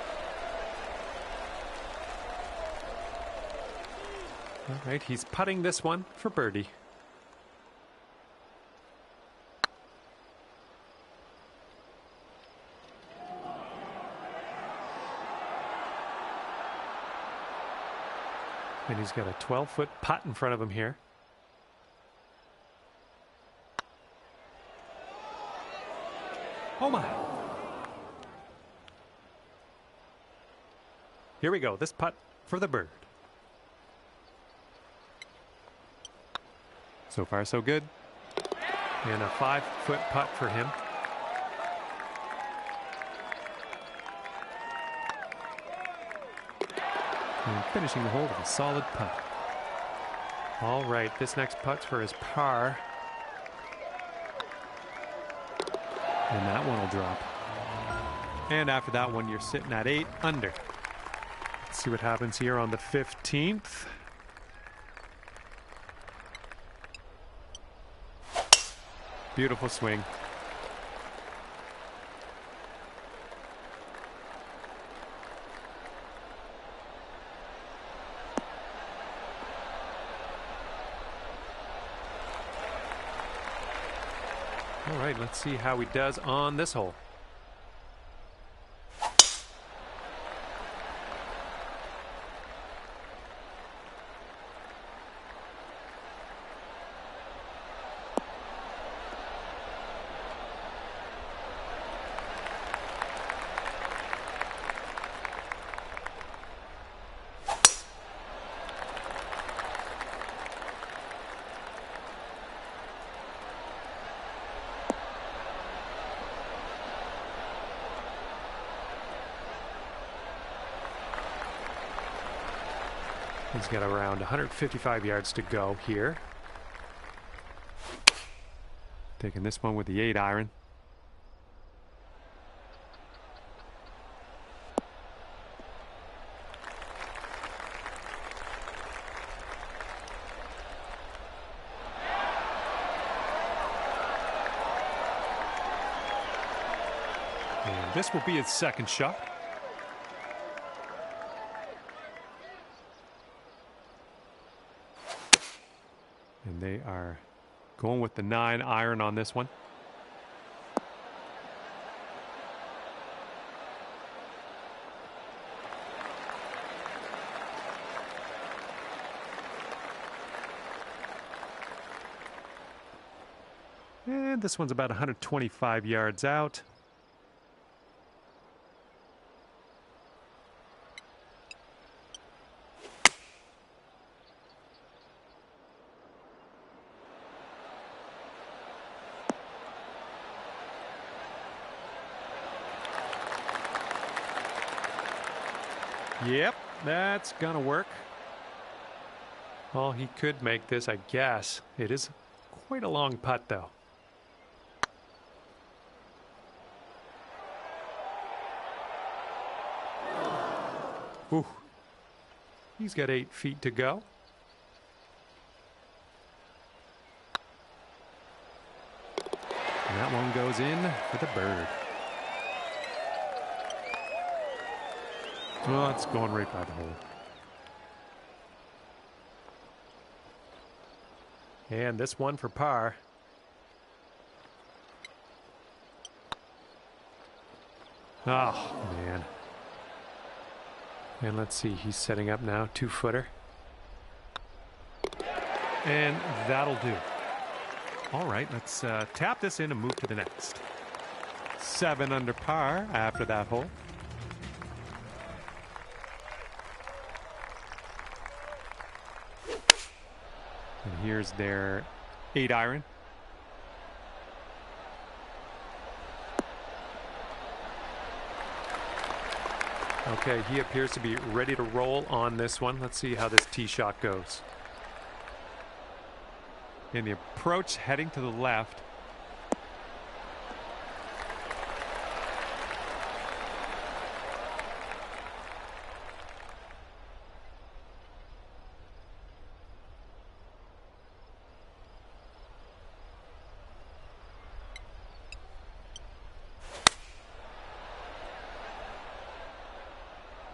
All right, he's putting this one for birdie. And he's got a 12-foot putt in front of him here. Oh my. Here we go. This putt for the bird. So far, so good. And a 5-foot putt for him. And finishing the hole with a solid putt. All right, this next putt's for his par. And that one will drop. And after that one, you're sitting at 8 under. Let's see what happens here on the 15th. Beautiful swing. All right, let's see how he does on this hole. He's got around 155 yards to go here. Taking this one with the 8-iron. And this will be his second shot. And they are going with the 9-iron on this one. And this one's about 125 yards out. Yep, that's gonna work. Well, he could make this, I guess. It is quite a long putt, though. Ooh. He's got 8 feet to go. And that one goes in for the bird. Oh, it's going right by the hole. And this one for par. Oh, man. And let's see, he's setting up now, 2-footer. And that'll do. All right, let's tap this in and move to the next. 7 under par after that hole. And here's their 8-iron. Okay, he appears to be ready to roll on this one. Let's see how this tee shot goes. In the approach, heading to the left.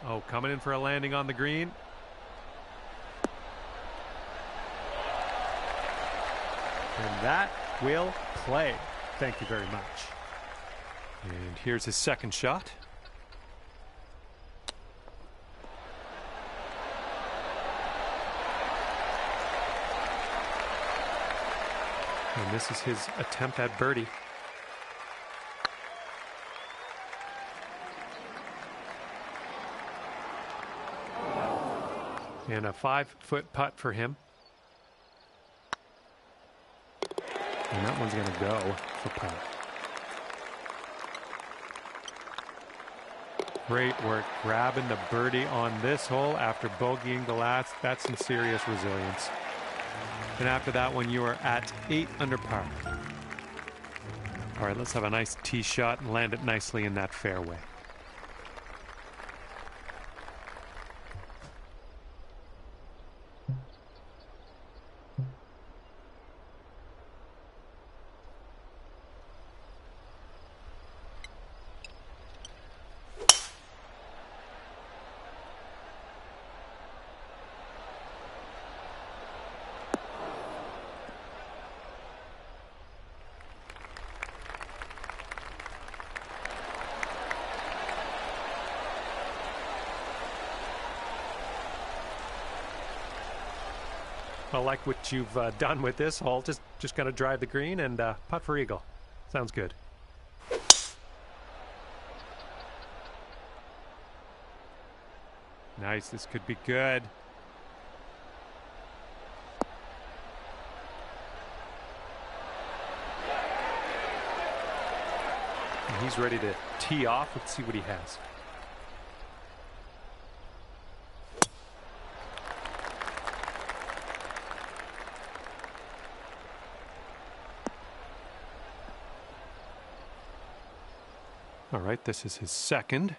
Oh, coming in for a landing on the green. And that will play. Thank you very much. And here's his second shot. And this is his attempt at birdie. And a 5-foot putt for him. And that one's going to go for par. Great work grabbing the birdie on this hole after bogeying the last. That's some serious resilience. And after that one, you are at 8 under par. All right, let's have a nice tee shot and land it nicely in that fairway. I like what you've done with this hole. Just going to drive the green and putt for eagle. Sounds good. Nice. This could be good. And he's ready to tee off. Let's see what he has. All right, this is his second.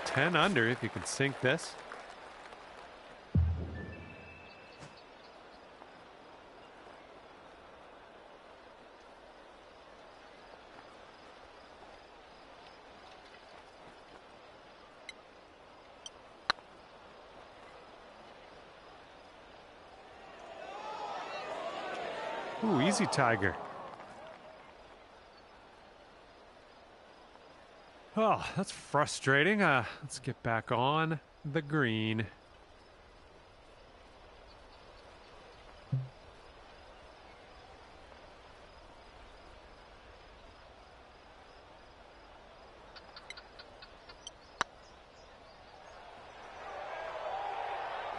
$10 under if you can sink this. Ooh, easy, Tiger. Oh, that's frustrating. Let's get back on the green.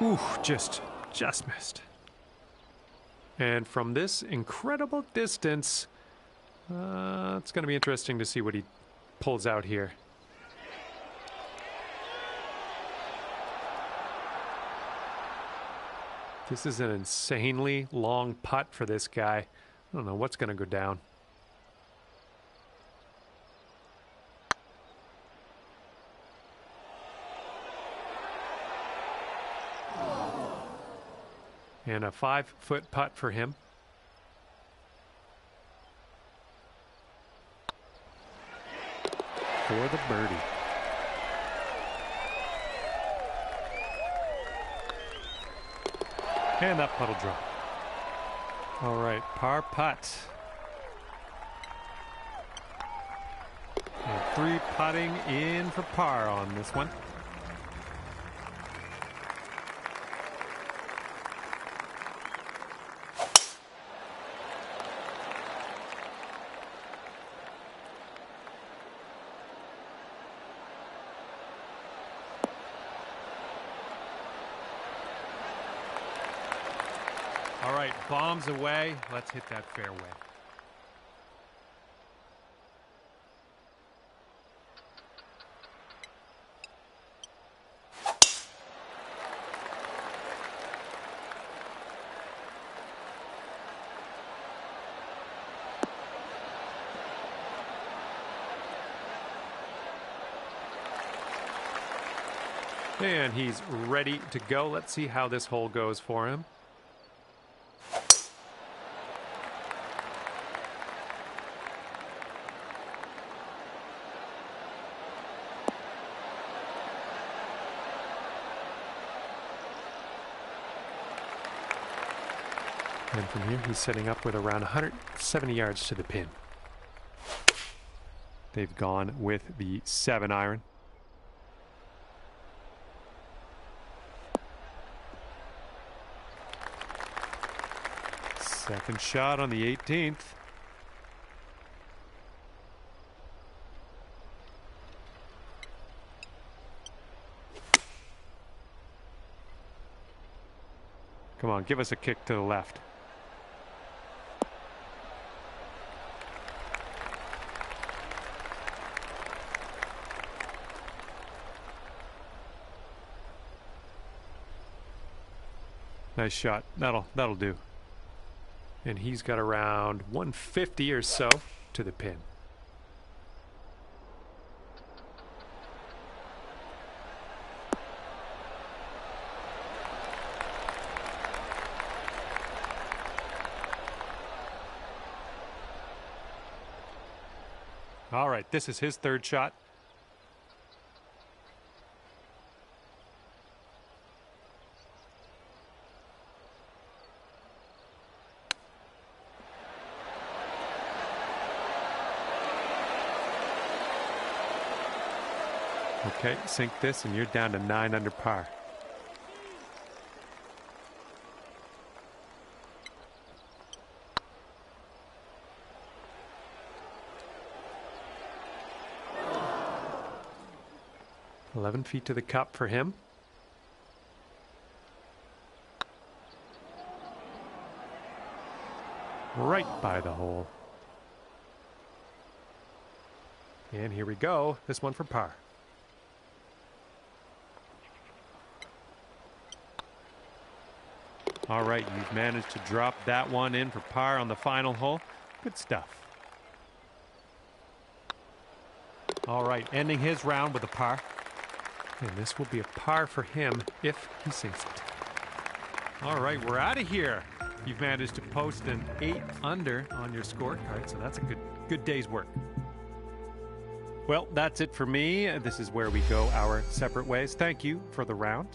Ooh, just missed. And from this incredible distance, it's going to be interesting to see what he pulls out here. This is an insanely long putt for this guy. I don't know what's going to go down. And a 5-foot putt for him. For the birdie. And that putt will drop. All right, par putt. And 3 putting in for par on this one. All right, bombs away. Let's hit that fairway. And he's ready to go. Let's see how this hole goes for him. And from here, he's setting up with around 170 yards to the pin. They've gone with the 7-iron. Second shot on the 18th. Come on, give us a kick to the left. Nice shot. That'll do. And he's got around 150 or so to the pin. All right, this is his third shot. Okay, sink this and you're down to 9 under par. $11 feet to the cup for him. Right by the hole. And here we go. This one for par. All right, you've managed to drop that one in for par on the final hole. Good stuff. All right, ending his round with a par. And this will be a par for him if he sinks it. All right, we're out of here. You've managed to post an 8 under on your scorecard, so that's a good day's work. Well, that's it for me. This is where we go our separate ways. Thank you for the round.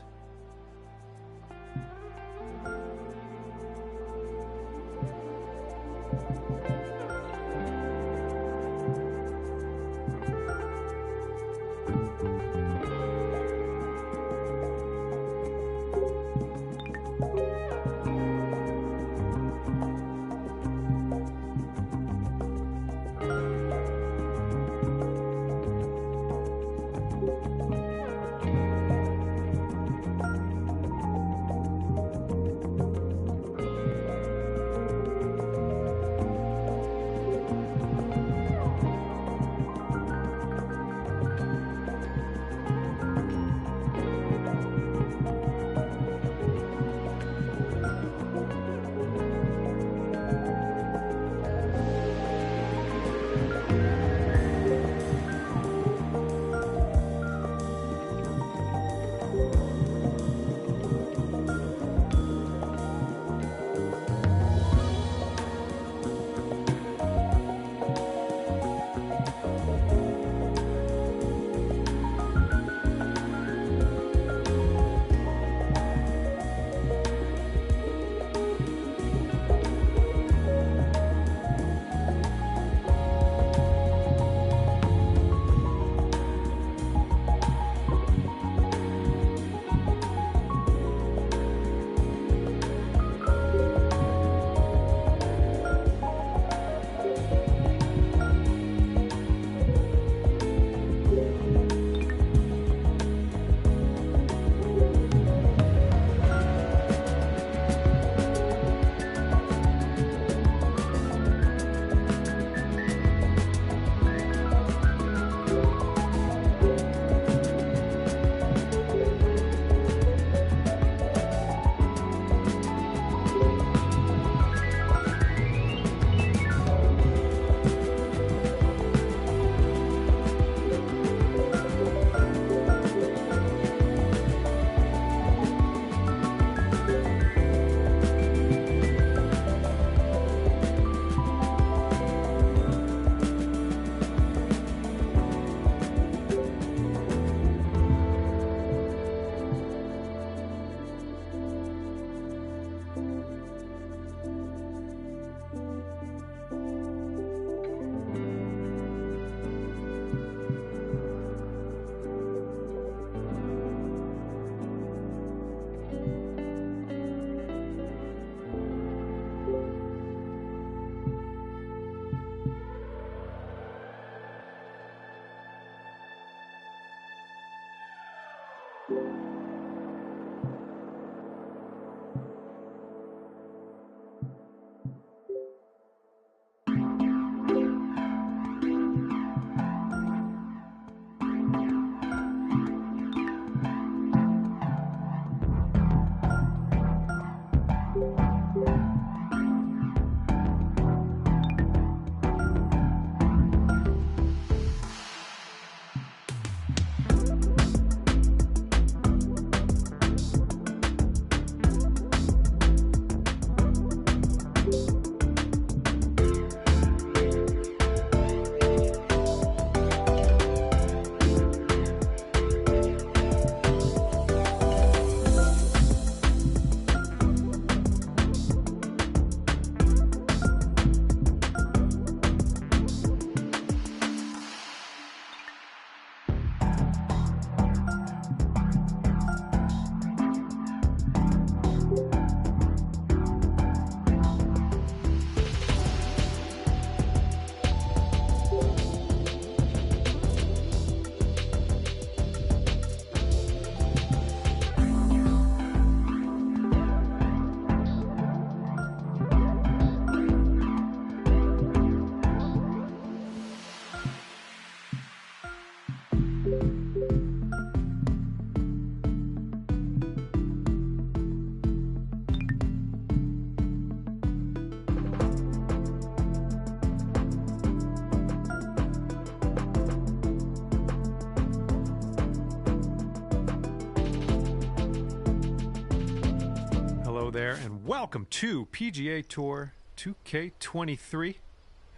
There and welcome to PGA Tour 2K23, and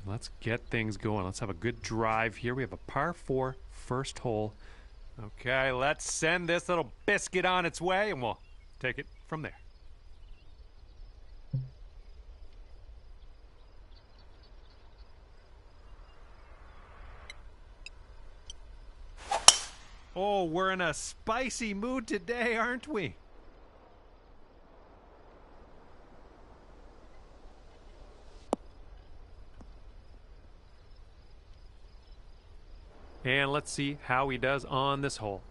let's get things going. Let's have a good drive here. We have a par 4 first hole. Okay, let's send this little biscuit on its way and we'll take it from there. Oh, we're in a spicy mood today, aren't we? And let's see how he does on this hole.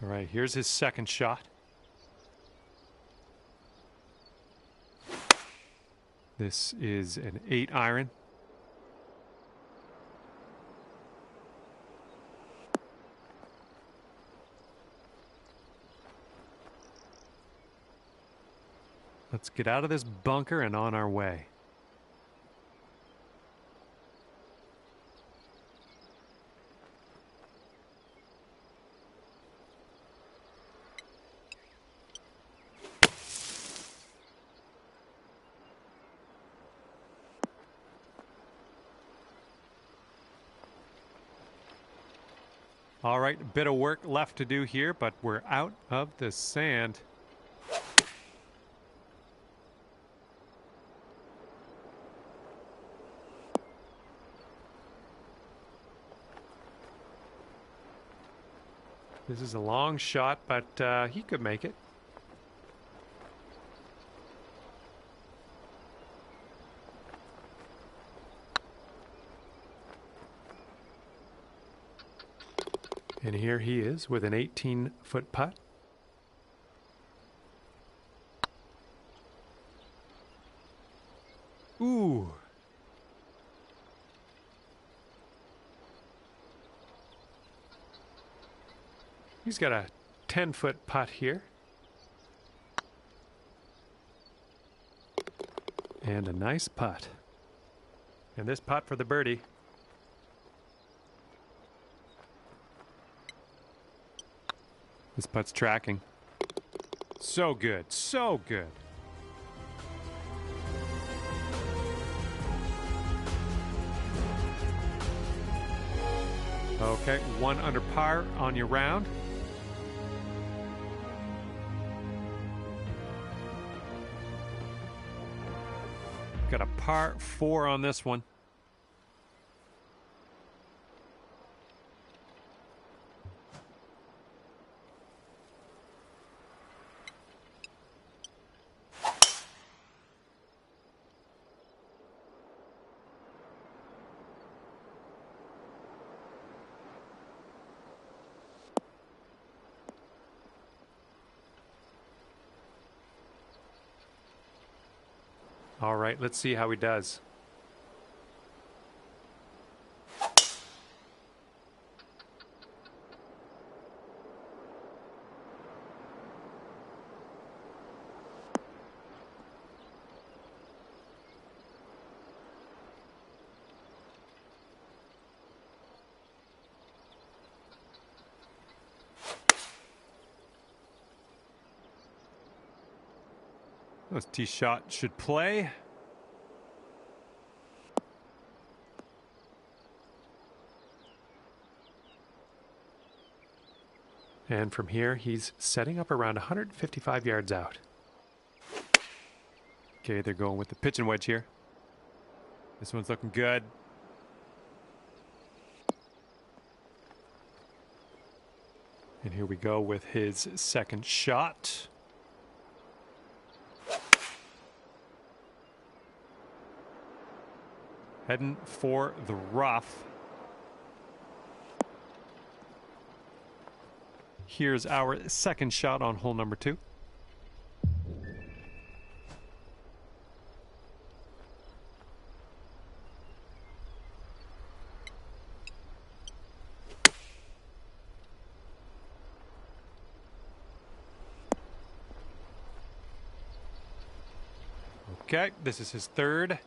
All right, here's his second shot. This is an 8-iron. Let's get out of this bunker and on our way. All right, a bit of work left to do here, but we're out of the sand. This is a long shot, but he could make it. And here he is with an 18-foot putt. Ooh. He's got a 10-foot putt here. And a nice putt. And this putt for the birdie. This putt's tracking. So good, so good. Okay, 1 under par on your round. Got a par 4 on this one. All right, let's see how he does. This tee shot should play. And from here, he's setting up around 155 yards out. Okay, they're going with the pitching wedge here. This one's looking good. And here we go with his second shot. Heading for the rough. Here's our second shot on hole number 2. Okay, this is his third.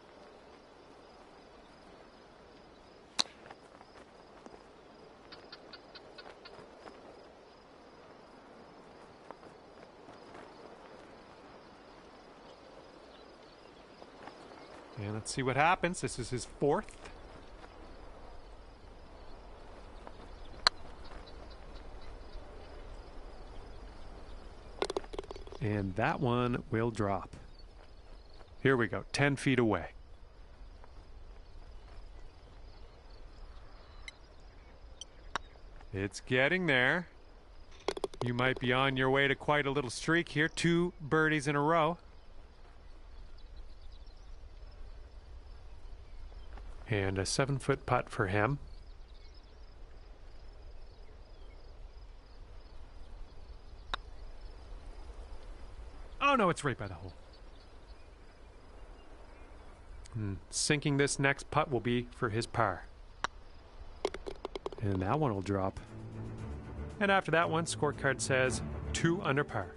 And let's see what happens. This is his fourth. And that one will drop. Here we go, 10 feet away. It's getting there. You might be on your way to quite a little streak here. 2 birdies in a row. And a 7-foot putt for him. Oh no, it's right by the hole. Sinking this next putt will be for his par. And that one will drop. And after that one, scorecard says 2 under par.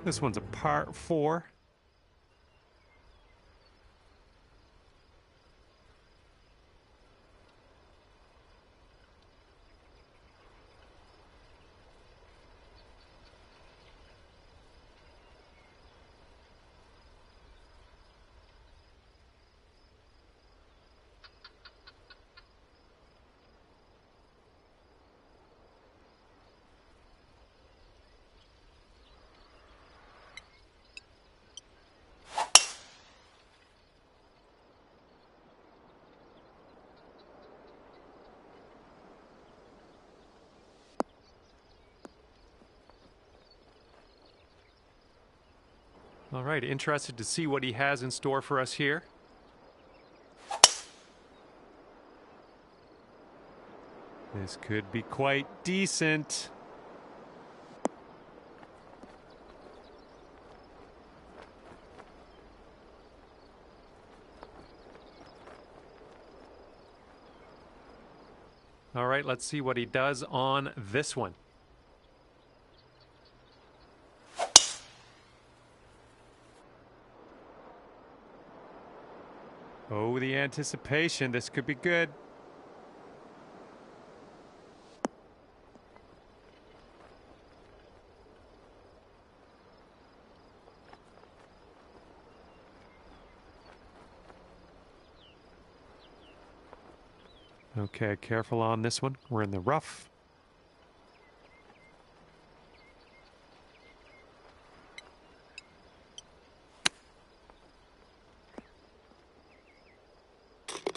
This one's a par 4. All right, interested to see what he has in store for us here. This could be quite decent. All right, let's see what he does on this one. Oh, the anticipation. This could be good. Okay, careful on this one. We're in the rough.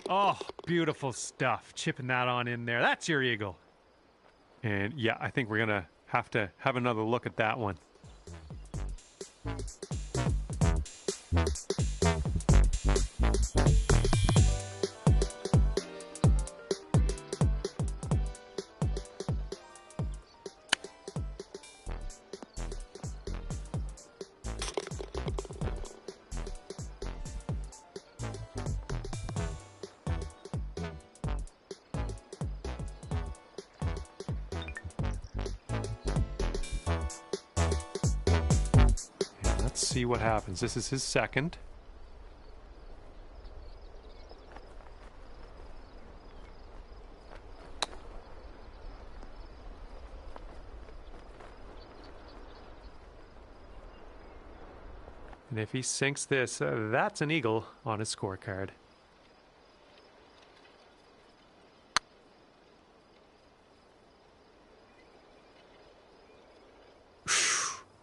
Oh, beautiful stuff. Chipping that on in there. That's your eagle. And yeah, I think we're going to have another look at that one. Let's see what happens. This is his second. And if he sinks this, that's an eagle on his scorecard.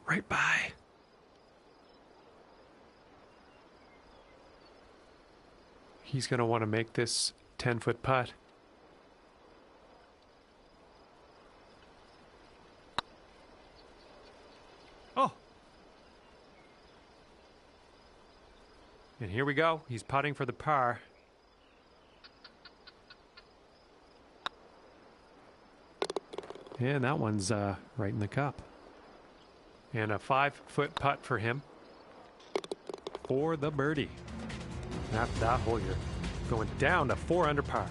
Right by. He's going to want to make this 10-foot putt. Oh! And here we go. He's putting for the par. And that one's right in the cup. And a 5-foot putt for him for the birdie. After that hole, you're going down to 4 under par.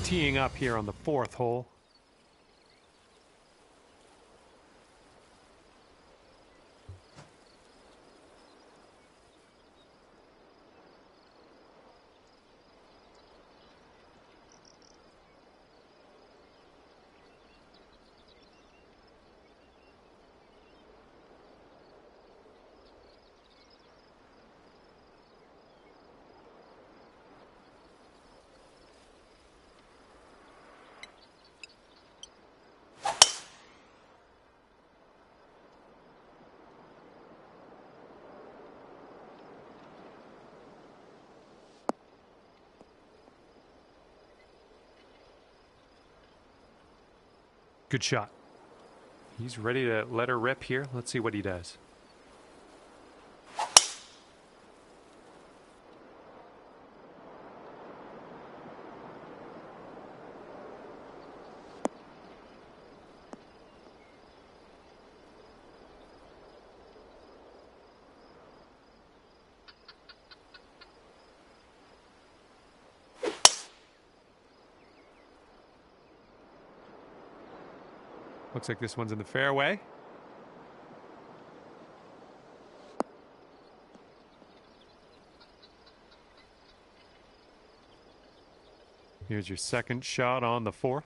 Teeing up here on the 4th hole. Good shot. He's ready to let her rip here. Let's see what he does. Looks like this one's in the fairway. Here's your second shot on the 4th.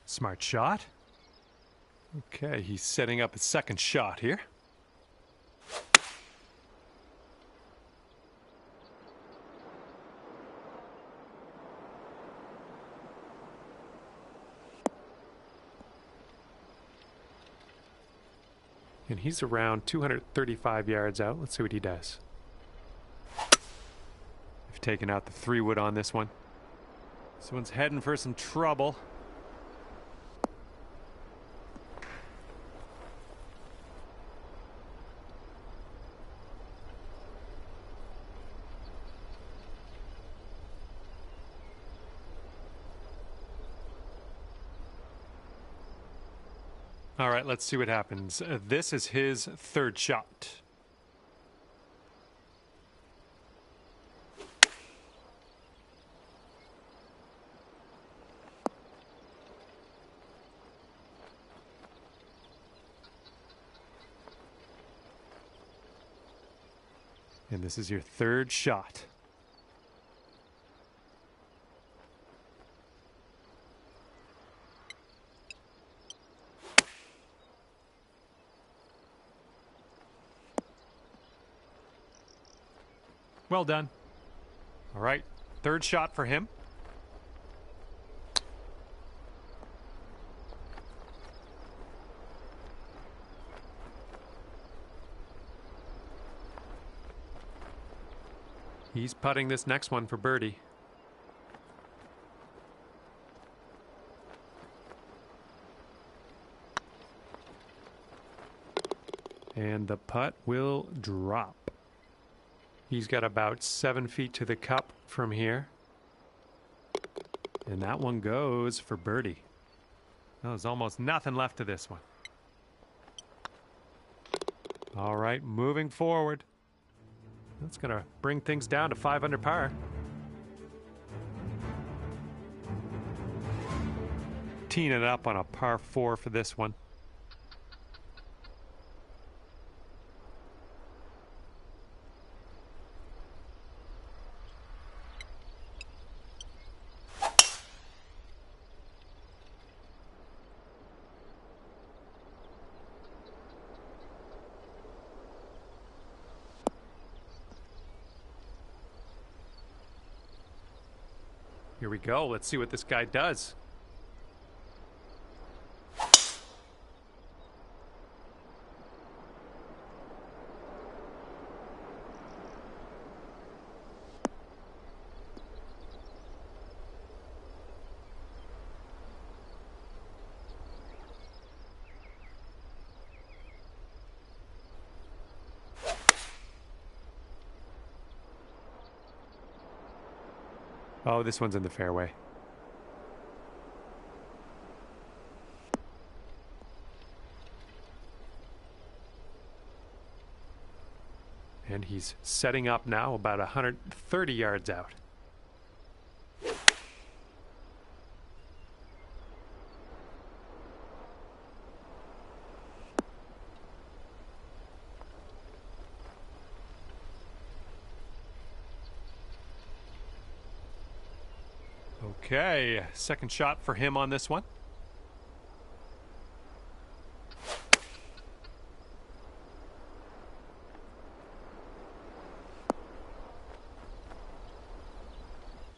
Smart shot. Okay, he's setting up his second shot here. And he's around 235 yards out. Let's see what he does. I've taken out the 3-wood on this one. This one's heading for some trouble. All right, let's see what happens. This is his third shot. And this is your third shot. Well done. All right, third shot for him. He's putting this next one for birdie. And the putt will drop. He's got about 7 feet to the cup from here. And that one goes for birdie. There's almost nothing left to this one. All right, moving forward. That's going to bring things down to 5 under par. Teeing it up on a par 4 for this one. Here we go. Let's see what this guy does. Oh, this one's in the fairway. And he's setting up now about 130 yards out. Okay, second shot for him on this one.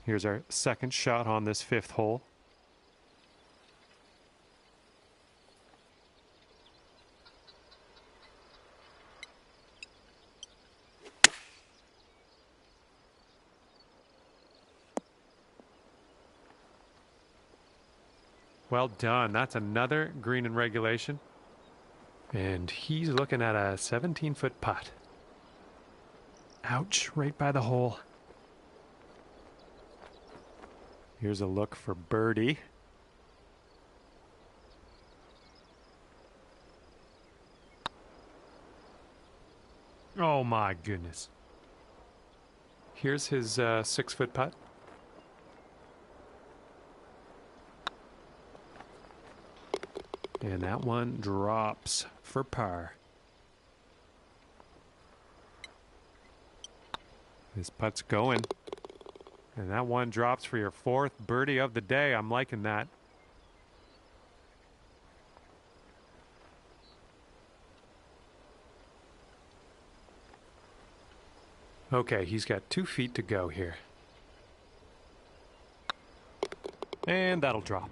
Here's our second shot on this 5th hole. Well done. That's another green in regulation. And he's looking at a 17-foot putt. Ouch, right by the hole. Here's a look for birdie. Oh my goodness. Here's his 6-foot putt. And that one drops for par. This putt's going. And that one drops for your 4th birdie of the day. I'm liking that. Okay, he's got 2 feet to go here. And that'll drop.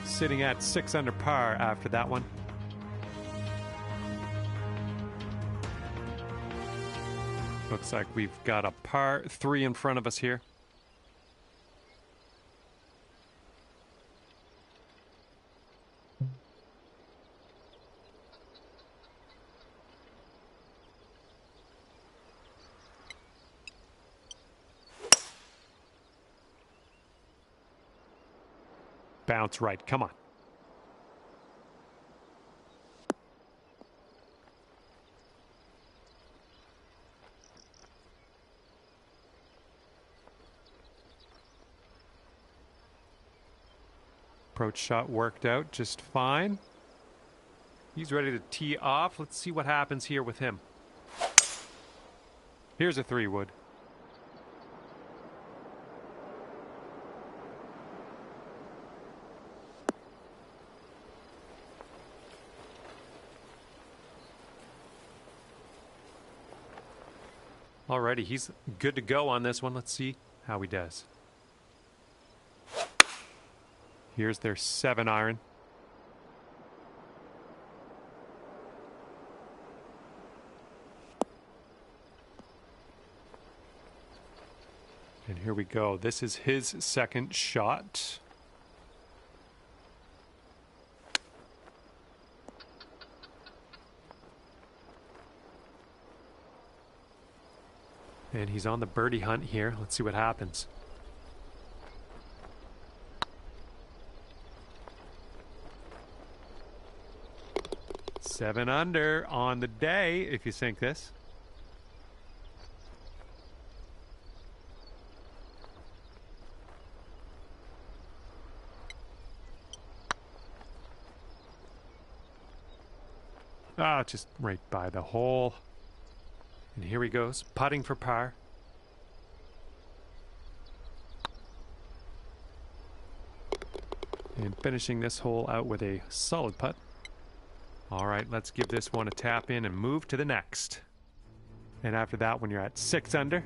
Sitting at 6 under par after that one. Looks like we've got a par 3 in front of us here. Bounce right, come on. Approach shot worked out just fine. He's ready to tee off. Let's see what happens here with him. Here's a 3-wood. Alrighty, he's good to go on this one. Let's see how he does. Here's their 7-iron. And here we go. This is his second shot. And he's on the birdie hunt here. Let's see what happens. Seven under on the day if you sink this. Ah, just right by the hole. And here he goes, putting for par. And finishing this hole out with a solid putt. All right, let's give this one a tap in and move to the next. And after that, when you're at 6 under,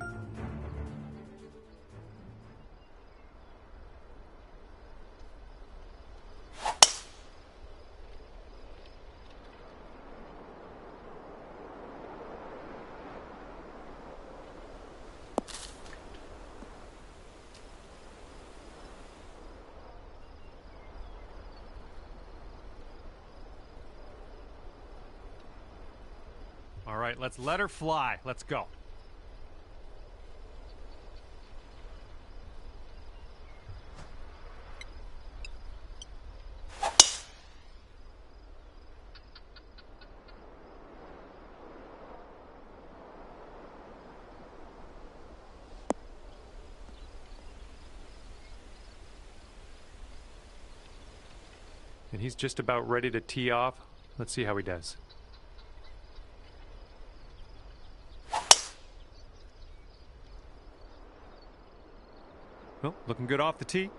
all right, let's let her fly. Let's go. And he's just about ready to tee off. Let's see how he does. Well, looking good off the tee.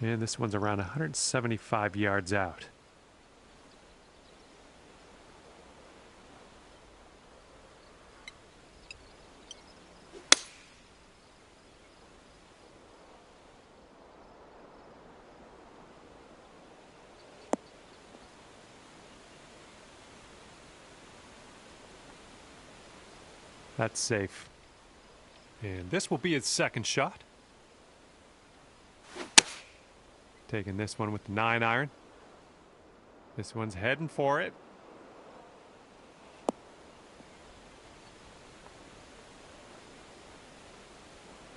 And this one's around 175 yards out. That's safe. And this will be his second shot. Taking this one with the 9-iron. This one's heading for it.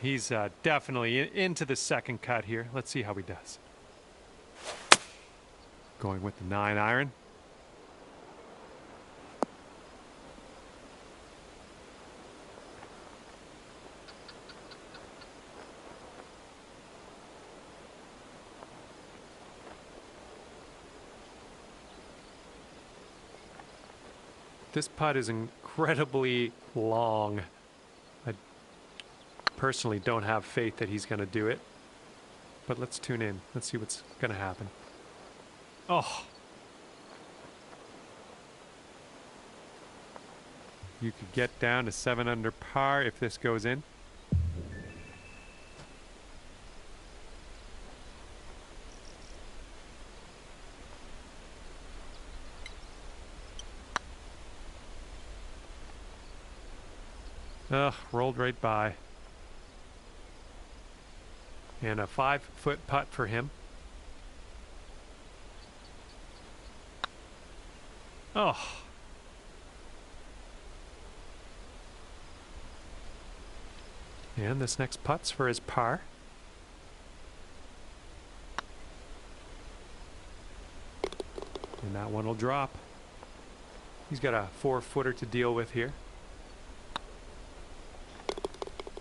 He's definitely into the second cut here. Let's see how he does. Going with the 9-iron. This putt is incredibly long. I personally don't have faith that he's going to do it. But let's tune in. Let's see what's going to happen. Oh! You could get down to 7 under par if this goes in. Ugh, rolled right by. And a 5-foot putt for him. Oh. And this next putt's for his par. And that one will drop. He's got a 4-footer to deal with here.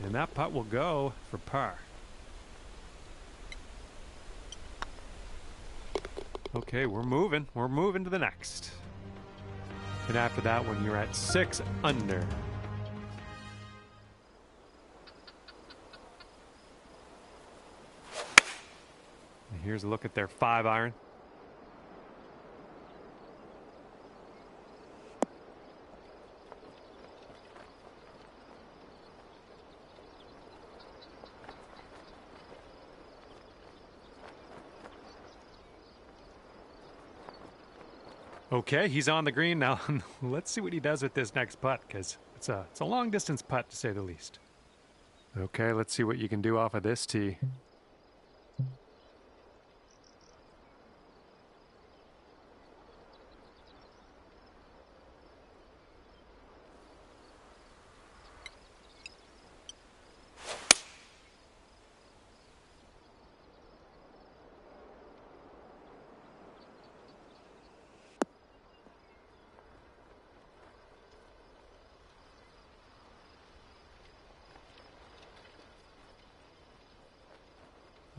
And that putt will go for par. Okay, we're moving. We're moving to the next. And after that one, you're at 6 under. And here's a look at their 5-iron. Okay, he's on the green now. Let's see what he does with this next putt, because it's a long distance putt to say the least. Okay, let's see what you can do off of this tee.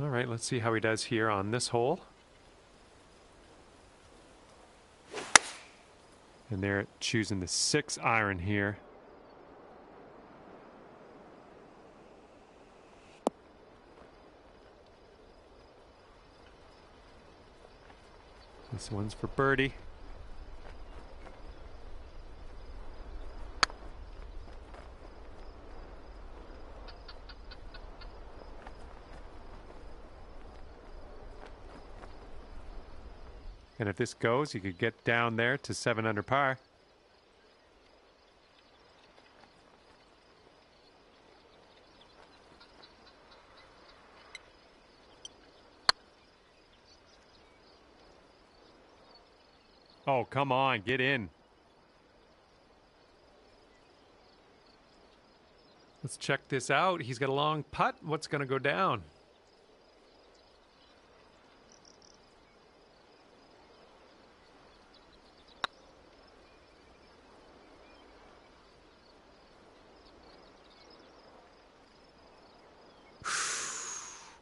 All right, let's see how he does here on this hole. And they're choosing the 6-iron here. This one's for birdie. And if this goes, you could get down there to 7 under par. Oh, come on, get in. Let's check this out. He's got a long putt. What's going to go down?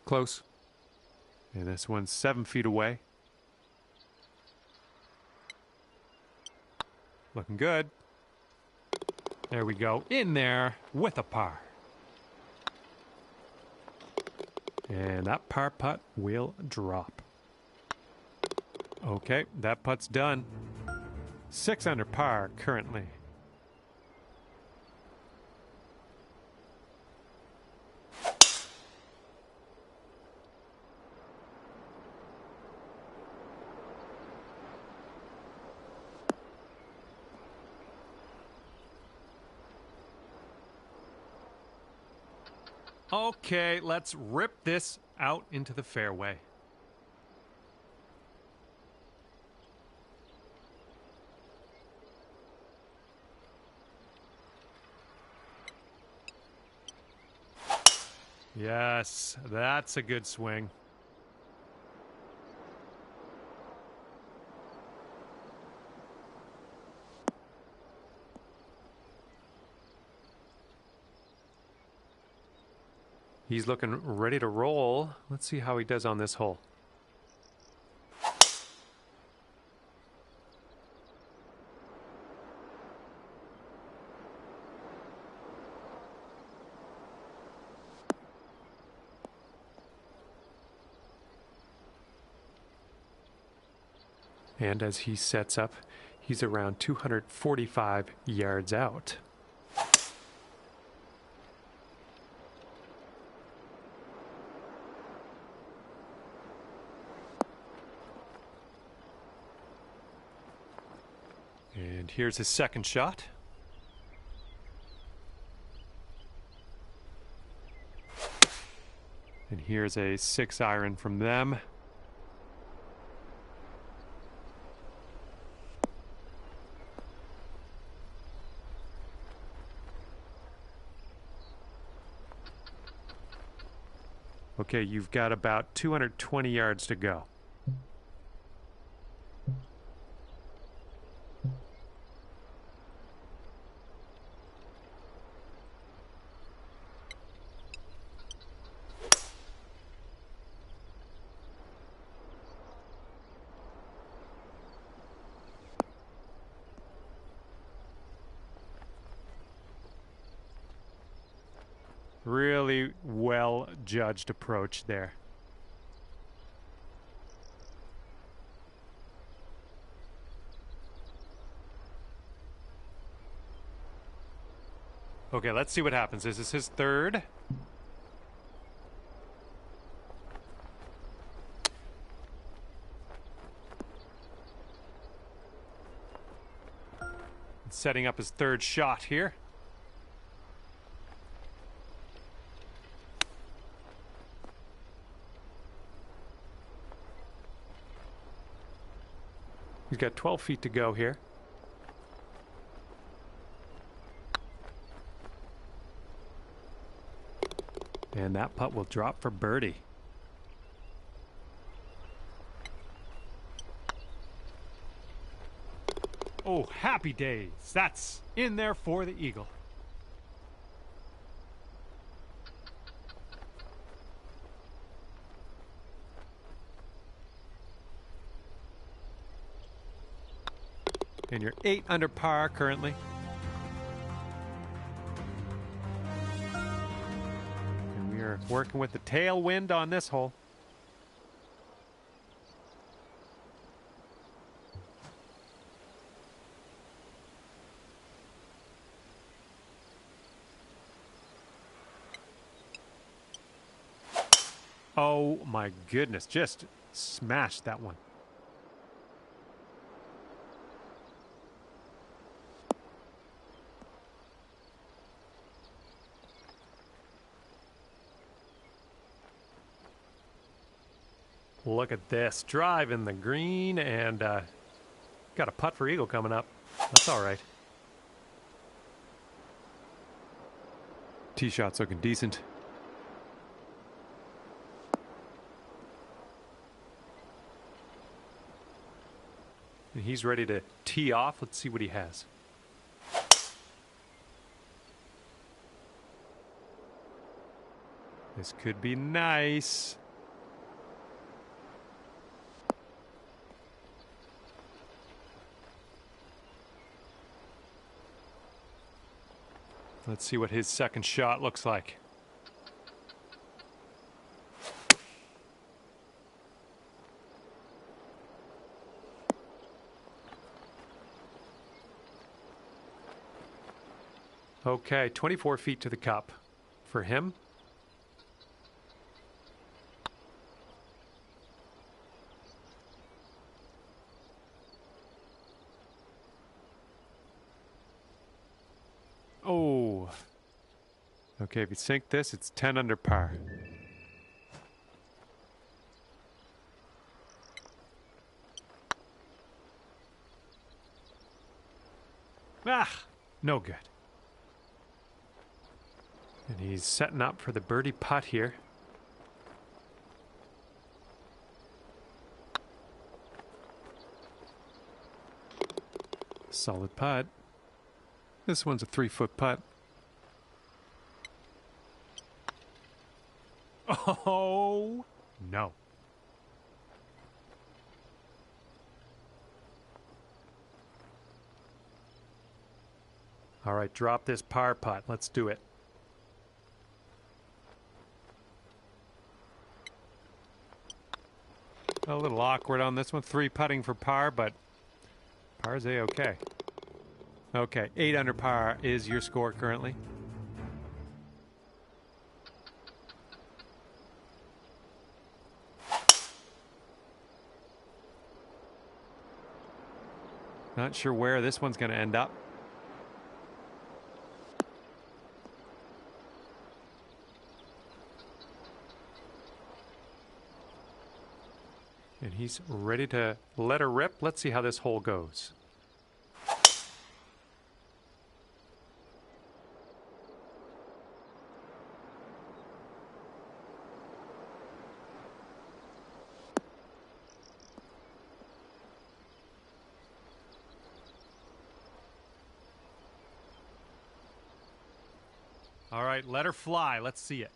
Close. And this one's 7 feet away. Looking good. There we go. In there with a par. And that par putt will drop. Okay, that putt's done. 6 under par currently. Okay, let's rip this out into the fairway. Yes, that's a good swing. He's looking ready to roll. Let's see how he does on this hole. And as he sets up, he's around 245 yards out. And here's his second shot. And here's a 6-iron from them. Okay, you've got about 220 yards to go. Really well judged approach there. Okay, let's see what happens. This is his third. Setting up his third shot here. He's got 12 feet to go here. And that putt will drop for birdie. Oh, happy days. That's in there for the eagle. And you're 8 under par currently. And we are working with the tailwind on this hole. Oh my goodness, just smashed that one. Look at this, driving the green, and got a putt for eagle coming up. That's all right. Tee shot's looking decent. And he's ready to tee off. Let's see what he has. This could be nice. Let's see what his second shot looks like. Okay, 24 feet to the cup for him. Oh. Okay, if you sink this, it's 10 under par. Ah, no good. And he's setting up for the birdie putt here. Solid putt. This one's a 3-foot putt. Oh, no. All right, drop this par putt. Let's do it. A little awkward on this one. 3 putting for par, but par's A-okay. Okay, 8 under par is your score currently. Not sure where this one's going to end up. And he's ready to let her rip. Let's see how this hole goes. All right, let her fly. Let's see it.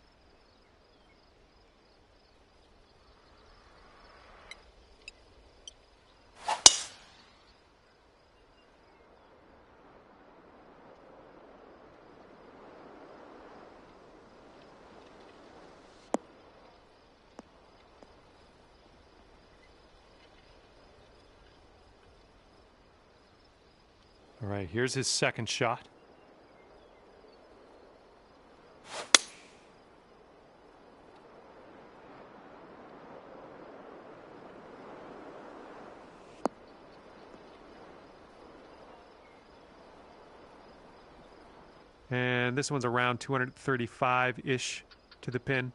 All right, here's his second shot. And this one's around 235-ish to the pin.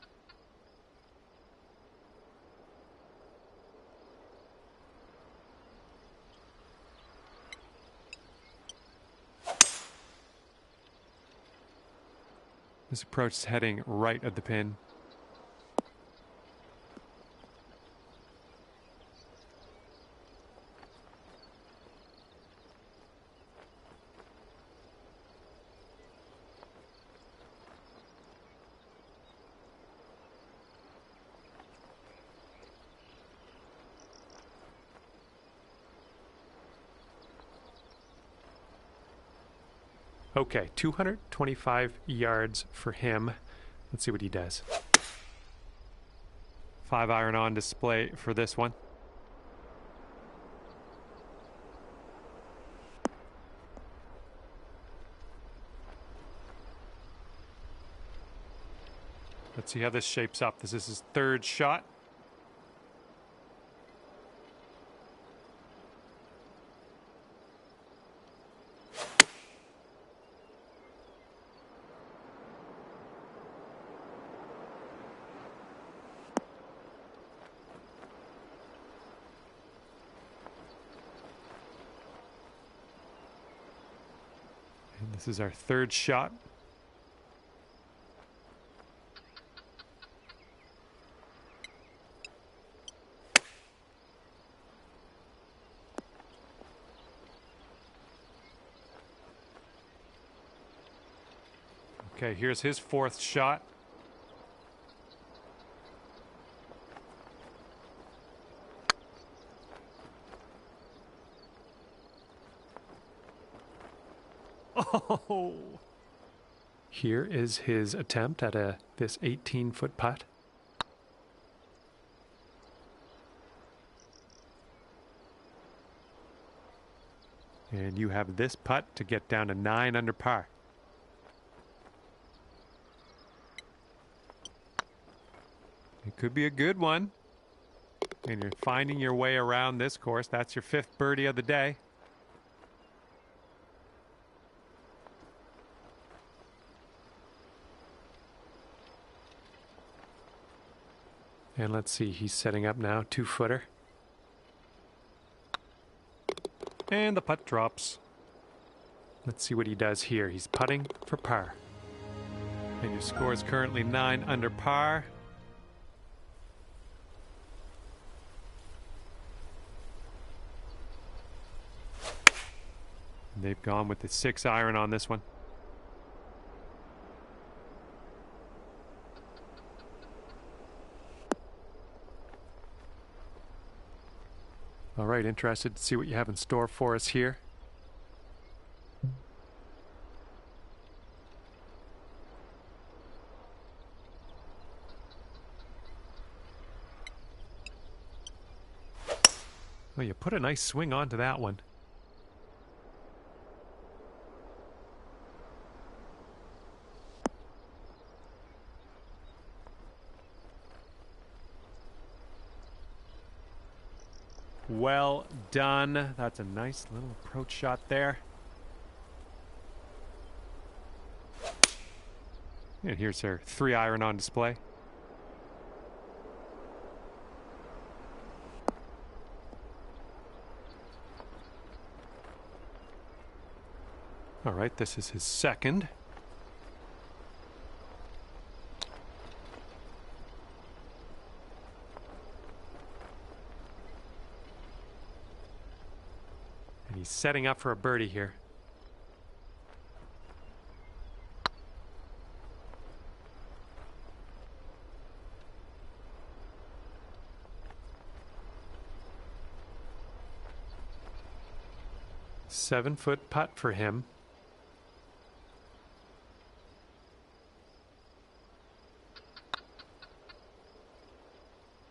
This approach is heading right at the pin. Okay, 225 yards for him. Let's see what he does. 5-iron on display for this one. Let's see how this shapes up. This is his third shot. And this is our third shot. Okay, here's his fourth shot. Oh! Here is his attempt at this 18-foot putt. And you have this putt to get down to 9 under par. It could be a good one. And you're finding your way around this course. That's your 5th birdie of the day. And let's see, he's setting up now, 2-footer. And the putt drops. Let's see what he does here. He's putting for par. And your score is currently 9 under par. And they've gone with the 6-iron on this one. All right, interested to see what you have in store for us here. Well, you put a nice swing onto that one. Well done. That's a nice little approach shot there. And here's her 3-iron on display. All right, this is his second. And he's setting up for a birdie here. Seven-foot putt for him.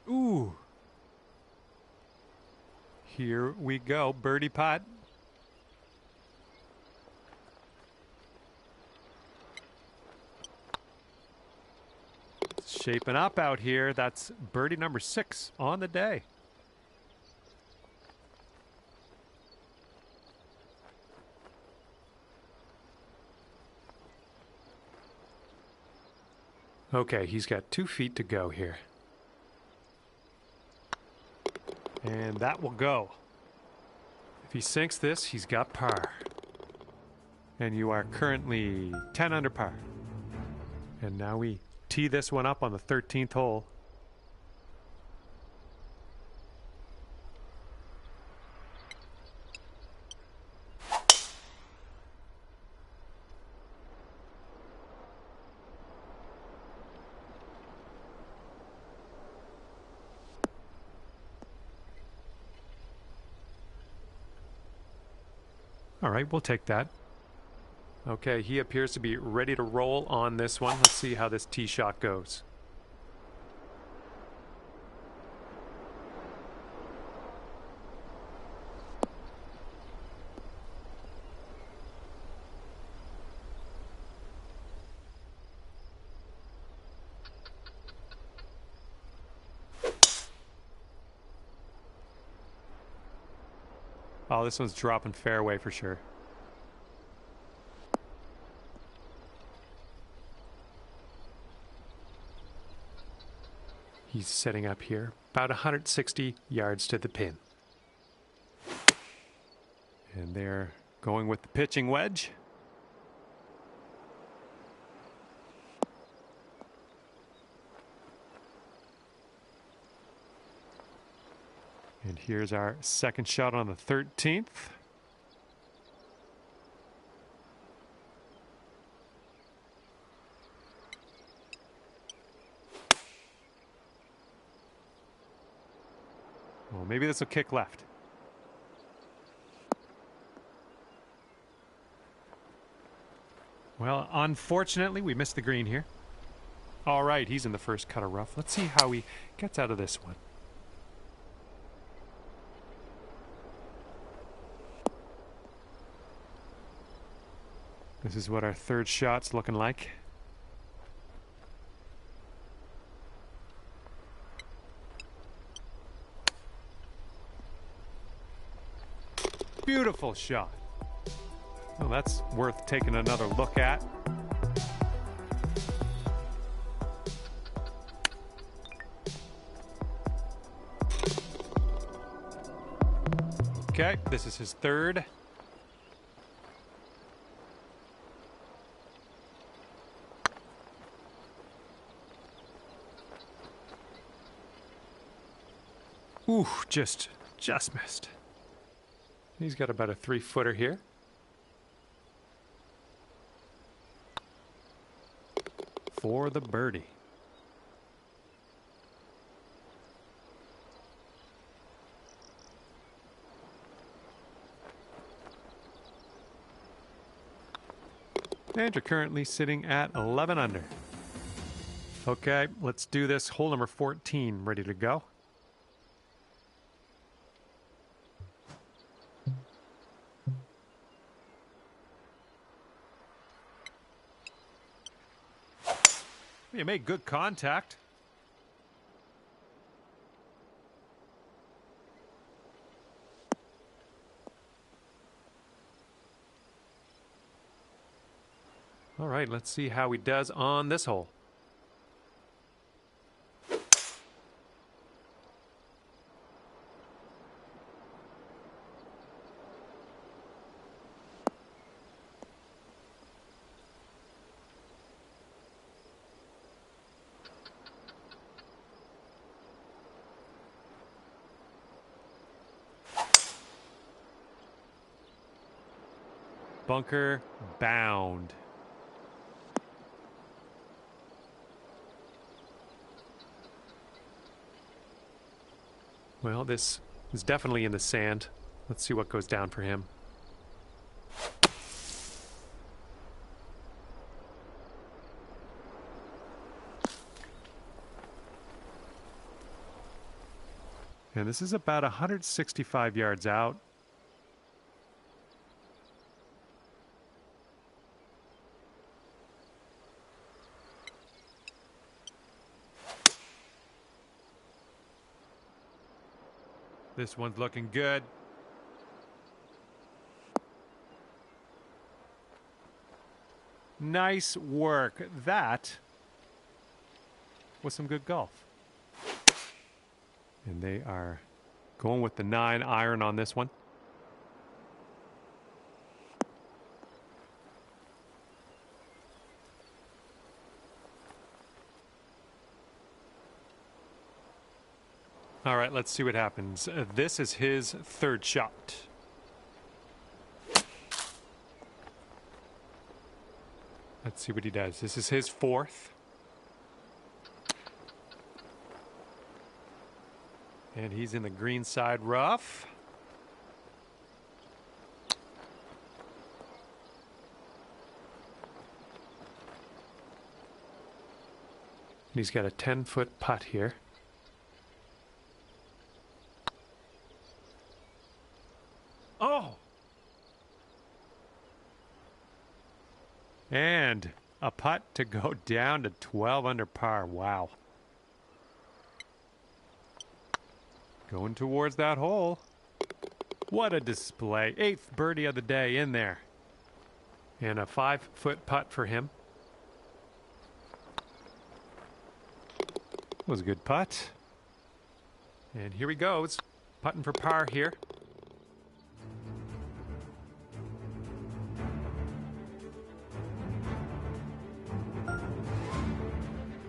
Ooh. Here we go, birdie putt. shaping up out here. That's birdie number 6 on the day. Okay, he's got 2 feet to go here. And that will go. If he sinks this, he's got par. And you are currently 10 under par. And now we tee this one up on the 13th hole. All right, we'll take that. Okay, he appears to be ready to roll on this one. Let's see how this tee shot goes. Oh, this one's dropping fairway for sure. He's setting up here, about 160 yards to the pin. And they're going with the pitching wedge. And here's our second shot on the 13th. Well, maybe this will kick left. Well, unfortunately, we missed the green here. All right, he's in the first cut of rough. Let's see how he gets out of this one. This is what our third shot's looking like. Beautiful shot. Well, that's worth taking another look at. Okay, this is his third. Ooh, just missed. He's got about a 3-footer here. For the birdie. And you're currently sitting at 11 under. Okay, let's do this. Hole number 14 ready to go. You made good contact. All right, let's see how he does on this hole. Bunker bound. Well, this is definitely in the sand. Let's see what goes down for him. And this is about 165 yards out. This one's looking good. Nice work. That was some good golf. And they are going with the 9-iron on this one. All right, let's see what happens. This is his third shot. Let's see what he does. This is his fourth. And he's in the green side rough. And he's got a 10-foot putt here. Oh! And a putt to go down to 12 under par. Wow. Going towards that hole. What a display. 8th birdie of the day in there. And a 5-foot putt for him. Was a good putt. And here he goes. Putting for par here.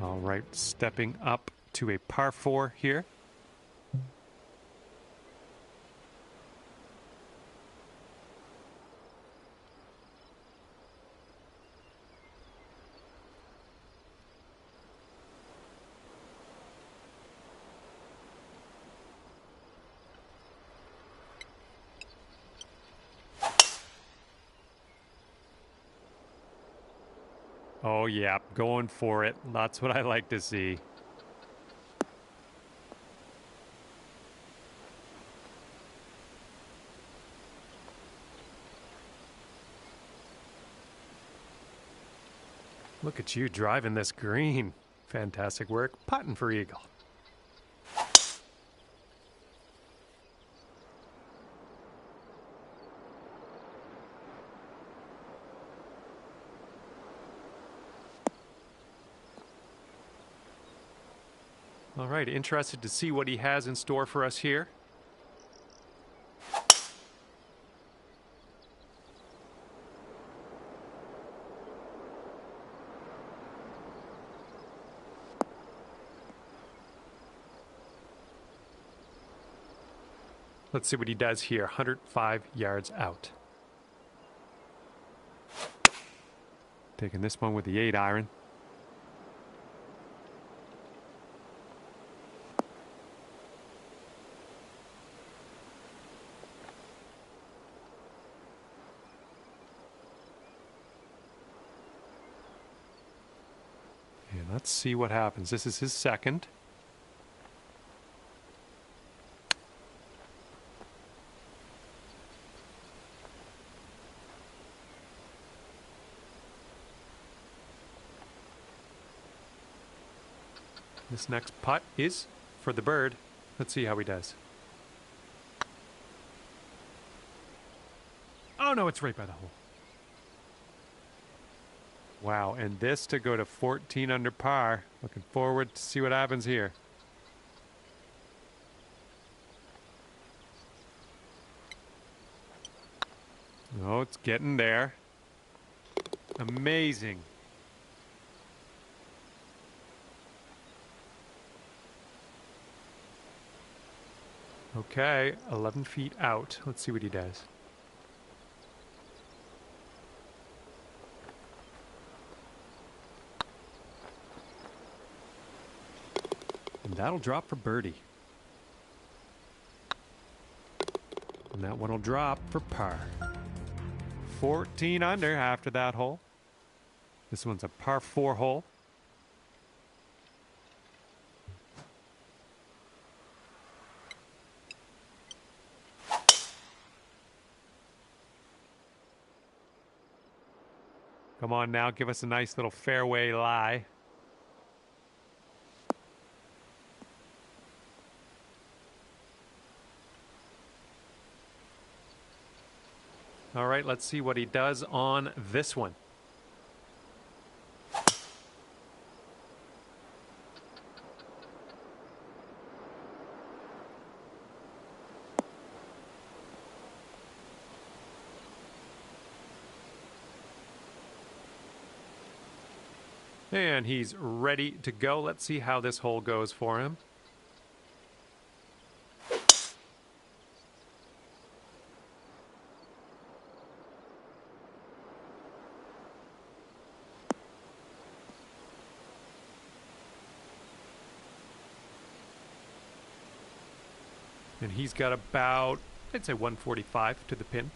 All right, stepping up to a par 4 here. Oh, yeah, going for it. That's what I like to see. Look at you driving this green. Fantastic work. Putting for eagle. All right, interested to see what he has in store for us here. Let's see what he does here. 105 yards out. Taking this one with the 8-iron. And let's see what happens. This is his second. This next putt is for the bird. Let's see how he does. Oh no, it's right by the hole. Wow, and this to go to 14 under par. Looking forward to see what happens here. Oh, it's getting there. Amazing. Okay, 11 feet out. Let's see what he does. And that'll drop for birdie. And that one will drop for par. 14 under after that hole. This one's a par 4 hole. Come on now, give us a nice little fairway lie. All right, let's see what he does on this one. And he's ready to go. Let's see how this hole goes for him. And he's got about, I'd say 145 to the pin.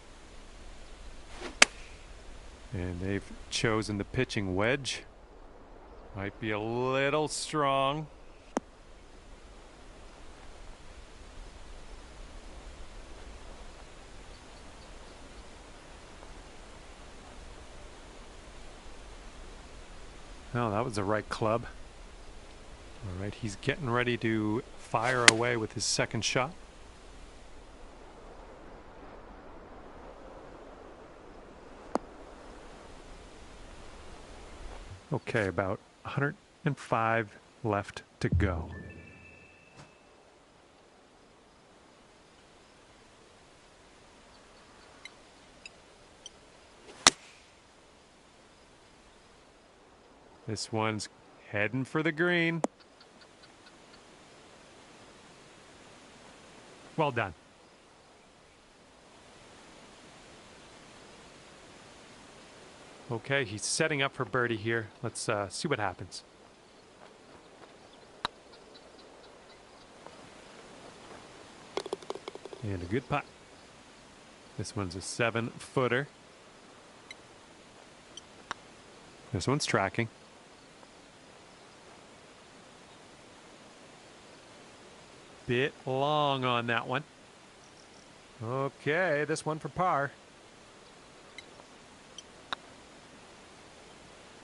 And they've chosen the pitching wedge. Might be a little strong. No, that was the right club. All right, he's getting ready to fire away with his second shot. Okay, about 105 left to go. This one's heading for the green. Well done. Okay, he's setting up for birdie here. Let's see what happens. And a good putt. This one's a 7-footer. This one's tracking. Bit long on that one. Okay, this one for par.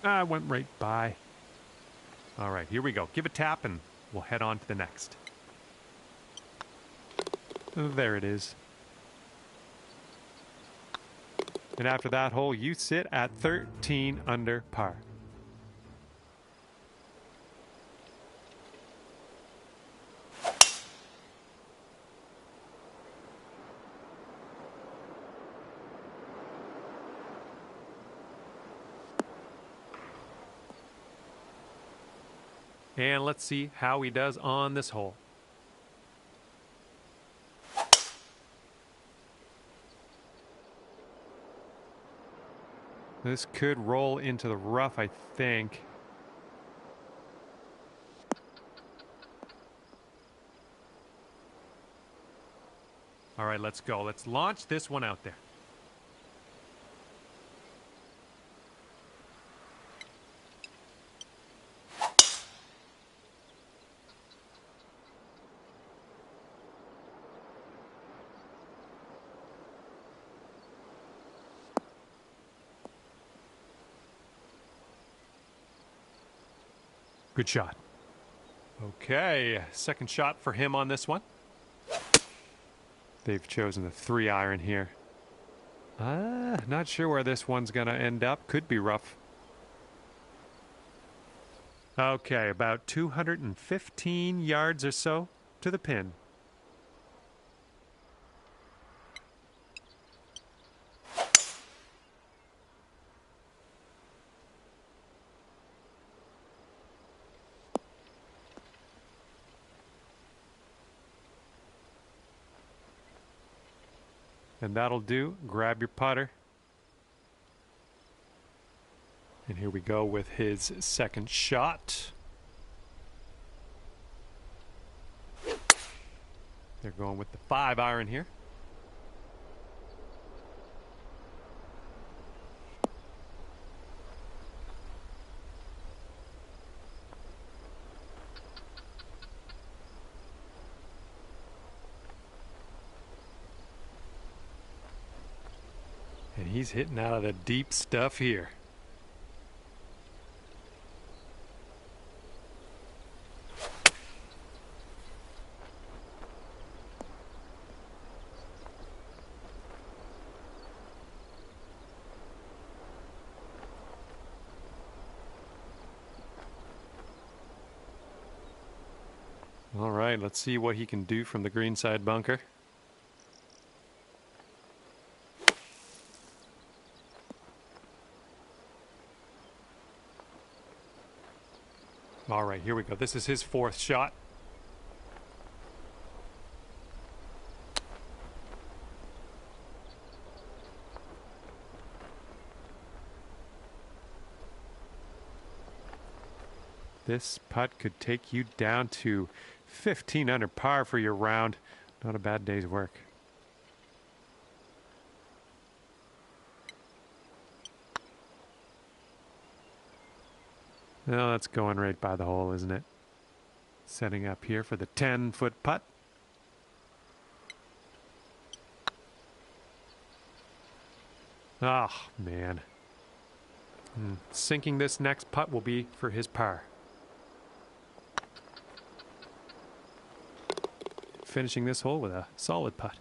Went right by. All right, here we go. Give a tap and we'll head on to the next. There it is. And after that hole, you sit at 13 under par. And let's see how he does on this hole. This could roll into the rough, I think. All right, let's go. Let's launch this one out there. Good shot. Okay, second shot for him on this one. They've chosen a 3-iron here. Not sure where this one's going to end up. Could be rough. Okay, about 215 yards or so to the pin. And that'll do. Grab your putter. And here we go with his second shot. They're going with the 5-iron here. And he's hitting out of the deep stuff here. All right, let's see what he can do from the greenside bunker. All right, here we go. This is his fourth shot. This putt could take you down to 15 under par for your round. Not a bad day's work. Well, that's going right by the hole, isn't it? Setting up here for the 10-foot putt. Oh, man. Sinking this next putt will be for his par. Finishing this hole with a solid putt.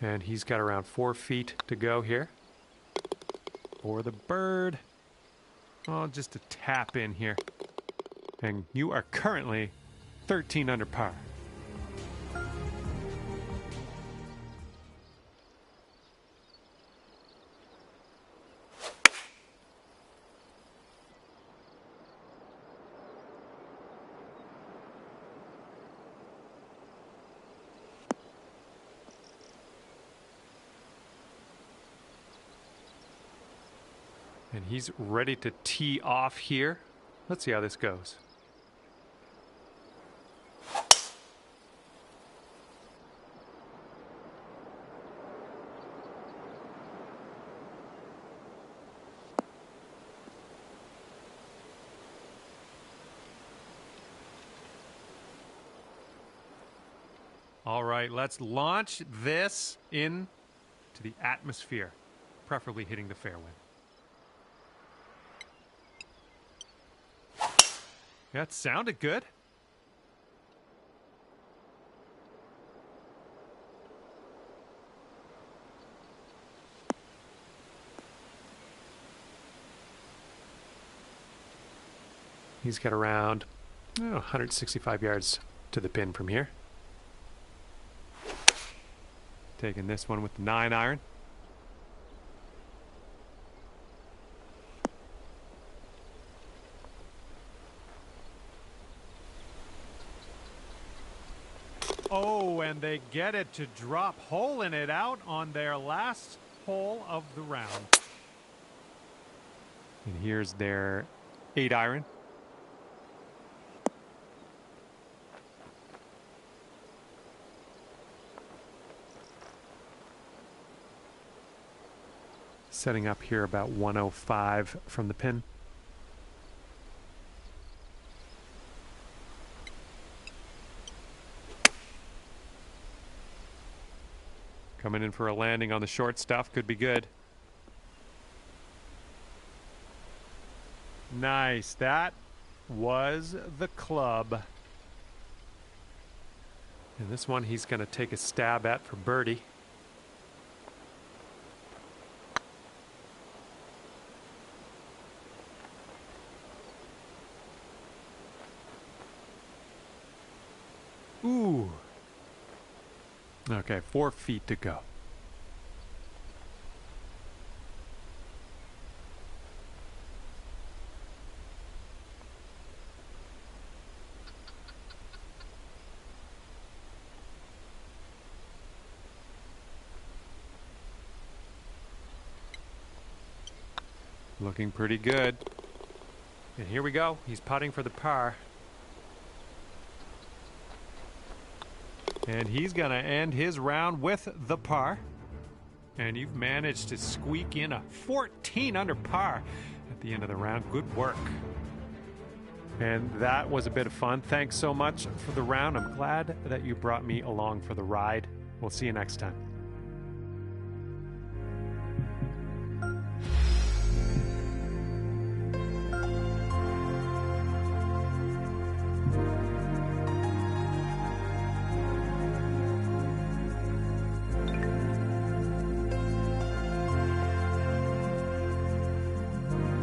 And he's got around 4 feet to go here for the bird. Oh, just a tap in here. And you are currently 13 under par. And he's ready to tee off here. Let's see how this goes. All right, let's launch this into the atmosphere, preferably hitting the fairway. That sounded good. He's got around 165 yards to the pin from here. Taking this one with the 9-iron. Oh, and they get it to drop, holing it out on their last hole of the round. And here's their 8-iron. Setting up here about 105 from the pin. Coming in for a landing on the short stuff. Could be good. Nice. That was the club. And this one he's going to take a stab at for birdie. Ooh. Okay, 4 feet to go. Looking pretty good. And here we go. He's putting for the par. And he's going to end his round with the par. And you've managed to squeak in a 14 under par at the end of the round. Good work. And that was a bit of fun. Thanks so much for the round. I'm glad that you brought me along for the ride. We'll see you next time.